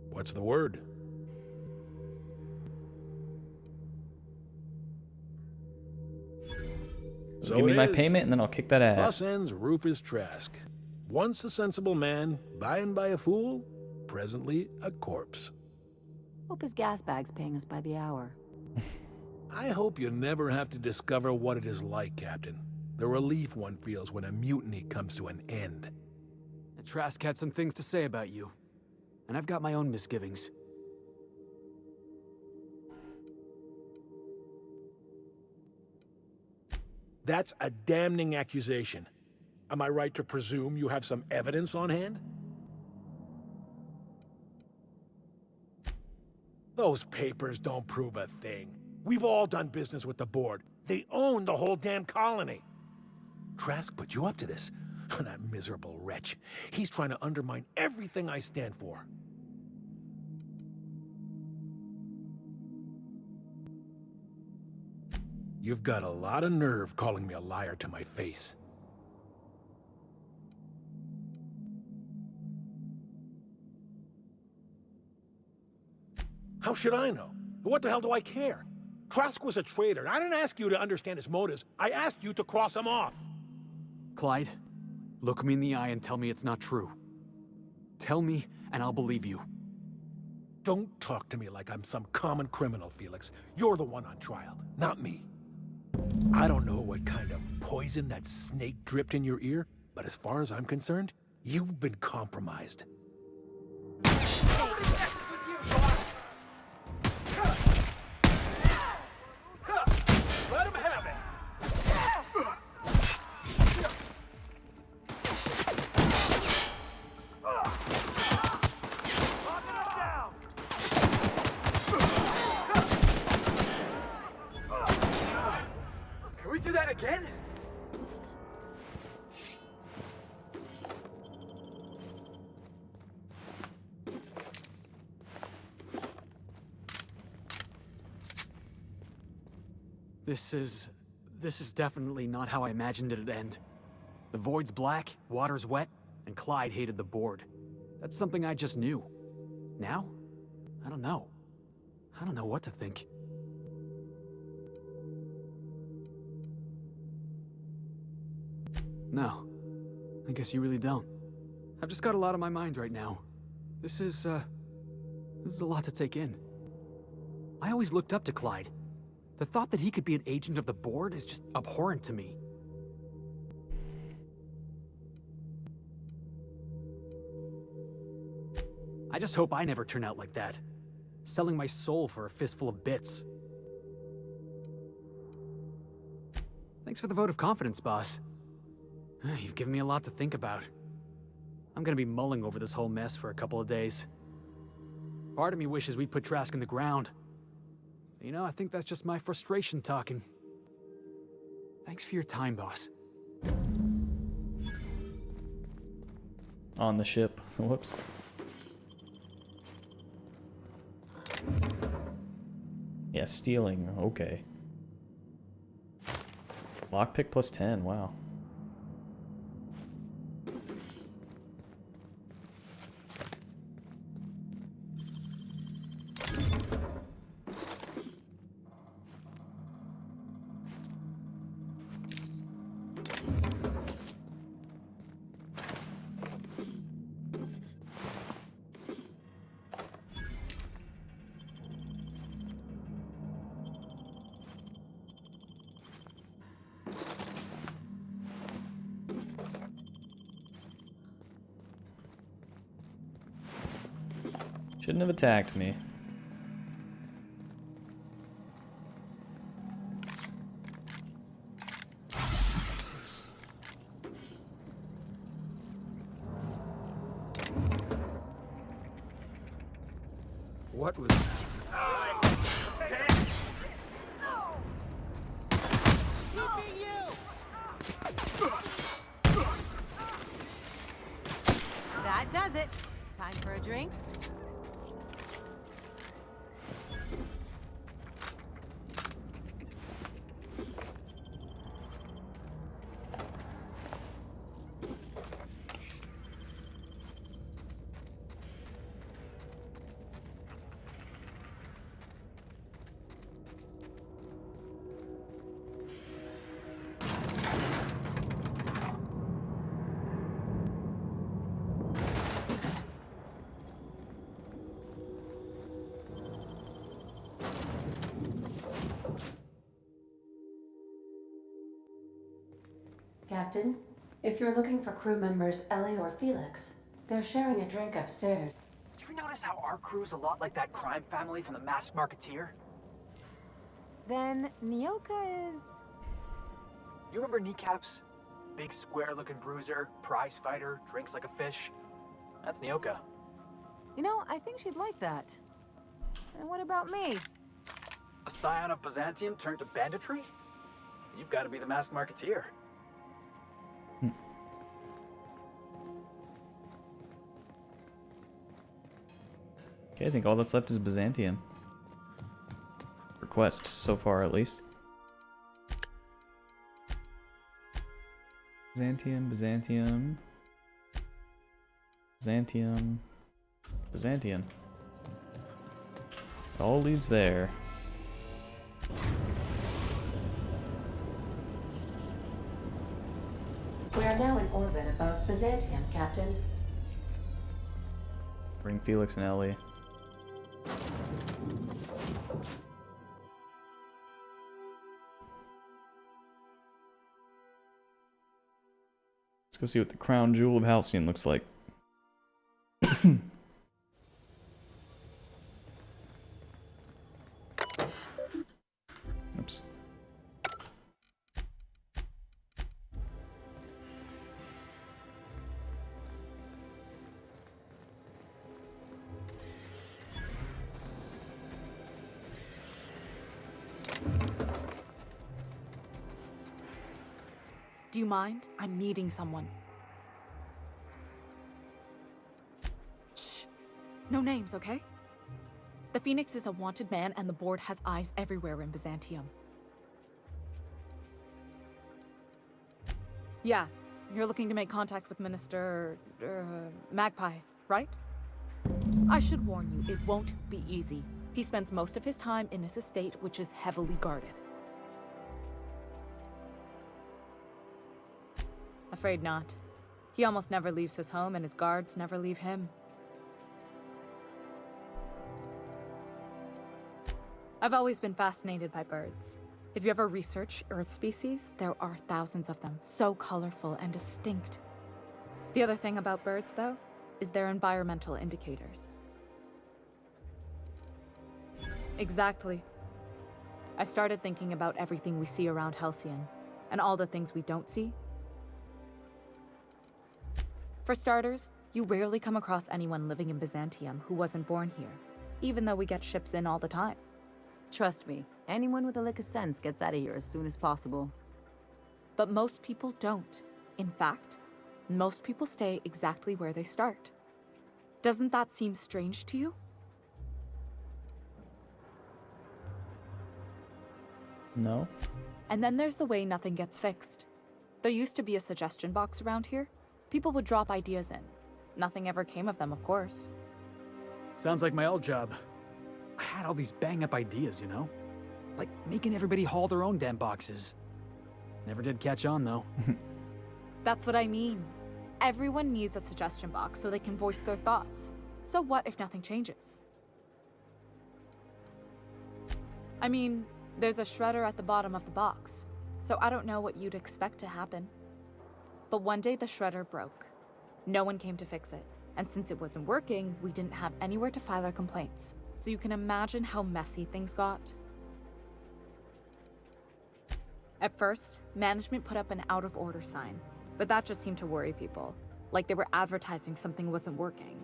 What's the word? So give me it my is. payment and then I'll kick that ass. Thus ends Rufus Trask. Once a sensible man, by and by a fool, presently a corpse. Hope his gas bag's paying us by the hour. I hope you never have to discover what it is like, Captain. The relief one feels when a mutiny comes to an end. And Trask had some things to say about you. And I've got my own misgivings. That's a damning accusation. Am I right to presume you have some evidence on hand? Those papers don't prove a thing. We've all done business with the board. They own the whole damn colony. Trask put you up to this. That miserable wretch. He's trying to undermine everything I stand for. You've got a lot of nerve calling me a liar to my face. How should I know? What the hell do I care? Trask was a traitor. I didn't ask you to understand his motives. I asked you to cross him off. Clyde, look me in the eye and tell me it's not true. Tell me, and I'll believe you. Don't talk to me like I'm some common criminal, Felix. You're the one on trial, not me. I don't know what kind of poison that snake dripped in your ear, but as far as I'm concerned, you've been compromised. Let him have it! Locking him down! Can we do that again? This is definitely not how I imagined it'd end. The void's black, water's wet, and Clyde hated the board. That's something I just knew. Now? I don't know. I don't know what to think. No. I guess you really don't. I've just got a lot on my mind right now. This is a lot to take in. I always looked up to Clyde. The thought that he could be an agent of the board is just abhorrent to me. I just hope I never turn out like that. Selling my soul for a fistful of bits. Thanks for the vote of confidence, boss. You've given me a lot to think about. I'm gonna be mulling over this whole mess for a couple of days. Part of me wishes we'd put Trask in the ground. You know, I think that's just my frustration talking. Thanks for your time, boss. On the ship. Whoops. Yeah, stealing. Okay. Lockpick plus 10. Wow. Shouldn't have attacked me. Oops. What was that? That does it. Time for a drink? Captain. If you're looking for crew members Ellie or Felix, they're sharing a drink upstairs. Do you notice how our crew's a lot like that crime family from The Masked Marketeer? Then Nyoka is... You remember Kneecaps? Big square-looking bruiser, prize fighter, drinks like a fish. That's Nyoka. You know, I think she'd like that. And what about me? A scion of Byzantium turned to banditry? You've got to be the Masked Marketeer. Okay, I think all that's left is Byzantium. For quest, so far at least. Byzantium, Byzantium. Byzantium. Byzantium. It all leads there. We are now in orbit above Byzantium, Captain. Bring Felix and Ellie. Let's go see what the crown jewel of Halcyon looks like. Oops. Do you mind? I'm meeting someone. Shh. No names, okay? The Phoenix is a wanted man, and the board has eyes everywhere in Byzantium. Yeah, you're looking to make contact with Minister... Magpie, right? I should warn you, it won't be easy. He spends most of his time in his estate, which is heavily guarded. Afraid not. He almost never leaves his home, and his guards never leave him. I've always been fascinated by birds. If you ever research Earth species, there are thousands of them, so colorful and distinct. The other thing about birds, though, is their environmental indicators. Exactly. I started thinking about everything we see around Halcyon, and all the things we don't see. For starters, you rarely come across anyone living in Byzantium who wasn't born here, even though we get ships in all the time. Trust me, anyone with a lick of sense gets out of here as soon as possible. But most people don't. In fact, most people stay exactly where they start. Doesn't that seem strange to you? No. And then there's the way nothing gets fixed. There used to be a suggestion box around here. People would drop ideas in. Nothing ever came of them, of course. Sounds like my old job. I had all these bang-up ideas, you know? Like making everybody haul their own damn boxes. Never did catch on, though. That's what I mean. Everyone needs a suggestion box so they can voice their thoughts. So what if nothing changes? I mean, there's a shredder at the bottom of the box, so I don't know what you'd expect to happen. But one day the shredder broke. No one came to fix it, and since it wasn't working, we didn't have anywhere to file our complaints. So you can imagine how messy things got. At first, management put up an out-of-order sign, but that just seemed to worry people, like they were advertising something wasn't working.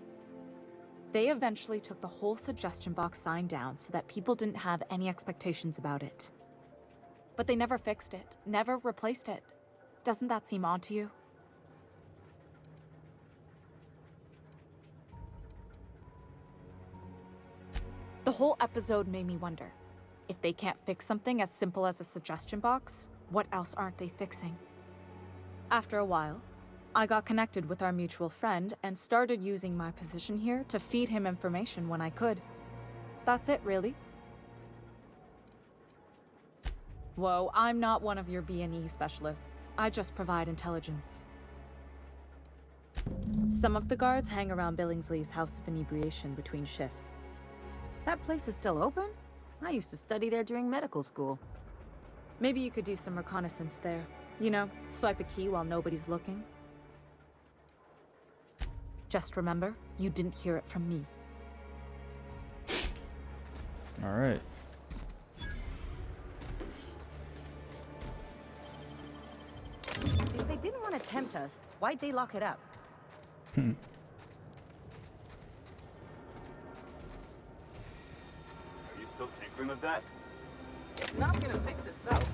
They eventually took the whole suggestion box sign down so that people didn't have any expectations about it. But they never fixed it, never replaced it. Doesn't that seem odd to you? The whole episode made me wonder, if they can't fix something as simple as a suggestion box, what else aren't they fixing? After a while, I got connected with our mutual friend and started using my position here to feed him information when I could. That's it, really. Whoa, I'm not one of your B&E specialists. I just provide intelligence. Some of the guards hang around Billingsley's House of Inebriation between shifts. That place is still open? I used to study there during medical school. Maybe you could do some reconnaissance there. You know, swipe a key while nobody's looking. Just remember, you didn't hear it from me. Alright. If they didn't want to tempt us, why'd they lock it up? Are you still tinkering with that? It's not gonna fix itself.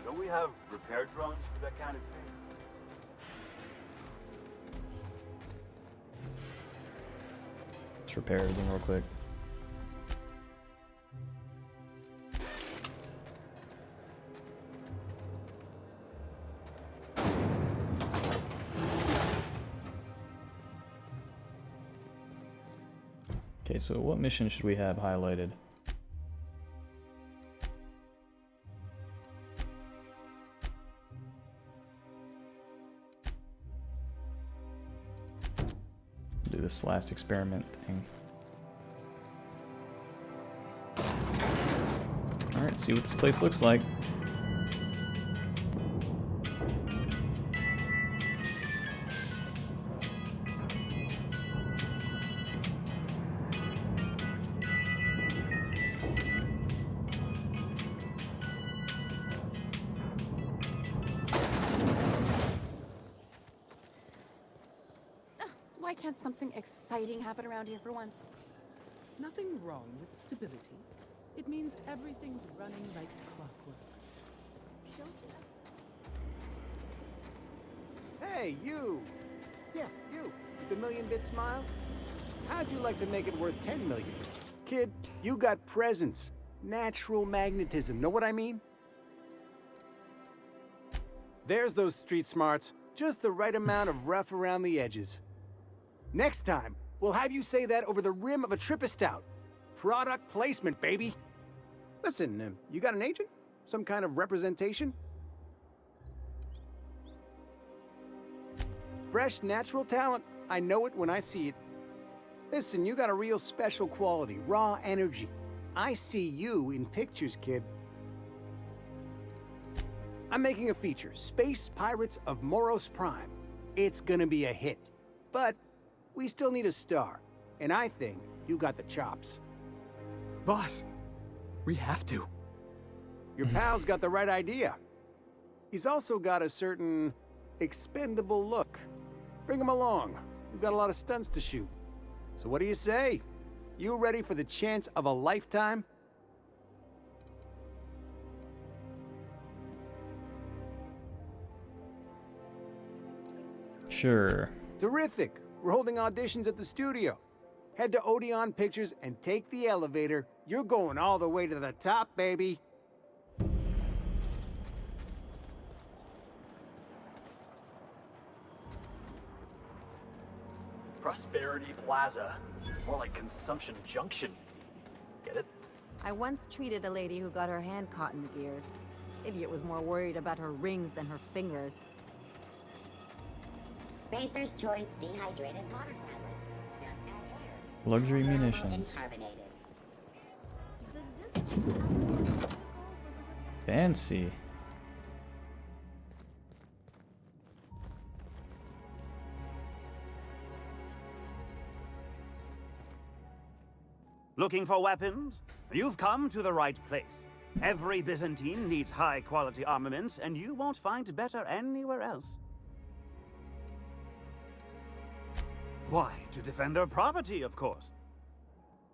Don't we have repair drones for that kind of thing? Let's repair everything real quick. Okay, so what mission should we have highlighted? Do this last experiment thing. Alright, see what this place looks like. Why can't something exciting happen around here for once? Nothing wrong with stability. It means everything's running like clockwork. Hey, you! Yeah, you. With the million-bit smile? How'd you like to make it worth 10 million? Kid, you got presence. Natural magnetism, know what I mean? There's those street smarts. Just the right amount of rough around the edges. Next time, we'll have you say that over the rim of a Trippa Stout. Product placement, baby. Listen, you got an agent? Some kind of representation? Fresh, natural talent. I know it when I see it. Listen, you got a real special quality, raw energy. I see you in pictures, kid. I'm making a feature, Space Pirates of Moros Prime. It's gonna be a hit. But we still need a star, and I think you got the chops. Boss, we have to. Your pal's got the right idea. He's also got a certain expendable look. Bring him along. We've got a lot of stunts to shoot. So what do you say? You ready for the chance of a lifetime? Sure. Terrific. We're holding auditions at the studio. Head to Odeon Pictures and take the elevator. You're going all the way to the top, baby. Prosperity Plaza. More like Consumption Junction. Get it? I once treated a lady who got her hand caught in the gears. Idiot was more worried about her rings than her fingers. Spacer's Choice dehydrated water tablets. Just add air. Luxury munitions. Carbonated. Fancy. Looking for weapons? You've come to the right place. Every Byzantine needs high-quality armaments, and you won't find better anywhere else. Why? To defend their property, of course.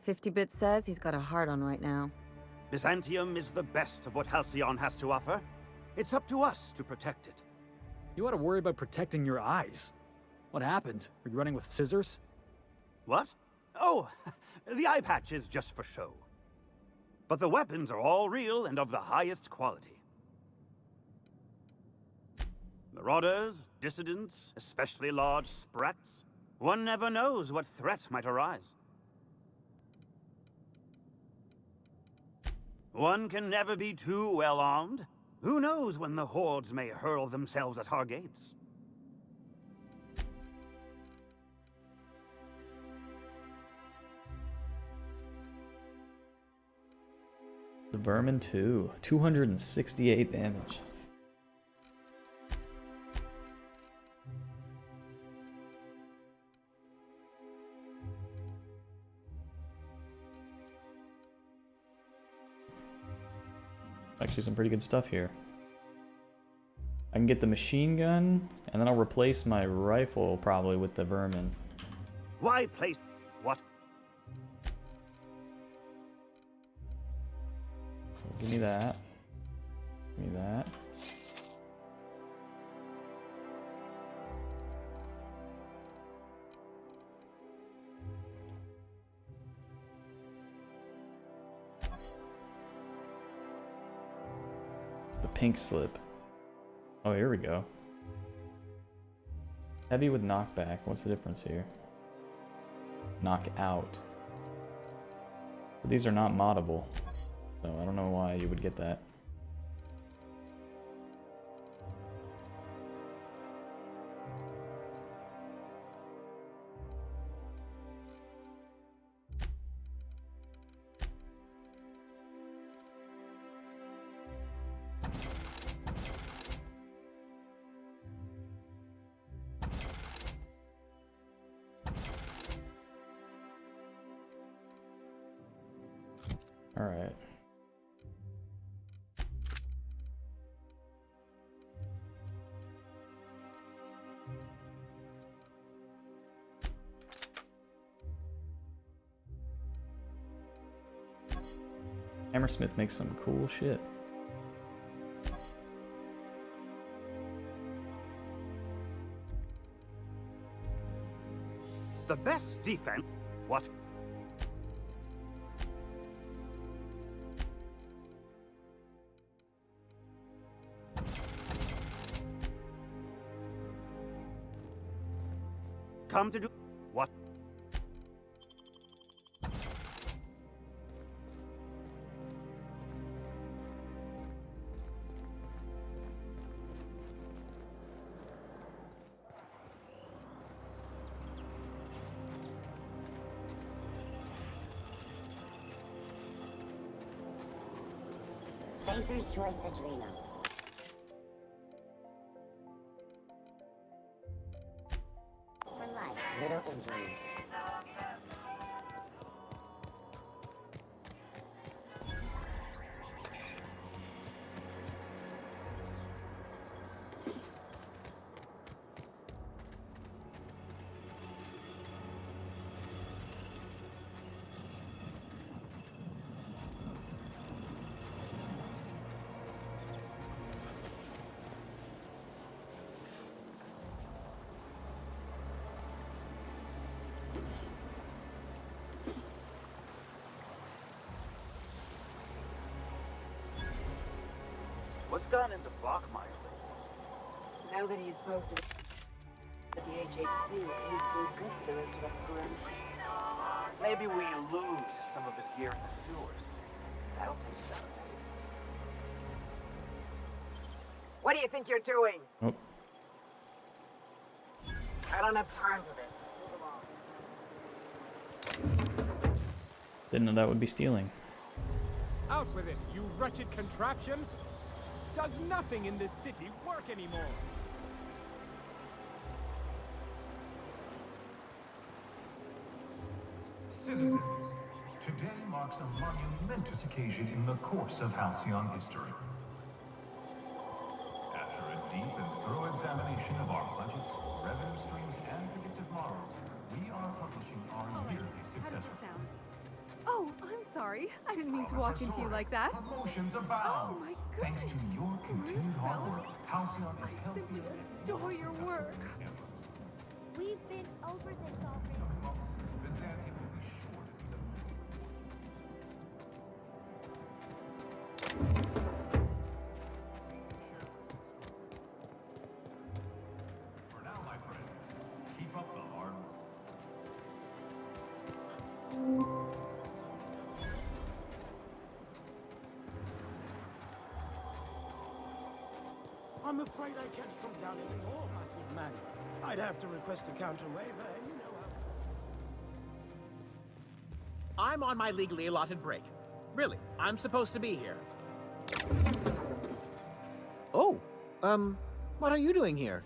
50-Bit says he's got a hard on right now. Byzantium is the best of what Halcyon has to offer. It's up to us to protect it. You ought to worry about protecting your eyes. What happened? Were you running with scissors? What? Oh, the eye patch is just for show. But the weapons are all real and of the highest quality. Marauders, dissidents, especially large sprats. One never knows what threat might arise. One can never be too well armed. Who knows when the hordes may hurl themselves at our gates? The Vermin 2. 268 damage. Actually, some pretty good stuff here. I can get the machine gun, and then I'll replace my rifle probably with the vermin. Why place what? So give me that. Give me that. The pink slip. Oh, here we go. Heavy with knockback. What's the difference here? Knock out. But these are not moddable, so I don't know why you would get that. All right. Hammersmith makes some cool shit. The best defense. What? Come to do what? Spacer's Choice Adrenal. For life, little injuries. What's gone into Bachmeyer? Now that he's posted at the HHC, he's too good for the rest of us grunts. Maybe we lose some of his gear in the sewers. That'll take some. What do you think you're doing? Oh. I don't have time for this. Didn't know that would be stealing. Out with it, you wretched contraption! Does nothing in this city work anymore? Citizens, today marks a monumentous occasion in the course of Halcyon history. After a deep and thorough examination of our budgets, revenue streams, and predictive models, we are publishing our yearly success report. Oh, I'm sorry. I didn't mean to walk into you like that. Promotions abound. Oh my goodness. Thanks to your continued hard work, Halcyon is I healthier simply and adore your work. We've been over this already. months. Byzantium will be sure to see the For now, my friends, keep up the hard work. I'm afraid I can't come down anymore, my good man. I'd have to request a counter waiver, and you know how... I'm on my legally allotted break. Really, I'm supposed to be here. Oh, what are you doing here?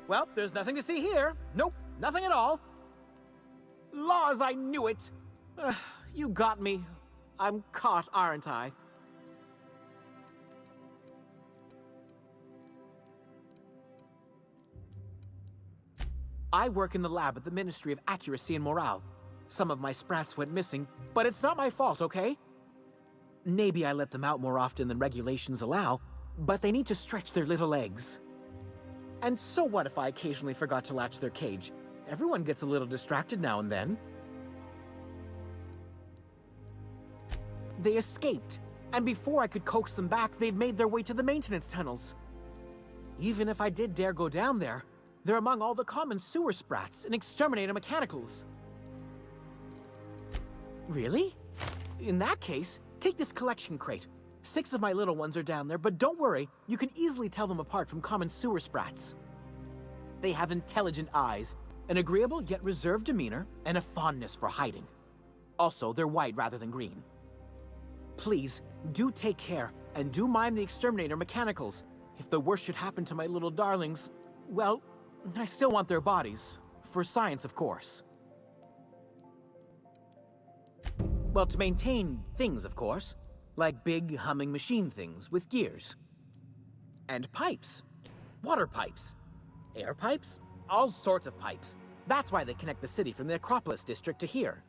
Well, there's nothing to see here. Nope, nothing at all. Laws, I knew it. You got me. I'm caught, aren't I? I work in the lab at the Ministry of Accuracy and Morale. Some of my sprats went missing, but it's not my fault, okay? Maybe I let them out more often than regulations allow, but they need to stretch their little legs. And so what if I occasionally forgot to latch their cage? Everyone gets a little distracted now and then. They escaped, and before I could coax them back, they'd made their way to the maintenance tunnels. Even if I did dare go down there, they're among all the common sewer sprats and exterminator mechanicals. Really? In that case, take this collection crate. 6 of my little ones are down there, but don't worry, you can easily tell them apart from common sewer sprats. They have intelligent eyes, an agreeable yet reserved demeanor, and a fondness for hiding. Also, they're white rather than green. Please, do take care, and do mime the exterminator mechanicals. If the worst should happen to my little darlings, well, I still want their bodies. For science, of course. Well, to maintain things, of course. Like big, humming machine things with gears. And pipes. Water pipes. Air pipes. All sorts of pipes. That's why they connect the city from the Acropolis district to here.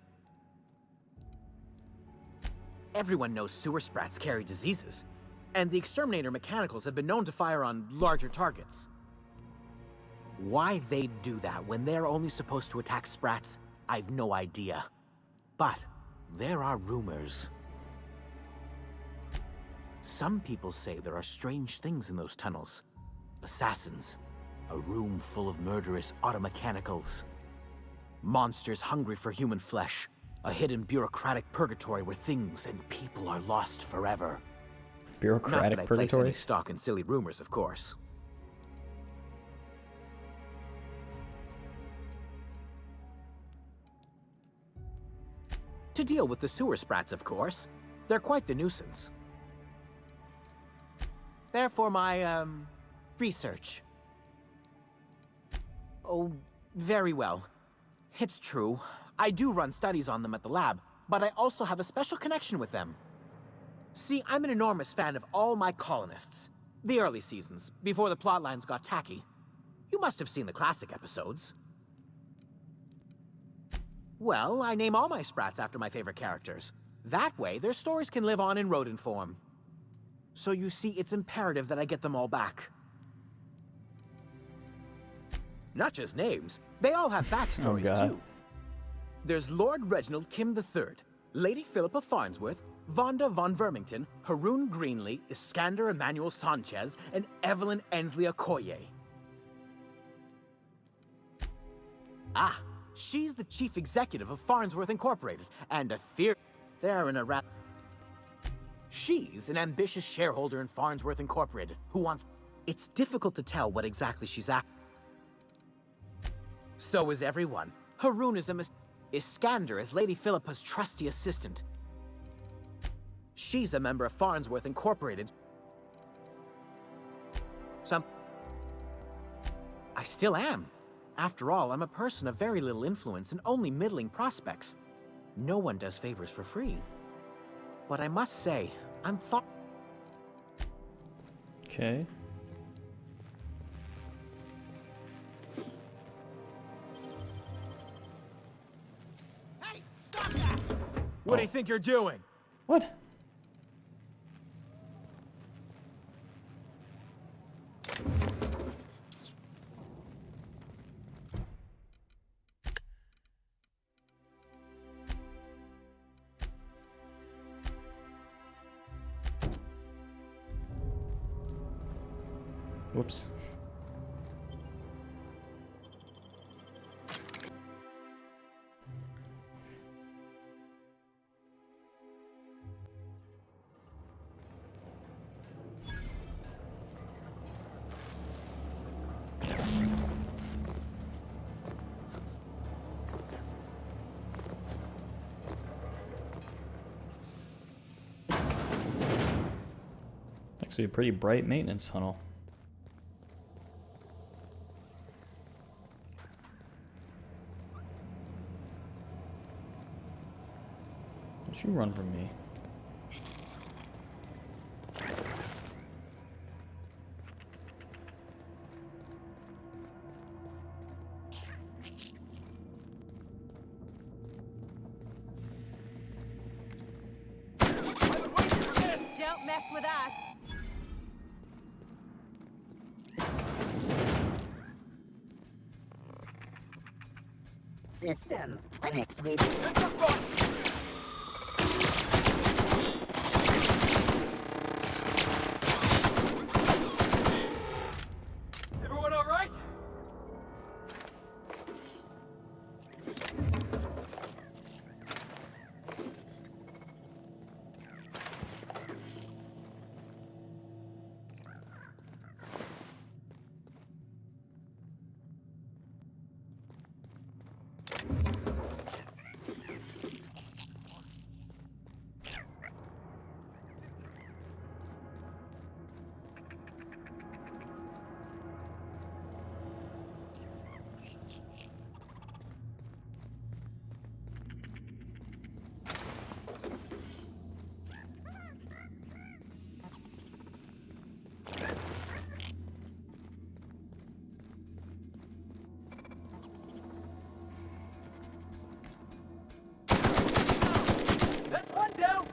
Everyone knows sewer sprats carry diseases. And the exterminator mechanicals have been known to fire on larger targets. Why they'd do that when they're only supposed to attack sprats, I've no idea. But there are rumors. Some people say there are strange things in those tunnels. Assassins, a room full of murderous automechanicals. Monsters hungry for human flesh, a hidden bureaucratic purgatory where things and people are lost forever. Bureaucratic Not that I place purgatory? any stock in silly rumors, of course. To deal with the sewer sprats, of course. They're quite the nuisance. Therefore, my, research. Oh, very well. It's true. I do run studies on them at the lab, but I also have a special connection with them. See, I'm an enormous fan of all my colonists. The early seasons, before the plotlines got tacky. You must have seen the classic episodes. Well, I name all my sprats after my favorite characters. That way, their stories can live on in rodent form. So you see, it's imperative that I get them all back. Not just names, they all have backstories, God. too. There's Lord Reginald Kim III, Lady Philippa Farnsworth, Vonda von Vermington, Haroon Greenlee, Iskander Emmanuel Sanchez, and Evelyn Ensley Okoye. Ah, she's the chief executive of Farnsworth Incorporated, and a they're in a rat. She's an ambitious shareholder in Farnsworth Incorporated, who wants... It's difficult to tell what exactly she's at. So is everyone. Haroon is Iskander is Lady Philippa's trusty assistant. She's a member of Farnsworth Incorporated. I still am. After all, I'm a person of very little influence and only middling prospects. No one does favors for free. But I must say, I'm Okay. Hey, stop that! What do you think you're doing? What? Whoops. Actually a pretty bright maintenance tunnel. Don't you run from me. Don't mess with us. System unactivated. Everyone all right? That's one down.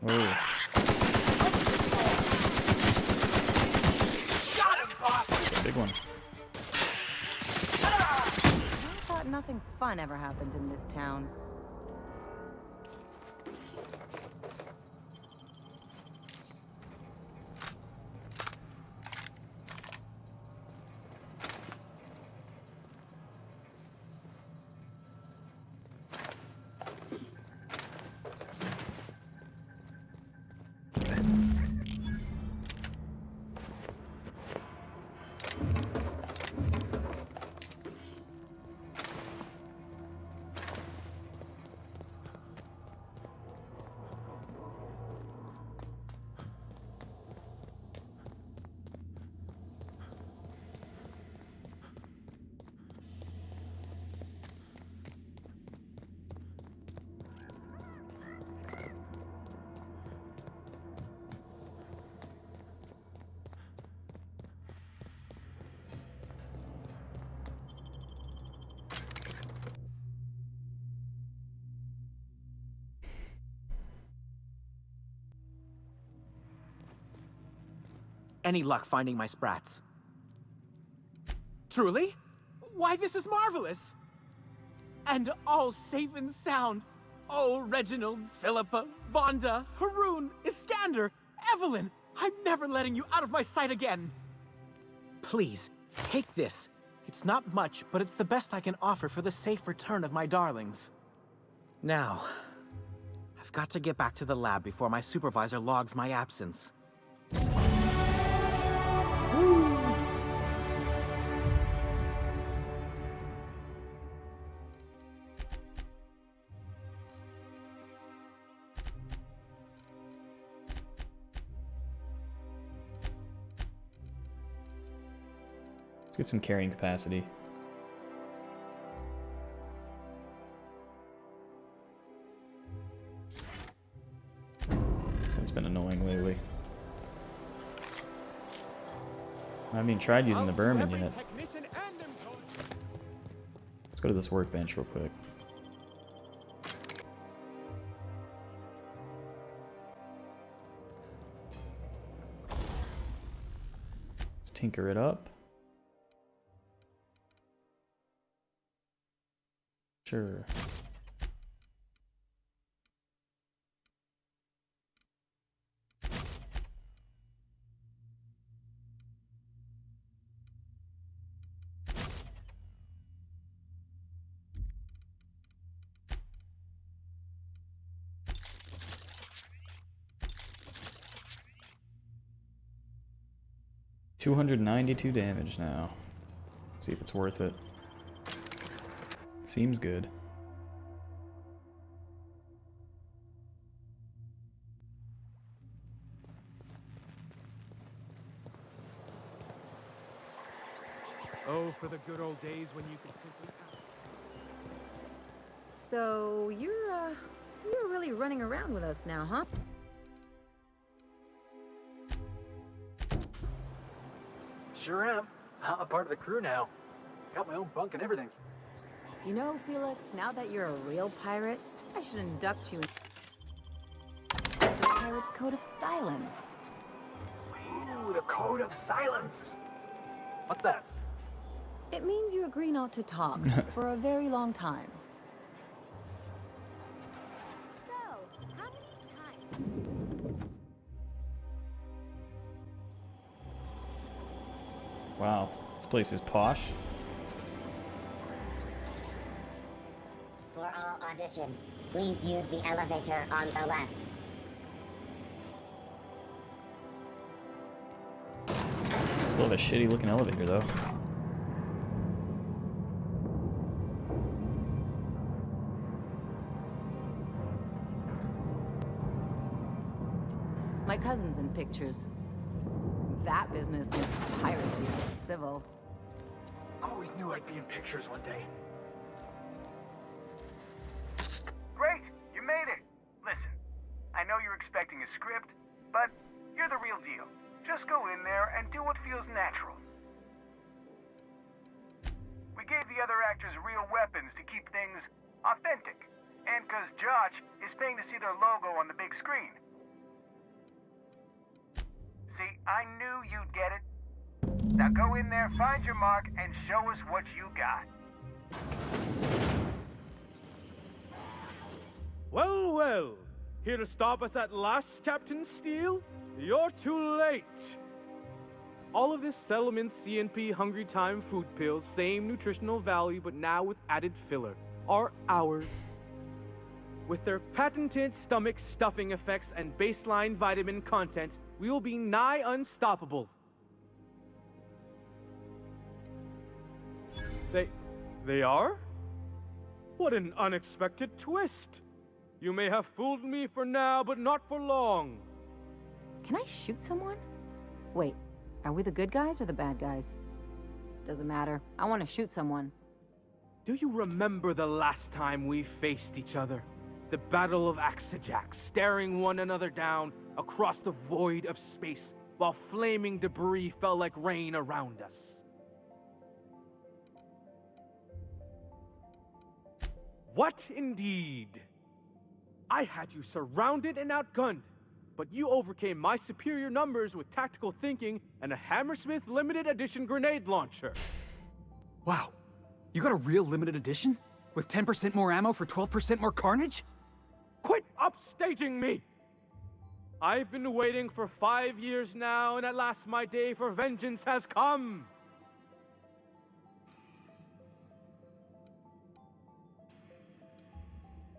Oh. It's a big one. I thought nothing fun ever happened in this town. Any luck finding my sprats? Truly? Why, this is marvelous! And all safe and sound. Oh, Reginald, Philippa, Vonda, Haroon, Iskander, Evelyn, I'm never letting you out of my sight again. Please, take this. It's not much, but it's the best I can offer for the safe return of my darlings. Now, I've got to get back to the lab before my supervisor logs my absence. Let's get some carrying capacity. It's been annoying lately. I haven't even tried using the vermin yet. Let's go to this workbench real quick. Let's tinker it up. Sure. $292 damage now. See if it's worth it. Seems good. Oh, for the good old days when you could simply... So, you're really running around with us now, huh? Sure am. I'm a part of the crew now. Got my own bunk and everything. You know, Felix, now that you're a real pirate, I should induct you in the Pirate's Code of Silence. Ooh, the Code of Silence. What's that? It means you agree not to talk for a very long time. So, how many times? Wow, this place is posh. For all auditions, please use the elevator on the left. Still have a shitty looking elevator though. My cousin's in pictures. That business makes piracy look civil. Always knew I'd be in pictures one day. Great! You made it! Listen, I know you're expecting a script, but you're the real deal. Just go in there and do what feels natural. We gave the other actors real weapons to keep things authentic. And because Josh is paying to see their logo on the big screen. See, I knew you'd get it. Now go in there, find your mark, and show us what you got. Well, well. Here to stop us at last, Captain Steele? You're too late. All of this Settlement CNP Hungry Time food pills, same nutritional value, but now with added filler, are ours. With their patented stomach stuffing effects and baseline vitamin content, we will be nigh unstoppable. They are? What an unexpected twist. You may have fooled me for now, but not for long. Can I shoot someone? Wait, are we the good guys or the bad guys? Doesn't matter. I want to shoot someone. Do you remember the last time we faced each other? The Battle of Axejack, staring one another down across the void of space while flaming debris fell like rain around us. What indeed? I had you surrounded and outgunned, but you overcame my superior numbers with tactical thinking and a Hammersmith limited edition grenade launcher. Wow, you got a real limited edition? With 10% more ammo for 12% more carnage? Quit upstaging me! I've been waiting for 5 years now, and at last my day for vengeance has come.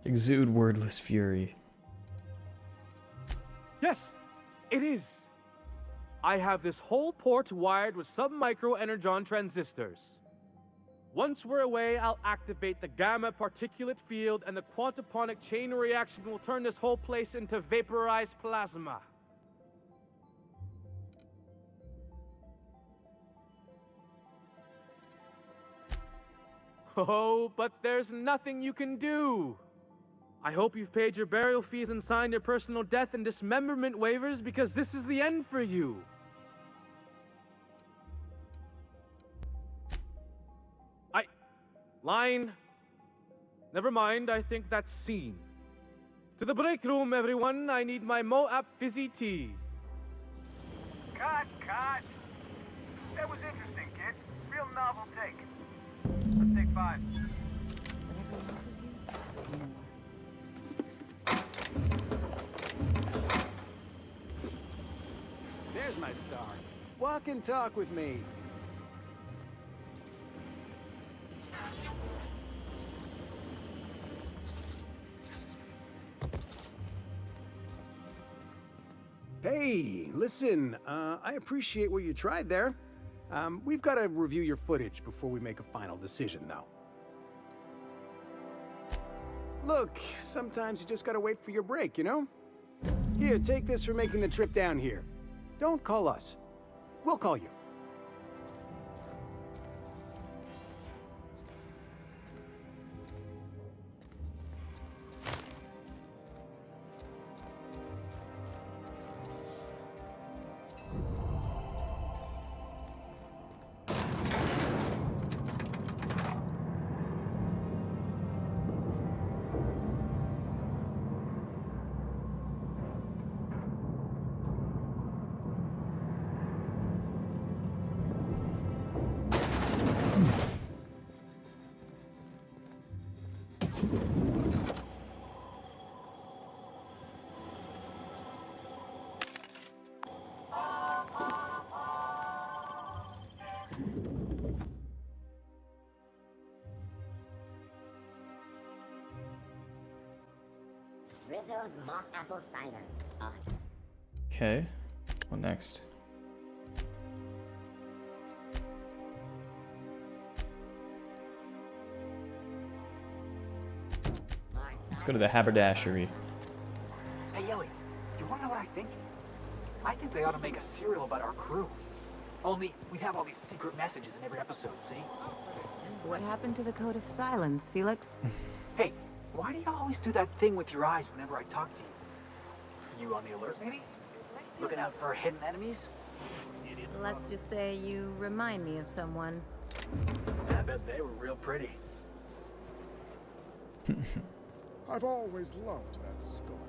Exude wordless fury. Yes, it is. I have this whole port wired with sub-micro energon transistors. Once we're away, I'll activate the gamma particulate field and the quantaponic chain reaction will turn this whole place into vaporized plasma. Oh, but there's nothing you can do. I hope you've paid your burial fees and signed your personal death and dismemberment waivers because this is the end for you. Line. Never mind, I think that's scene. To the break room, everyone. I need my Moab fizzy tea. Cut! That was interesting, kid. Real novel take. Let's take 5. There's my star. Walk and talk with me. Hey, listen, I appreciate what you tried there. We've got to review your footage before we make a final decision, though. Look, sometimes you just gotta wait for your break, you know? Here, take this for making the trip down here. Don't call us. We'll call you. Rizzo's mock apple cider. Okay. What next? Let's go to the haberdashery. Hey, Yelly, you wanna know what I think? I think they ought to make a serial about our crew. Only, we'd have all these secret messages in every episode, see? What happened to the Code of Silence, Felix? Hey, why do you always do that thing with your eyes whenever I talk to you? You on the alert, maybe? Looking out for hidden enemies? Let's just say you remind me of someone. I bet they were real pretty. I've always loved that sculpture.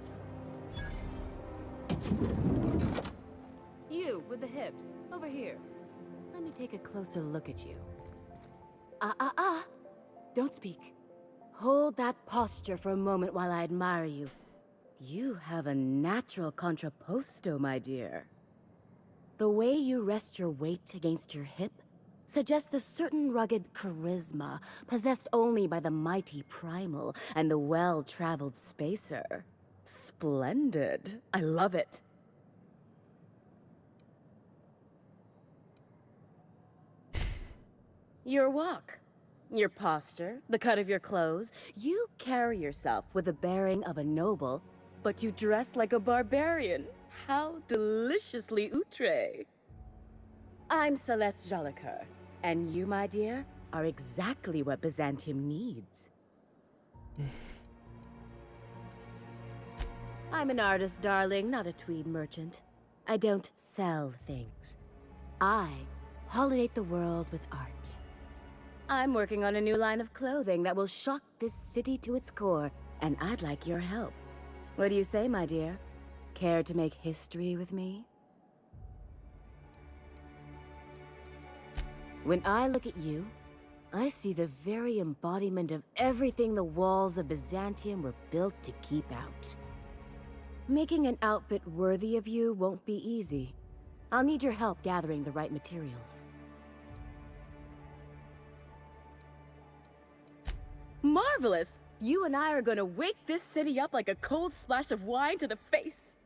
You, with the hips. Over here. Let me take a closer look at you. Don't speak. Hold that posture for a moment while I admire you. You have a natural contrapposto, my dear. The way you rest your weight against your hip suggests a certain rugged charisma possessed only by the mighty primal and the well-traveled spacer. Splendid. I love it. Your walk, your posture, the cut of your clothes, you carry yourself with the bearing of a noble, but you dress like a barbarian. How deliciously outre. I'm Celeste Jolicoeur, and you, my dear, are exactly what Byzantium needs. I'm an artist, darling, not a tweed merchant. I don't sell things. I pollinate the world with art. I'm working on a new line of clothing that will shock this city to its core, and I'd like your help. What do you say, my dear? Care to make history with me? When I look at you, I see the very embodiment of everything the walls of Byzantium were built to keep out. Making an outfit worthy of you won't be easy. I'll need your help gathering the right materials. Marvelous! You and I are gonna wake this city up like a cold splash of wine to the face.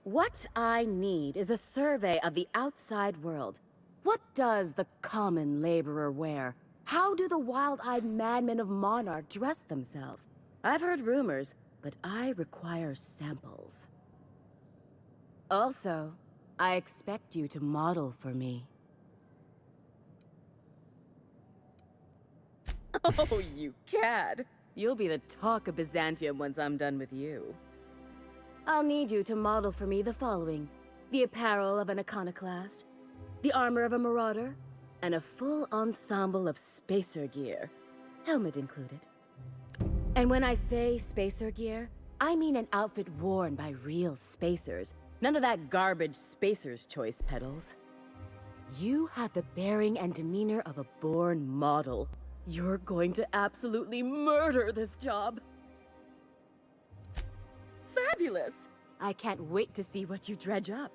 What I need is a survey of the outside world. What does the common laborer wear? How do the wild-eyed madmen of Monarch dress themselves? I've heard rumors, but I require samples. Also, I expect you to model for me. Oh, you cad! You'll be the talk of Byzantium once I'm done with you. I'll need you to model for me the following: the apparel of an iconoclast, the armor of a marauder, and a full ensemble of spacer gear, helmet included. And when I say spacer gear, I mean an outfit worn by real spacers, none of that garbage spacer's choice pedals. You have the bearing and demeanor of a born model. You're going to absolutely murder this job. Fabulous! I can't wait to see what you dredge up.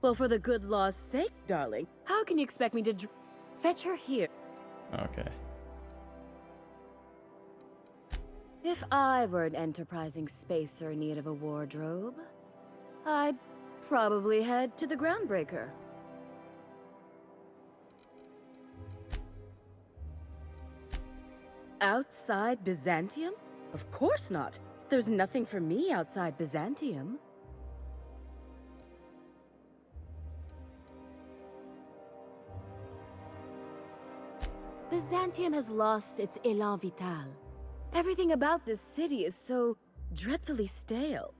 Well, for the good law's sake, darling, how can you expect me to fetch her here? Okay. If I were an enterprising spacer in need of a wardrobe, I'd probably head to the Groundbreaker. Outside Byzantium? Of course not. There's nothing for me outside Byzantium. Byzantium has lost its élan vital. Everything about this city is so dreadfully stale.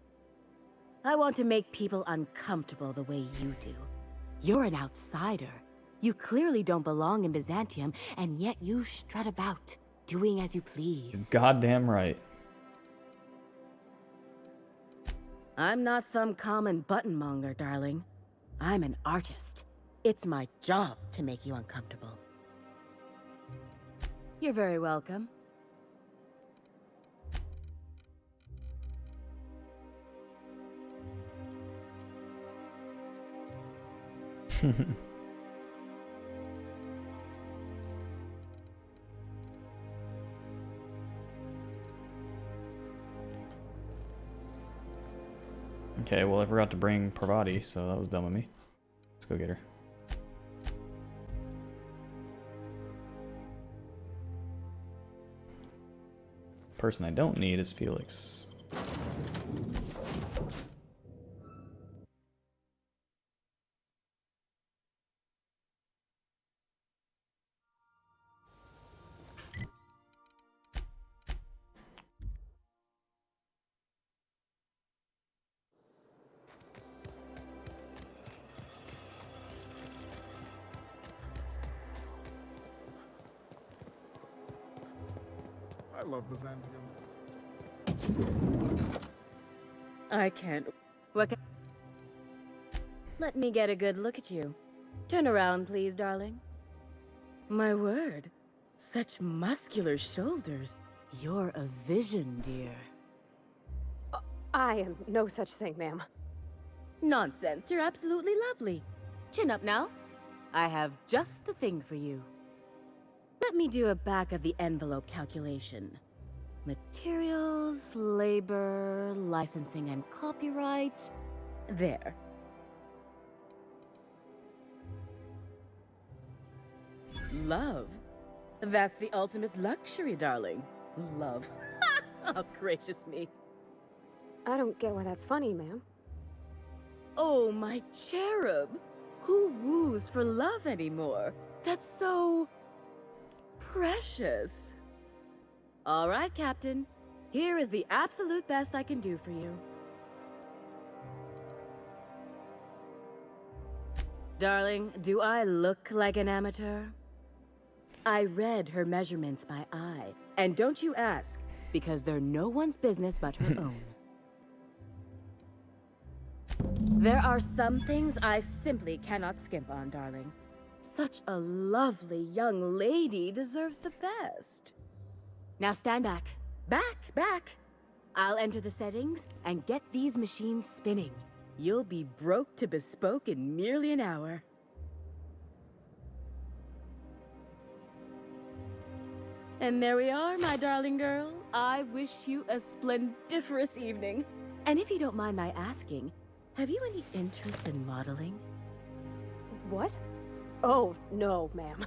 I want to make people uncomfortable the way you do. You're an outsider. You clearly don't belong in Byzantium, and yet you strut about, doing as you please. Goddamn right. I'm not some common buttonmonger, darling. I'm an artist. It's my job to make you uncomfortable. You're very welcome. Okay, well I forgot to bring Parvati, so that was dumb of me. Let's go get her. Person I don't need is Felix. I love Byzantium. I can't. What can... Let me get a good look at you. Turn around, please, darling. My word. Such muscular shoulders. You're a vision, dear. I am no such thing, ma'am. Nonsense. You're absolutely lovely. Chin up now. I have just the thing for you. Let me do a back-of-the-envelope calculation. Materials, labor, licensing and copyright. There. Love. That's the ultimate luxury, darling. Love. Oh, gracious me. I don't get why that's funny, ma'am. Oh, my cherub. Who woos for love anymore? That's so... precious. All right, Captain. Here is the absolute best I can do for you. Darling, do I look like an amateur? I read her measurements by eye. And don't you ask, because they're no one's business but her own. There are some things I simply cannot skimp on, darling. Such a lovely young lady deserves the best. Now stand back. Back! I'll enter the settings and get these machines spinning. You'll be broke to bespoke in merely an hour. And there we are, my darling girl. I wish you a splendiferous evening. And if you don't mind my asking, have you any interest in modeling? What? Oh, no, ma'am.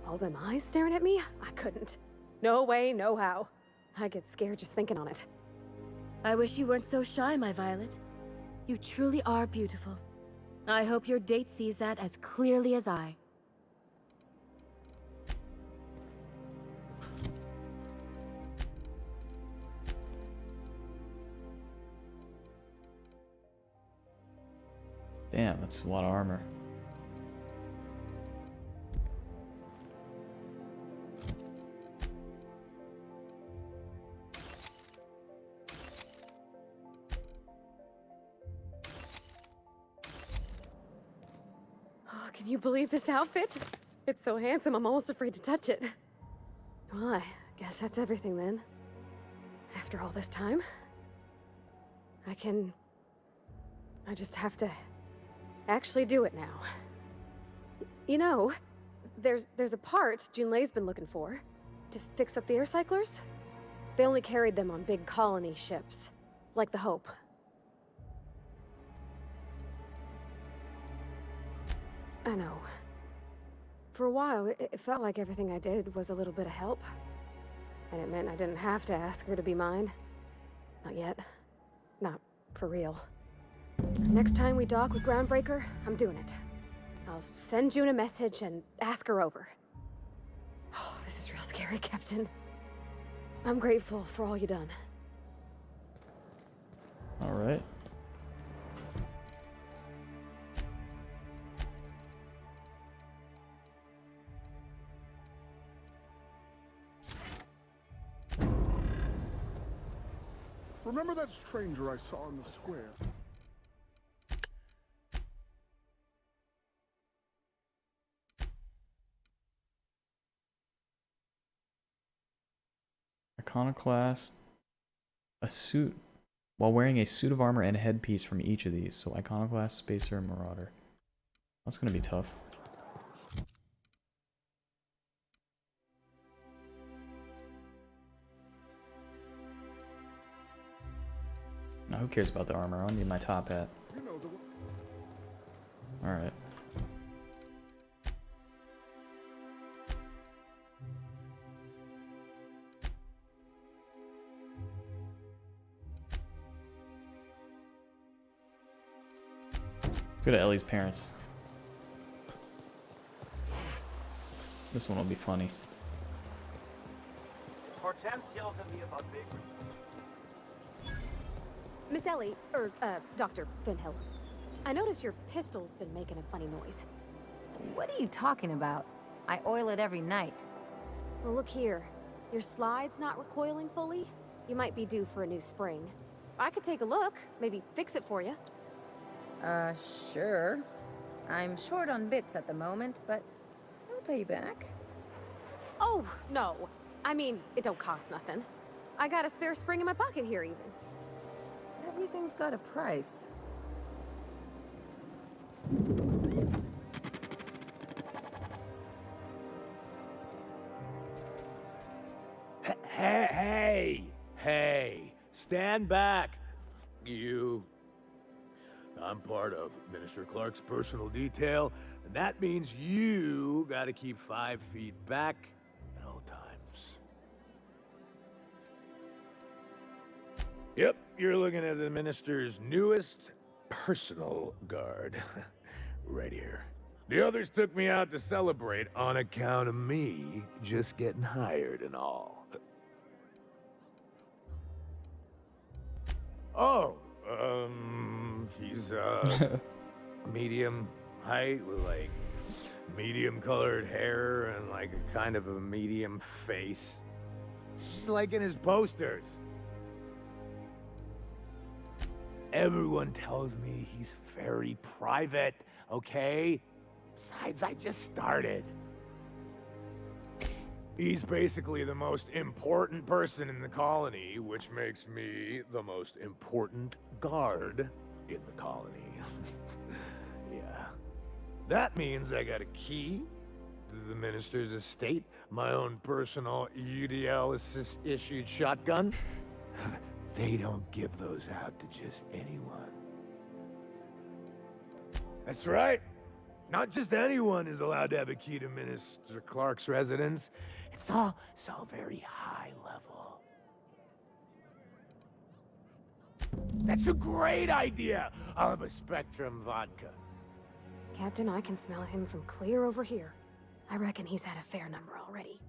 All them eyes staring at me? I couldn't. No way, no how. I get scared just thinking on it. I wish you weren't so shy, my Violet. You truly are beautiful. I hope your date sees that as clearly as I. Damn, that's a lot of armor. Oh, can you believe this outfit? It's so handsome, I'm almost afraid to touch it. Well, I guess that's everything then. After all this time, I just have to actually do it now. You know, there's a part Junlei's been looking for to fix up the air cyclers. They only carried them on big colony ships, like the Hope. I know. For a while, it felt like everything I did was a little bit of help. And it meant I didn't have to ask her to be mine. Not yet. Not for real. Next time we dock with Groundbreaker, I'm doing it. I'll send June a message and ask her over. Oh, this is real scary, Captain. I'm grateful for all you done. All right. Remember that stranger I saw in the square? Iconoclast. A suit. While wearing a suit of armor and a headpiece from each of these. So Iconoclast, Spacer, and Marauder. That's gonna be tough. Now, who cares about the armor? I need my top hat. Alright. Go to Ellie's parents. This one will be funny. Hortense yells at me about big. Miss Ellie, Dr. Finhill. I noticed your pistol's been making a funny noise. What are you talking about? I oil it every night. Well, look here. Your slide's not recoiling fully. You might be due for a new spring. I could take a look, maybe fix it for you. Sure. I'm short on bits at the moment, but I'll pay you back. Oh, no. I mean, it don't cost nothing. I got a spare spring in my pocket here, even. Everything's got a price. Hey, stand back, you. I'm part of Minister Clark's personal detail, and that means you gotta keep 5 feet back at all times. Yep, you're looking at the Minister's newest personal guard. Right here. The others took me out to celebrate on account of me just getting hired and all. Oh, he's medium height with like medium colored hair and like a kind of a medium face. Just like in his posters. Everyone tells me he's very private, okay? Besides, I just started. He's basically the most important person in the colony, which makes me the most important guard in the colony. Yeah. That means I got a key, the minister's estate, my own personal UDL-issued shotgun. They don't give those out to just anyone. That's right. Not just anyone is allowed to have a key to Minister Clark's residence. It's all very high level. That's a great idea! I'll have a Spectrum vodka. Captain, I can smell him from clear over here. I reckon he's had a fair number already.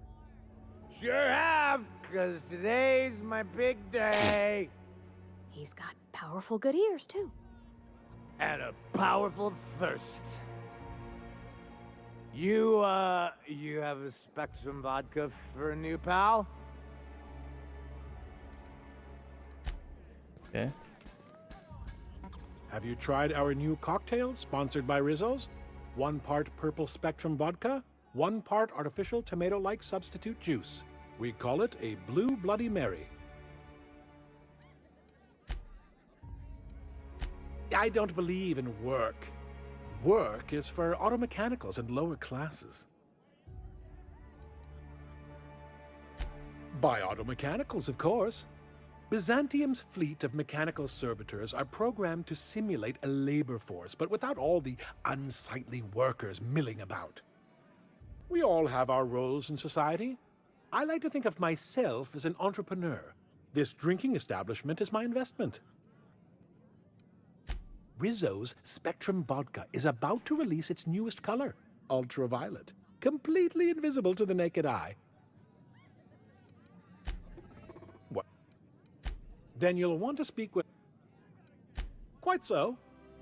Sure have, because today's my big day. He's got powerful good ears, too. And a powerful thirst. You have a Spectrum vodka for a new pal? Okay. Have you tried our new cocktail sponsored by Rizzo's? 1 part purple Spectrum vodka, 1 part artificial tomato-like substitute juice. We call it a Blue Bloody Mary. I don't believe in work. Work is for auto mechanicals and lower classes. By auto mechanicals, of course. Byzantium's fleet of mechanical servitors are programmed to simulate a labor force, but without all the unsightly workers milling about. We all have our roles in society. I like to think of myself as an entrepreneur. This drinking establishment is my investment. Rizzo's Spectrum Vodka is about to release its newest color, ultraviolet, completely invisible to the naked eye. What? Then you'll want to speak with... Quite so,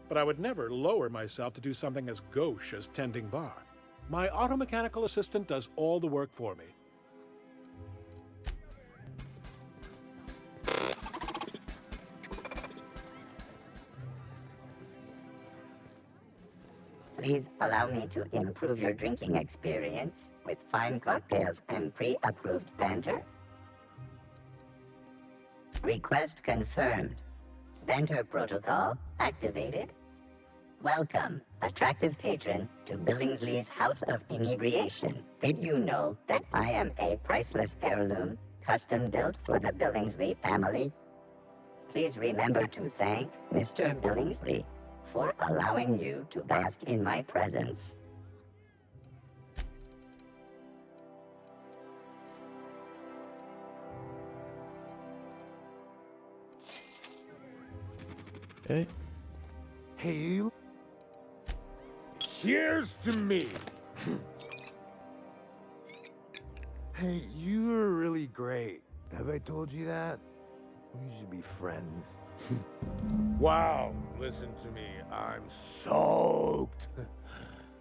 but I would never lower myself to do something as gauche as tending bar. My auto-mechanical assistant does all the work for me. Please allow me to improve your drinking experience with fine cocktails and pre-approved banter. Request confirmed. Banter protocol activated. Welcome, attractive patron, to Billingsley's House of Inebriation. Did you know that I am a priceless heirloom, custom built for the Billingsley family? Please remember to thank Mr. Billingsley for allowing you to bask in my presence. Okay. Hey, you. Here's to me. Hey, you are really great. Have I told you that? We should be friends. Wow, listen to me. I'm soaked.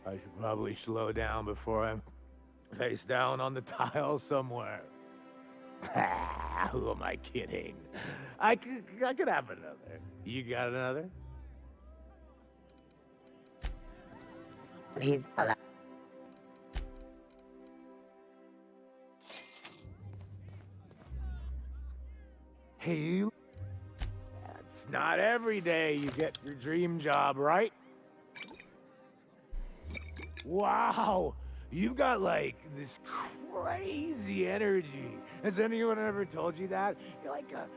I should probably slow down before I'm face down on the tile somewhere. Who am I kidding? I could have another. You got another? Please allow... Hey, you. It's not every day you get your dream job, right? Wow, you've got like this crazy energy. Has anyone ever told you that? You're like a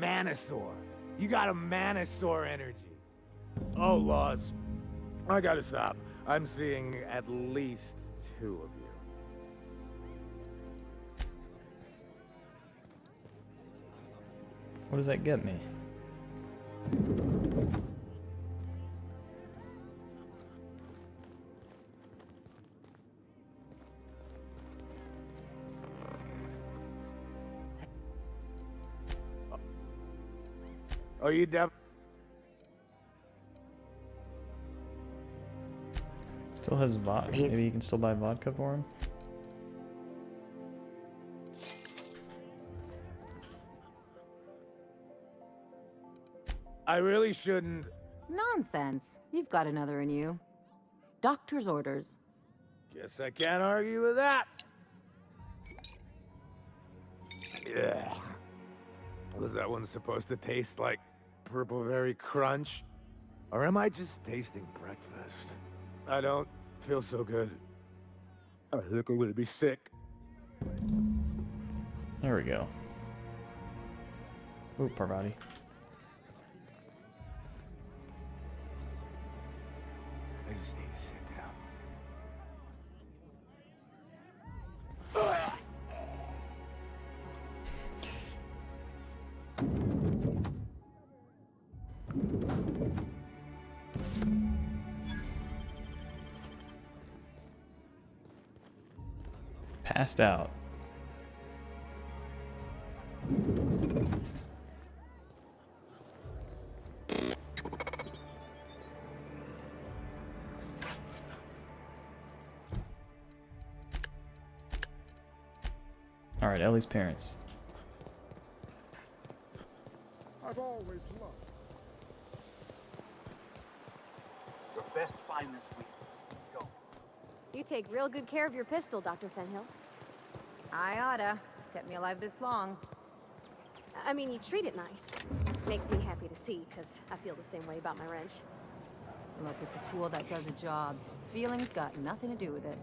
Manosaur. You got a Manosaur energy. Oh, Laws, I gotta stop. I'm seeing at least 2 of you. What does that get me? Oh, you Still has vodka. Maybe you can still buy vodka for him? I really shouldn't. Nonsense. You've got another in you. Doctor's orders. Guess I can't argue with that. Ugh. Was that one supposed to taste like Purple Berry Crunch? Or am I just tasting breakfast? I don't feel so good. I think I'm gonna be sick. There we go. Ooh, Parvati. I just need to sit down. Passed out. All right, Ellie's parents. I've always loved. Your best find this week. Go. You take real good care of your pistol, Dr. Fenhill. I oughta. It's kept me alive this long. I mean, you treat it nice. Makes me happy to see, because I feel the same way about my wrench. Look, it's a tool that does a job. Feelings got nothing to do with it.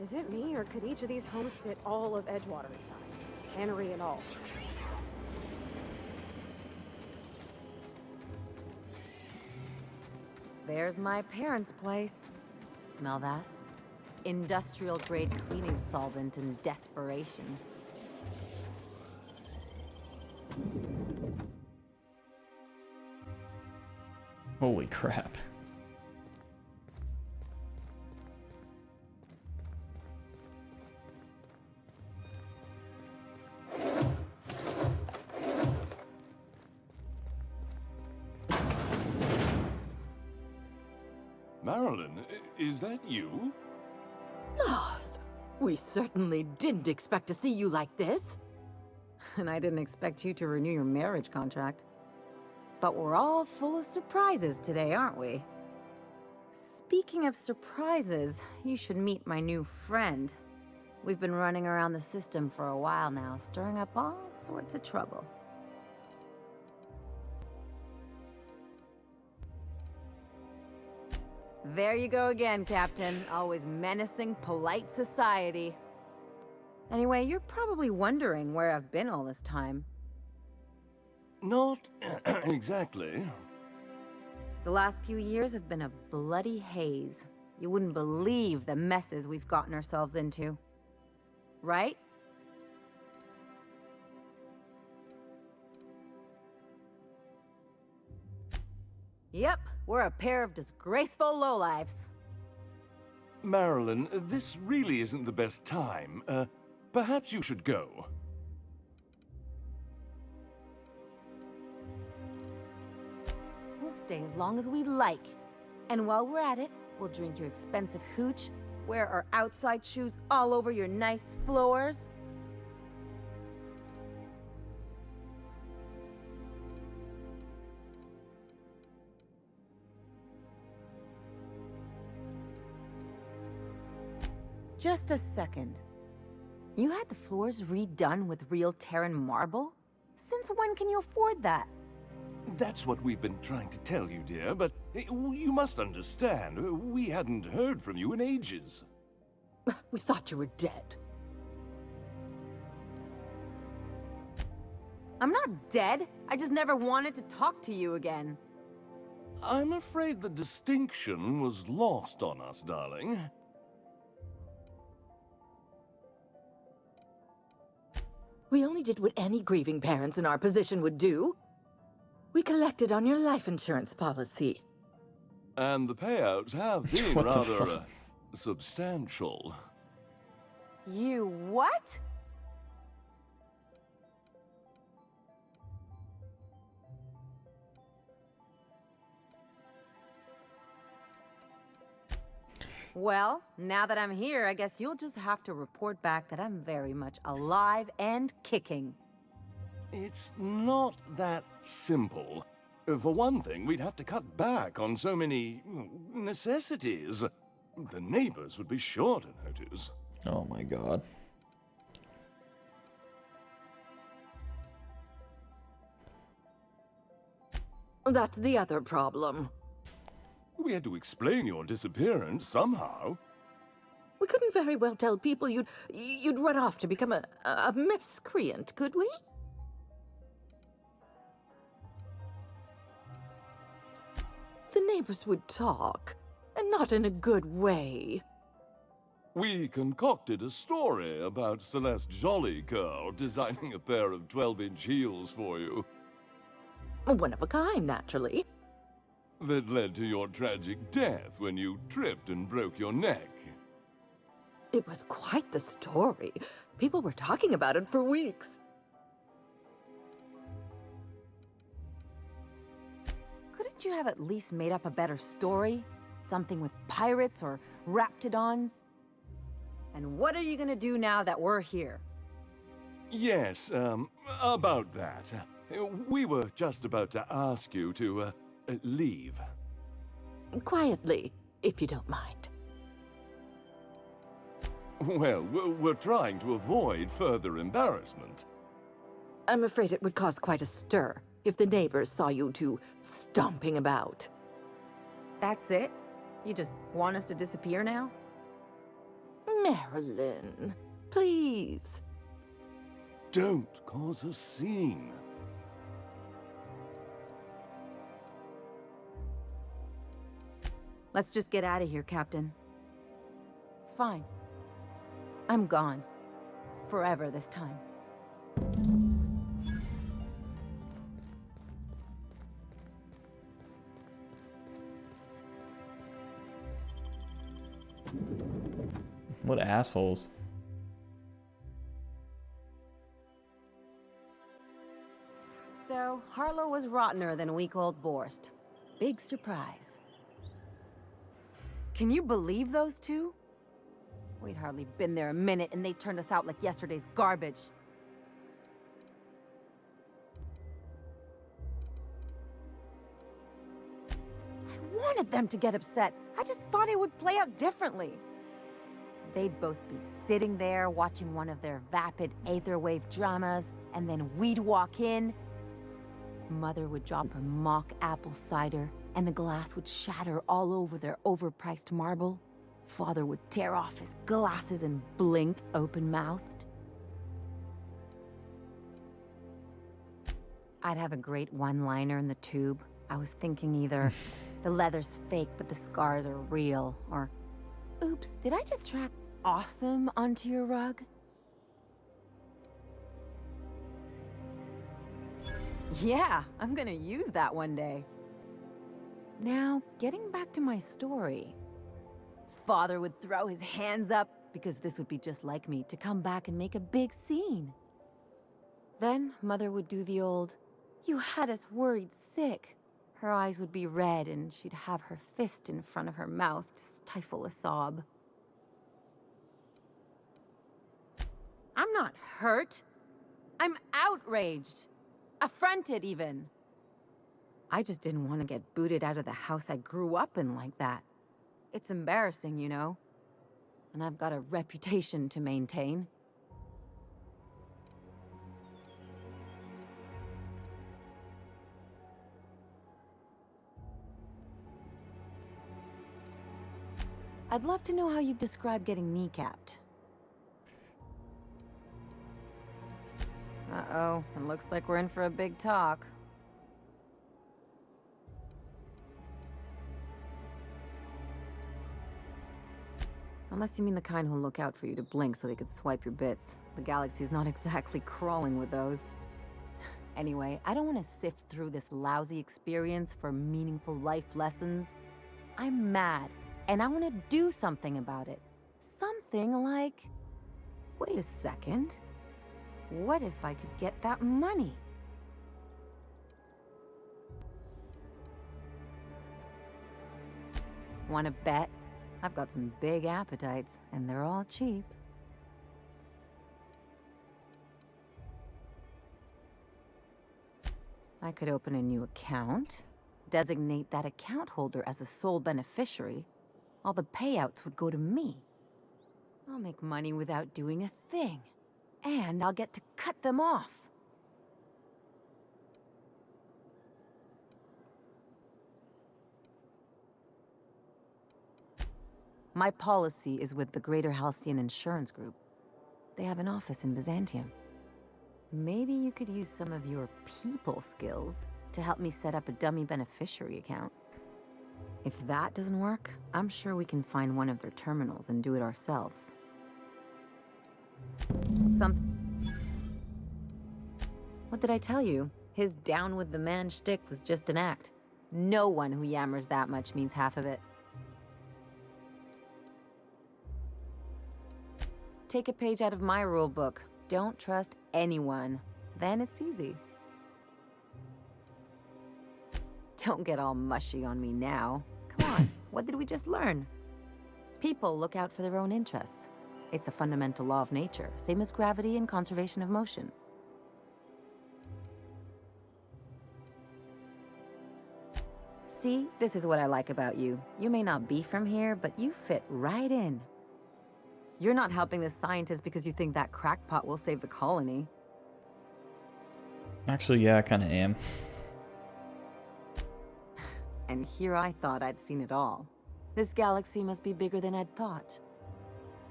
Is it me, or could each of these homes fit all of Edgewater inside? Cannery and all. There's my parents' place. Smell that? Industrial-grade cleaning solvent and desperation. Holy crap. Marilyn, is that you? Lars, we certainly didn't expect to see you like this. And I didn't expect you to renew your marriage contract. But we're all full of surprises today, aren't we? Speaking of surprises, you should meet my new friend. We've been running around the system for a while now, stirring up all sorts of trouble. There you go again, Captain. Always menacing polite society. Anyway, you're probably wondering where I've been all this time. Not exactly. The last few years have been a bloody haze. You wouldn't believe the messes we've gotten ourselves into. Right? Yep, we're a pair of disgraceful lowlifes. Marilyn, this really isn't the best time. Perhaps you should go. We'll stay as long as we like. And while we're at it, we'll drink your expensive hooch, wear our outside shoes all over your nice floors. Just a second. You had the floors redone with real Terran marble? Since when can you afford that? That's what we've been trying to tell you, dear, but you must understand, we hadn't heard from you in ages. We thought you were dead. I'm not dead. I just never wanted to talk to you again. I'm afraid the distinction was lost on us, darling. We only did what any grieving parents in our position would do. We collected on your life insurance policy. And the payouts have been What the rather fuck? Substantial. You what? Well, now that I'm here, I guess you'll just have to report back that I'm very much alive and kicking. It's not that simple. For one thing, we'd have to cut back on so many necessities. The neighbors would be sure to notice. Oh my god. That's the other problem. We had to explain your disappearance somehow. We couldn't very well tell people you'd run off to become a miscreant, could we? The neighbors would talk, and not in a good way. We concocted a story about Celeste Jollycurl designing a pair of 12-inch heels for you. One of a kind, naturally. That led to your tragic death when you tripped and broke your neck. It was quite the story. People were talking about it for weeks. Couldn't you have at least made up a better story? Something with pirates or raptidons? And what are you gonna do now that we're here? Yes, about that. We were just about to ask you to, leave. Quietly, if you don't mind. Well, we're trying to avoid further embarrassment. I'm afraid it would cause quite a stir if the neighbors saw you two stomping about. That's it? You just want us to disappear now? Marilyn, please. Don't cause a scene. Let's just get out of here, Captain. Fine. I'm gone. Forever this time. What assholes. So, Harlow was rottener than week-old Borst. Big surprise. Can you believe those two? We'd hardly been there a minute and they turned us out like yesterday's garbage. I wanted them to get upset. I just thought it would play out differently. They'd both be sitting there watching one of their vapid aetherwave dramas, and then we'd walk in. Mother would drop her mock apple cider, and the glass would shatter all over their overpriced marble. Father would tear off his glasses and blink open-mouthed. I'd have a great one-liner in the tube. I was thinking either the leather's fake but the scars are real, or oops, did I just track awesome onto your rug? Yeah, I'm gonna use that one day. Now, getting back to my story. Father would throw his hands up, because this would be just like me, to come back and make a big scene. Then Mother would do the old, "You had us worried sick." Her eyes would be red and she'd have her fist in front of her mouth to stifle a sob. I'm not hurt. I'm outraged. Affronted, even. I just didn't want to get booted out of the house I grew up in like that. It's embarrassing, you know. And I've got a reputation to maintain. I'd love to know how you describe getting kneecapped. Uh-oh, it looks like we're in for a big talk. Unless you mean the kind who'll look out for you to blink so they could swipe your bits. The galaxy's not exactly crawling with those. Anyway, I don't want to sift through this lousy experience for meaningful life lessons. I'm mad, and I want to do something about it. Something like... Wait a second. What if I could get that money? Want to bet? I've got some big appetites, and they're all cheap. I could open a new account, designate that account holder as a sole beneficiary. All the payouts would go to me. I'll make money without doing a thing. And I'll get to cut them off. My policy is with the Greater Halcyon Insurance Group. They have an office in Byzantium. Maybe you could use some of your people skills to help me set up a dummy beneficiary account. If that doesn't work, I'm sure we can find one of their terminals and do it ourselves. What did I tell you? His down with the man shtick was just an act. No one who yammers that much means half of it. Take a page out of my rule book. Don't trust anyone. Then it's easy. Don't get all mushy on me now. Come on, what did we just learn? People look out for their own interests. It's a fundamental law of nature, same as gravity and conservation of motion. See, this is what I like about you. You may not be from here, but you fit right in. You're not helping this scientist because you think that crackpot will save the colony. Actually, yeah, I kind of am. And here I thought I'd seen it all. This galaxy must be bigger than I'd thought.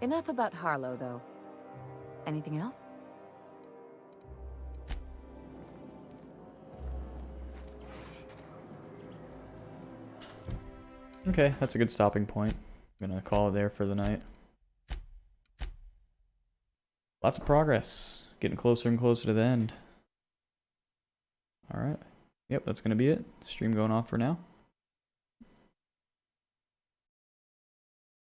Enough about Harlow, though. Anything else? Okay, that's a good stopping point. I'm gonna call it there for the night. Lots of progress. Getting closer and closer to the end. Alright. Yep, that's gonna be it. Stream going off for now.